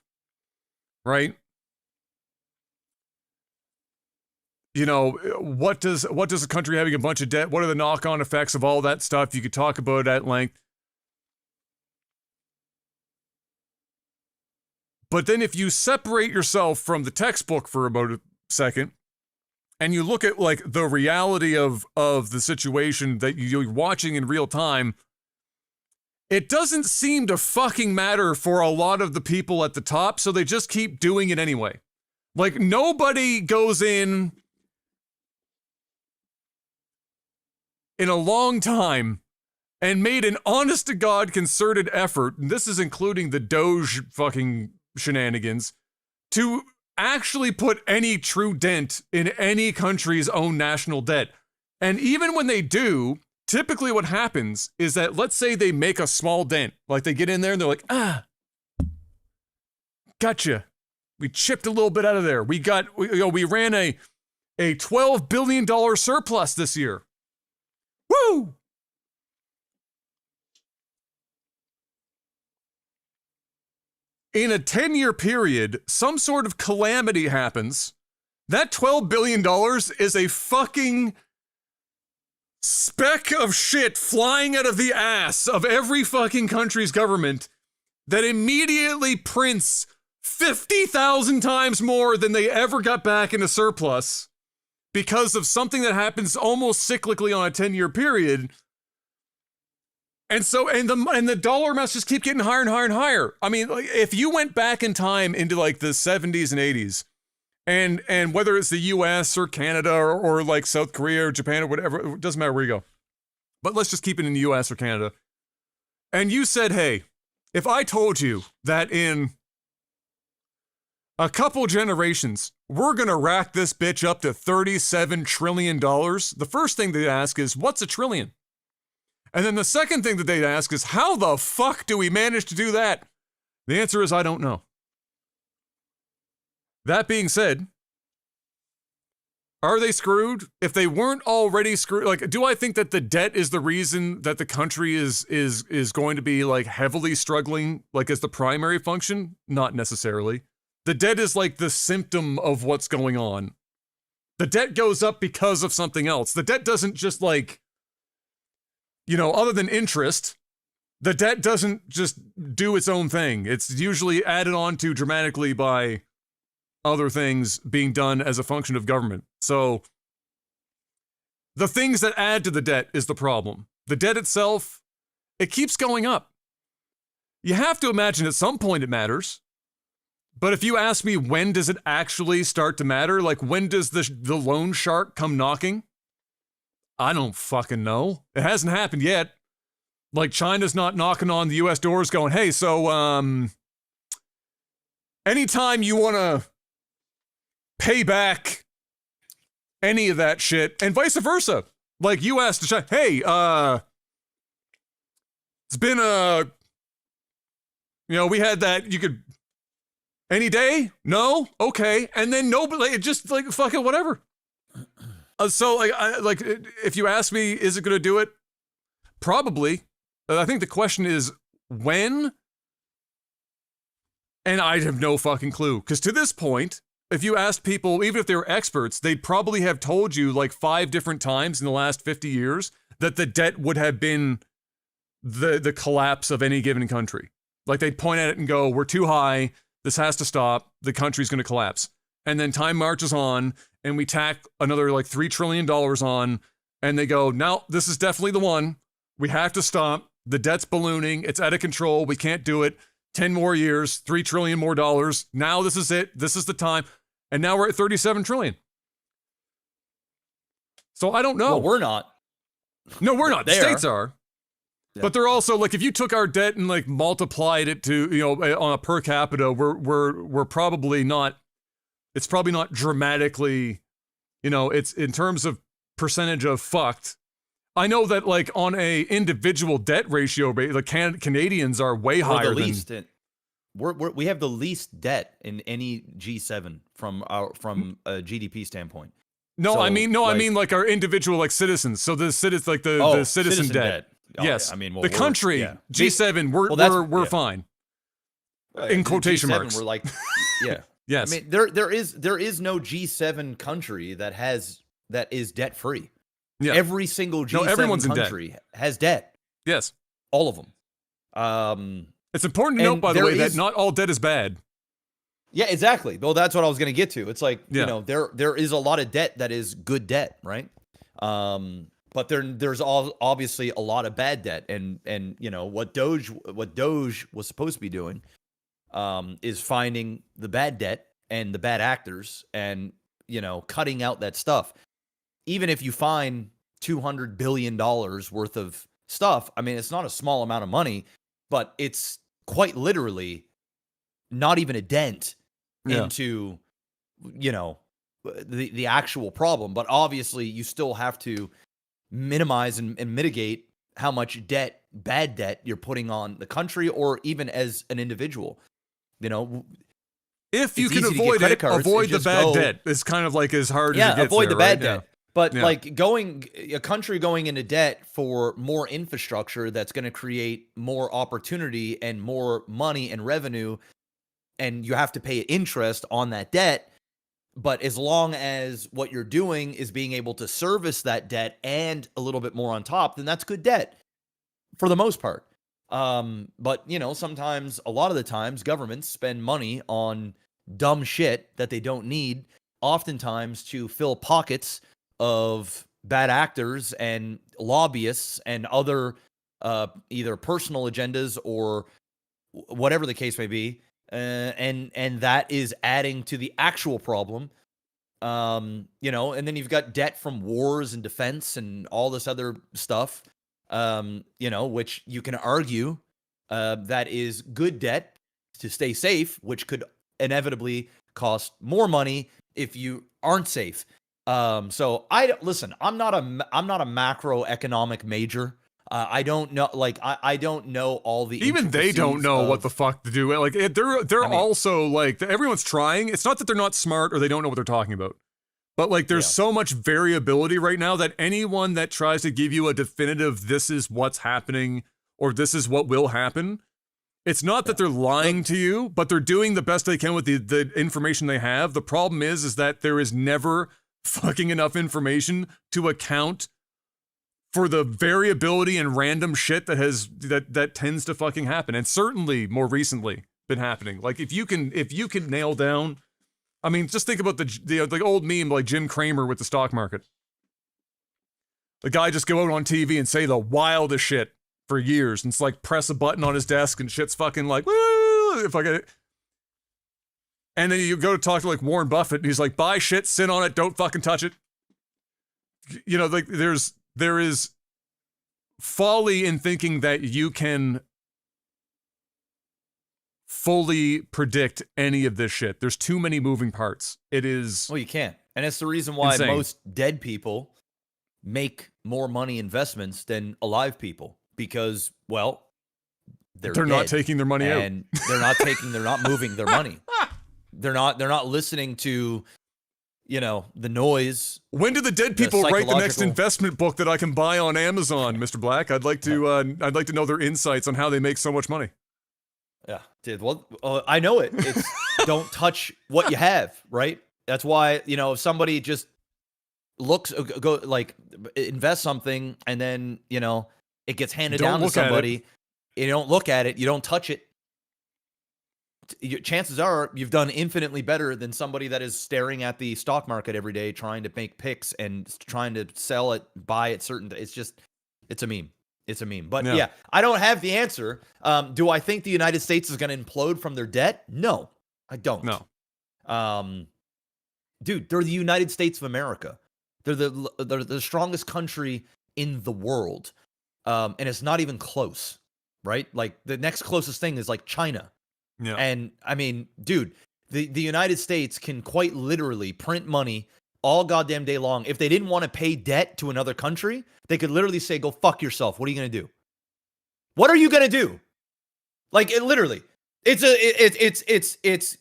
right? What does a country having a bunch of debt, what are the knock-on effects of all that stuff? You could talk about it at length. But then if you separate yourself from the textbook for about a second, and you look at like the reality of the situation that you're watching in real time, it doesn't seem to fucking matter for a lot of the people at the top, so they just keep doing it anyway. Like, nobody goes in a long time and made an honest-to-God concerted effort, and this is including the Doge fucking shenanigans, to actually put any true dent in any country's own national debt. And even when they do, typically what happens is that, let's say they make a small dent, like they get in there and they're like, gotcha. We chipped a little bit out of there. We ran a $12 billion surplus this year. Woo! In a 10-year period, some sort of calamity happens. That $12 billion is a fucking speck of shit flying out of the ass of every fucking country's government that immediately prints 50,000 times more than they ever got back in a surplus because of something that happens almost cyclically on a 10-year period. And so, and the dollar amounts just keep getting higher and higher and higher. I mean, like, if you went back in time into like the 70s and 80s, and whether it's the US or Canada or like South Korea or Japan or whatever, it doesn't matter where you go. But let's just keep it in the US or Canada. And you said, hey, if I told you that in a couple generations, we're going to rack this bitch up to $37 trillion, the first thing they'd ask is, what's a trillion? And then the second thing that they'd ask is, how the fuck do we manage to do that? The answer is, I don't know. That being said, are they screwed? If they weren't already screwed, like, do I think that the debt is the reason that the country is going to be like heavily struggling, like as the primary function? Not necessarily. The debt is like the symptom of what's going on. The debt goes up because of something else. The debt doesn't just like, other than interest, the debt doesn't just do its own thing. It's usually added on to dramatically by other things being done as a function of government. So the things that add to the debt is the problem. The debt itself, it keeps going up. You have to imagine at some point it matters. But if you ask me, when does it actually start to matter? Like, when does the loan shark come knocking? I don't fucking know. It hasn't happened yet. Like, China's not knocking on the US doors going, hey, so, anytime you want to pay back any of that shit, and vice versa. Like, US to China, hey, it's been we had that, you could, any day? No? Okay. And then nobody, just like, fucking whatever. So, if you ask me, is it going to do it? Probably. I think the question is, when? And I have no fucking clue. Because to this point, if you asked people, even if they were experts, they'd probably have told you like 5 different times in the last 50 years that the debt would have been the collapse of any given country. Like, they'd point at it and go, we're too high. This has to stop. The country's going to collapse. And then time marches on, and we tack another like $3 trillion on, and they go, no, this is definitely the one. We have to stop. The debt's ballooning. It's out of control. We can't do it. 10 more years, $3 trillion more dollars. Now this is it. This is the time. And now we're at 37 trillion. So I don't know. Well, we're not. No, we're not. The states are. Yeah. But they're also like, if you took our debt and like multiplied it to, on a per capita, we're probably not, it's probably not dramatically, it's in terms of percentage of fucked. I know that like on a individual debt ratio, the Canadians are way higher than. We have the least debt in any G7 from a GDP standpoint. No, So, I mean like, like our individual like citizen. So the citizens like the citizen debt. Oh, Yes. I mean, well, The country yeah. G7 Well, that's we're fine. yeah, In the quotation G7, marks. we're like, yeah. Yes. I mean, there is no G7 country that is debt free. Yeah. Every single G7 everyone's in debt. country has debt. Yes. All of them. It's important to note, and by the there way, that is- not all debt is bad. Yeah, exactly. Well, that's what I was going to get to. It's like, Yeah. you know, there is a lot of debt that is good debt, right? But there's obviously a lot of bad debt, and you know what Doge was supposed to be doing, is finding the bad debt and the bad actors, and you know, cutting out that stuff. Even if you find $200 billion worth of stuff, I mean, it's not a small amount of money, but it's quite literally not even a dent into, you know, the actual problem. But obviously, you still have to minimize and mitigate how much bad debt you're putting on the country, or even as an individual. You know, If you it's can easy to get avoid credit it, cards, avoid and the just bad go- debt. It's kind of like as hard as it gets avoid there, the bad right? debt. But Yeah. like a country going into debt for more infrastructure that's going to create more opportunity and more money and revenue, and you have to pay interest on that debt. But as long as what you're doing is being able to service that debt and a little bit more on top, then that's good debt for the most part. But you know, sometimes, a lot of the times, governments spend money on dumb shit that they don't need, oftentimes to fill pockets of bad actors and lobbyists and other either personal agendas or whatever the case may be, and that is adding to the actual problem. You know, and then you've got debt from wars and defense and all this other stuff. You know, which you can argue that is good debt to stay safe, which could inevitably cost more money if you aren't safe. So listen. I'm not a macroeconomic major. I don't know. Like I don't know all the. Even they don't know what the fuck to do. Like they're also like everyone's trying. It's not that they're not smart or they don't know what they're talking about. But like there's so much variability right now that anyone that tries to give you a definitive this is what's happening or this is what will happen, it's not that they're lying to you, but they're doing the best they can with the information they have. The problem is that there is never fucking enough information to account for the variability and random shit that tends to fucking happen, and certainly more recently been happening. Like if you can nail down, I mean, just think about the old meme like Jim Cramer with the stock market. The guy just go out on TV and say the wildest shit for years, and it's like press a button on his desk and shit's fucking like woo, if I get it. And then you go to talk to like Warren Buffett and he's like, buy shit, sit on it, don't fucking touch it. You know, like there is folly in thinking that you can fully predict any of this shit. There's too many moving parts. It is. Well, you can't. And it's the reason why insane. Most dead people make more money investments than alive people, because, well, they're not dead, taking their money out. and they're not moving their money. They're not listening to, you know, the noise. When do the dead people write the next psychological- investment book that I can buy on Amazon, Mr. Black? I'd like to know their insights on how they make so much money. Yeah, dude. Well, I know it. It's don't touch what you have, right? That's why, you know, if somebody just invest something and then, you know, it gets handed Don't down to look at it. somebody, you don't look at it, you don't touch it. Chances are you've done infinitely better than somebody that is staring at the stock market every day, trying to make picks and trying to sell it, buy it certain. It's a meme. It's a meme. But yeah, I don't have the answer. Do I think the United States is going to implode from their debt? No, I don't. No. Dude, they're the United States of America. They're the strongest country in the world. And it's not even close, right? Like the next closest thing is like China. Yeah. And I mean, dude, the United States can quite literally print money all goddamn day long. If they didn't want to pay debt to another country, they could literally say, go fuck yourself. What are you going to do? What are you going to do? Like it literally, it's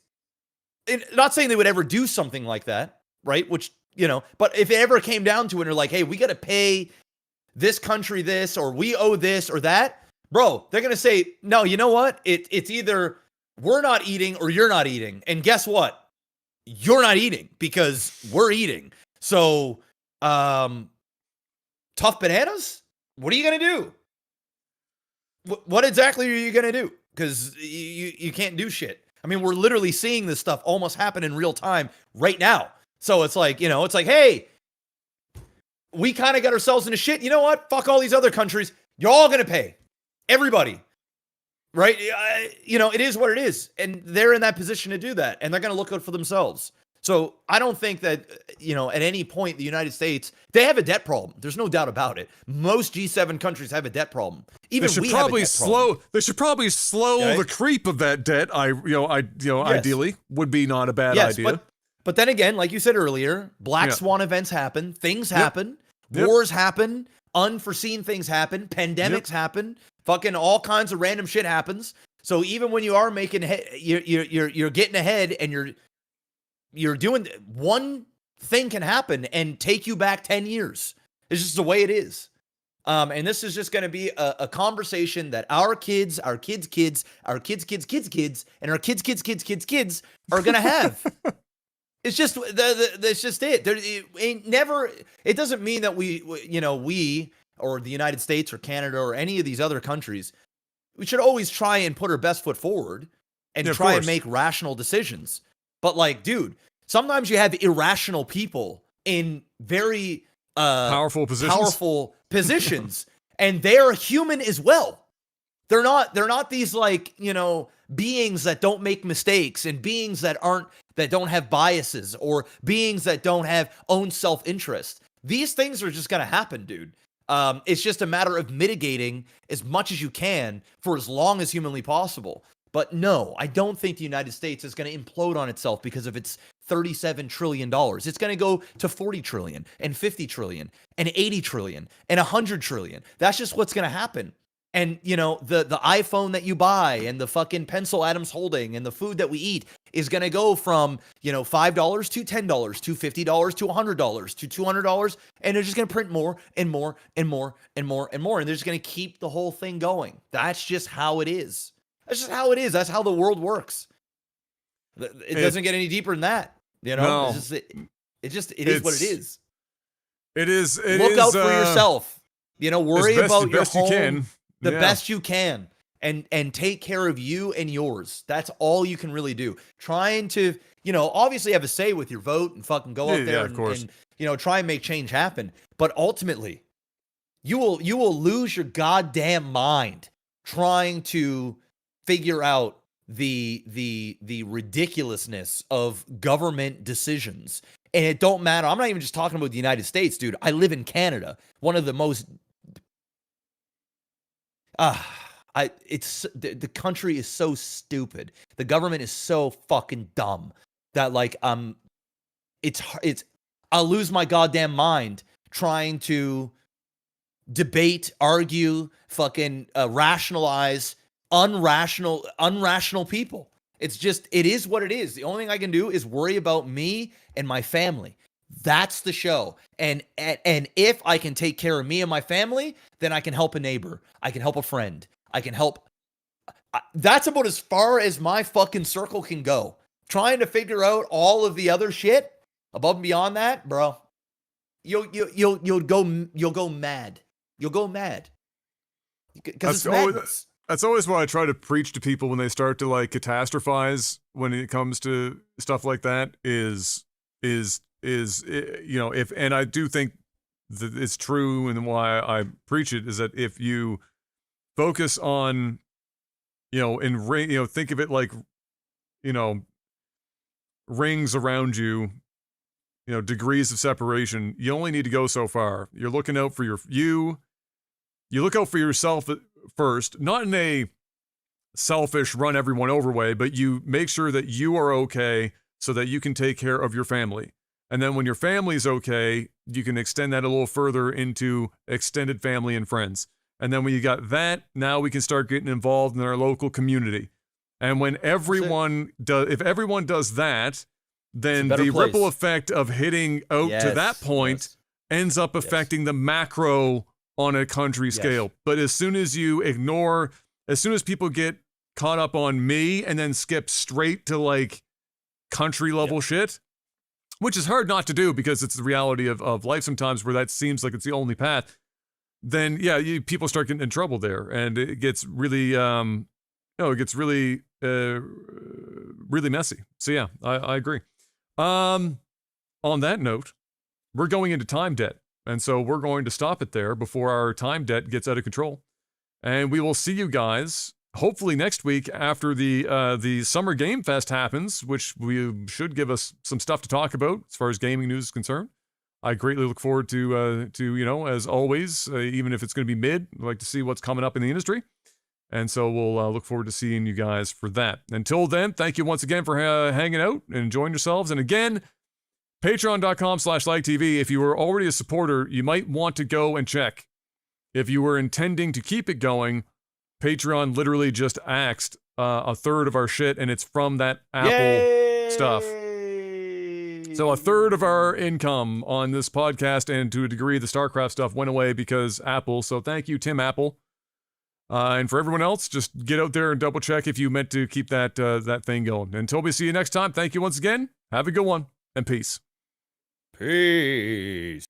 not saying they would ever do something like that, right? Which But if it ever came down to it, and they're like, hey, we got to pay this country this, or we owe this or that, bro, they're going to say, no, you know what? It's either we're not eating or you're not eating. And guess what? You're not eating because we're eating. So, tough bananas? What are you going to do? What exactly are you going to do? Because you can't do shit. I mean, we're literally seeing this stuff almost happen in real time right now. So it's like, hey, we kind of got ourselves into shit. You know what? Fuck all these other countries. You're all going to pay. Everybody. Right? It is what it is. And they're in that position to do that. And they're going to look out for themselves. So I don't think that, at any point, the United States, they have a debt problem. There's no doubt about it. Most G7 countries have a debt problem. Even they should we probably have a debt problem. They should probably slow the creep of that debt. Yes. Ideally would be not a bad idea. But then again, like you said earlier, black swan events happen, things happen, wars happen, unforeseen things happen, pandemics happen, fucking all kinds of random shit happens. So even when you are making you're getting ahead and you're doing, one thing can happen and take you back 10 years. It's just the way it is. And this is just going to be a conversation that our kids, our kids' kids, our kids' kids' kids' kids, and our kids' kids' kids' kids' kids are going to have. It's just that's just it. It doesn't mean that we or the United States or Canada or any of these other countries, we should always try and put our best foot forward and try and make rational decisions. But like, dude, sometimes you have irrational people in very powerful positions, and they're human as well. They're not these like, beings that don't make mistakes and beings that don't have biases or beings that don't have own self-interest. These things are just going to happen, dude. It's just a matter of mitigating as much as you can for as long as humanly possible. But no, I don't think the United States is going to implode on itself because of its $37 trillion. It's going to go to 40 trillion and 50 trillion and 80 trillion and 100 trillion. That's just what's going to happen. And, the iPhone that you buy and the fucking pencil Adam's holding and the food that we eat is going to go from, $5 to $10 to $50 to $100 to $200. And they're just going to print more and more and more and more and more. And they're just going to keep the whole thing going. That's just how it is. That's just how it is. That's how the world works. It doesn't get any deeper than that. No. It is what it is. It is. Look out for yourself. Worry about your home. You can. The best you can, and take care of you and yours. That's all you can really do. Trying to, obviously have a say with your vote and fucking go out there and try and make change happen. But ultimately, you will lose your goddamn mind trying to figure out the ridiculousness of government decisions. And it don't matter. I'm not even just talking about the United States, dude. I live in Canada, one of the most the country is so stupid. The government is so fucking dumb that like I'll lose my goddamn mind trying to debate, argue, fucking rationalize unrational people. It is what it is. The only thing I can do is worry about me and my family. That's the show. And if I can take care of me and my family, then I can help a neighbor. I can help a friend. I can help. That's about as far as my fucking circle can go. Trying to figure out all of the other shit above and beyond that, bro. You'll go mad. You'll go mad. Because it's madness. That's always what I try to preach to people when they start to like catastrophize when it comes to stuff like that is and I do think that it's true, and why I preach it is that if you focus on, think of it like, rings around you, degrees of separation, you only need to go so far. You're looking out for you look out for yourself first, not in a selfish run everyone over way, but you make sure that you are okay so that you can take care of your family. And then when your family's okay, you can extend that a little further into extended family and friends. And then when you got that, now we can start getting involved in our local community. And when everyone does, if everyone does that, then better the place. ripple effect of hitting out to that point ends up affecting the macro on a country scale. But as soon as people get caught up on me and then skip straight to like country level shit, which is hard not to do because it's the reality of life sometimes where that seems like it's the only path, then people start getting in trouble there, and it gets really really messy. So yeah, I agree. On that note, we're going into time debt, and so we're going to stop it there before our time debt gets out of control. And we will see you guys hopefully next week after the Summer Game Fest happens, which should give us some stuff to talk about as far as gaming news is concerned. I greatly look forward to as always, even if it's going to be mid, I'd like to see what's coming up in the industry. And so we'll look forward to seeing you guys for that. Until then, thank you once again for hanging out and enjoying yourselves. And again, patreon.com/LikeTV. If you were already a supporter, you might want to go and check. If you were intending to keep it going, Patreon literally just axed a third of our shit, and it's from that Apple stuff. So a third of our income on this podcast, and to a degree the StarCraft stuff, went away because Apple. So thank you, Tim Apple. And for everyone else, just get out there and double check if you meant to keep that thing going. Until we see you next time, thank you once again. Have a good one, and peace. Peace.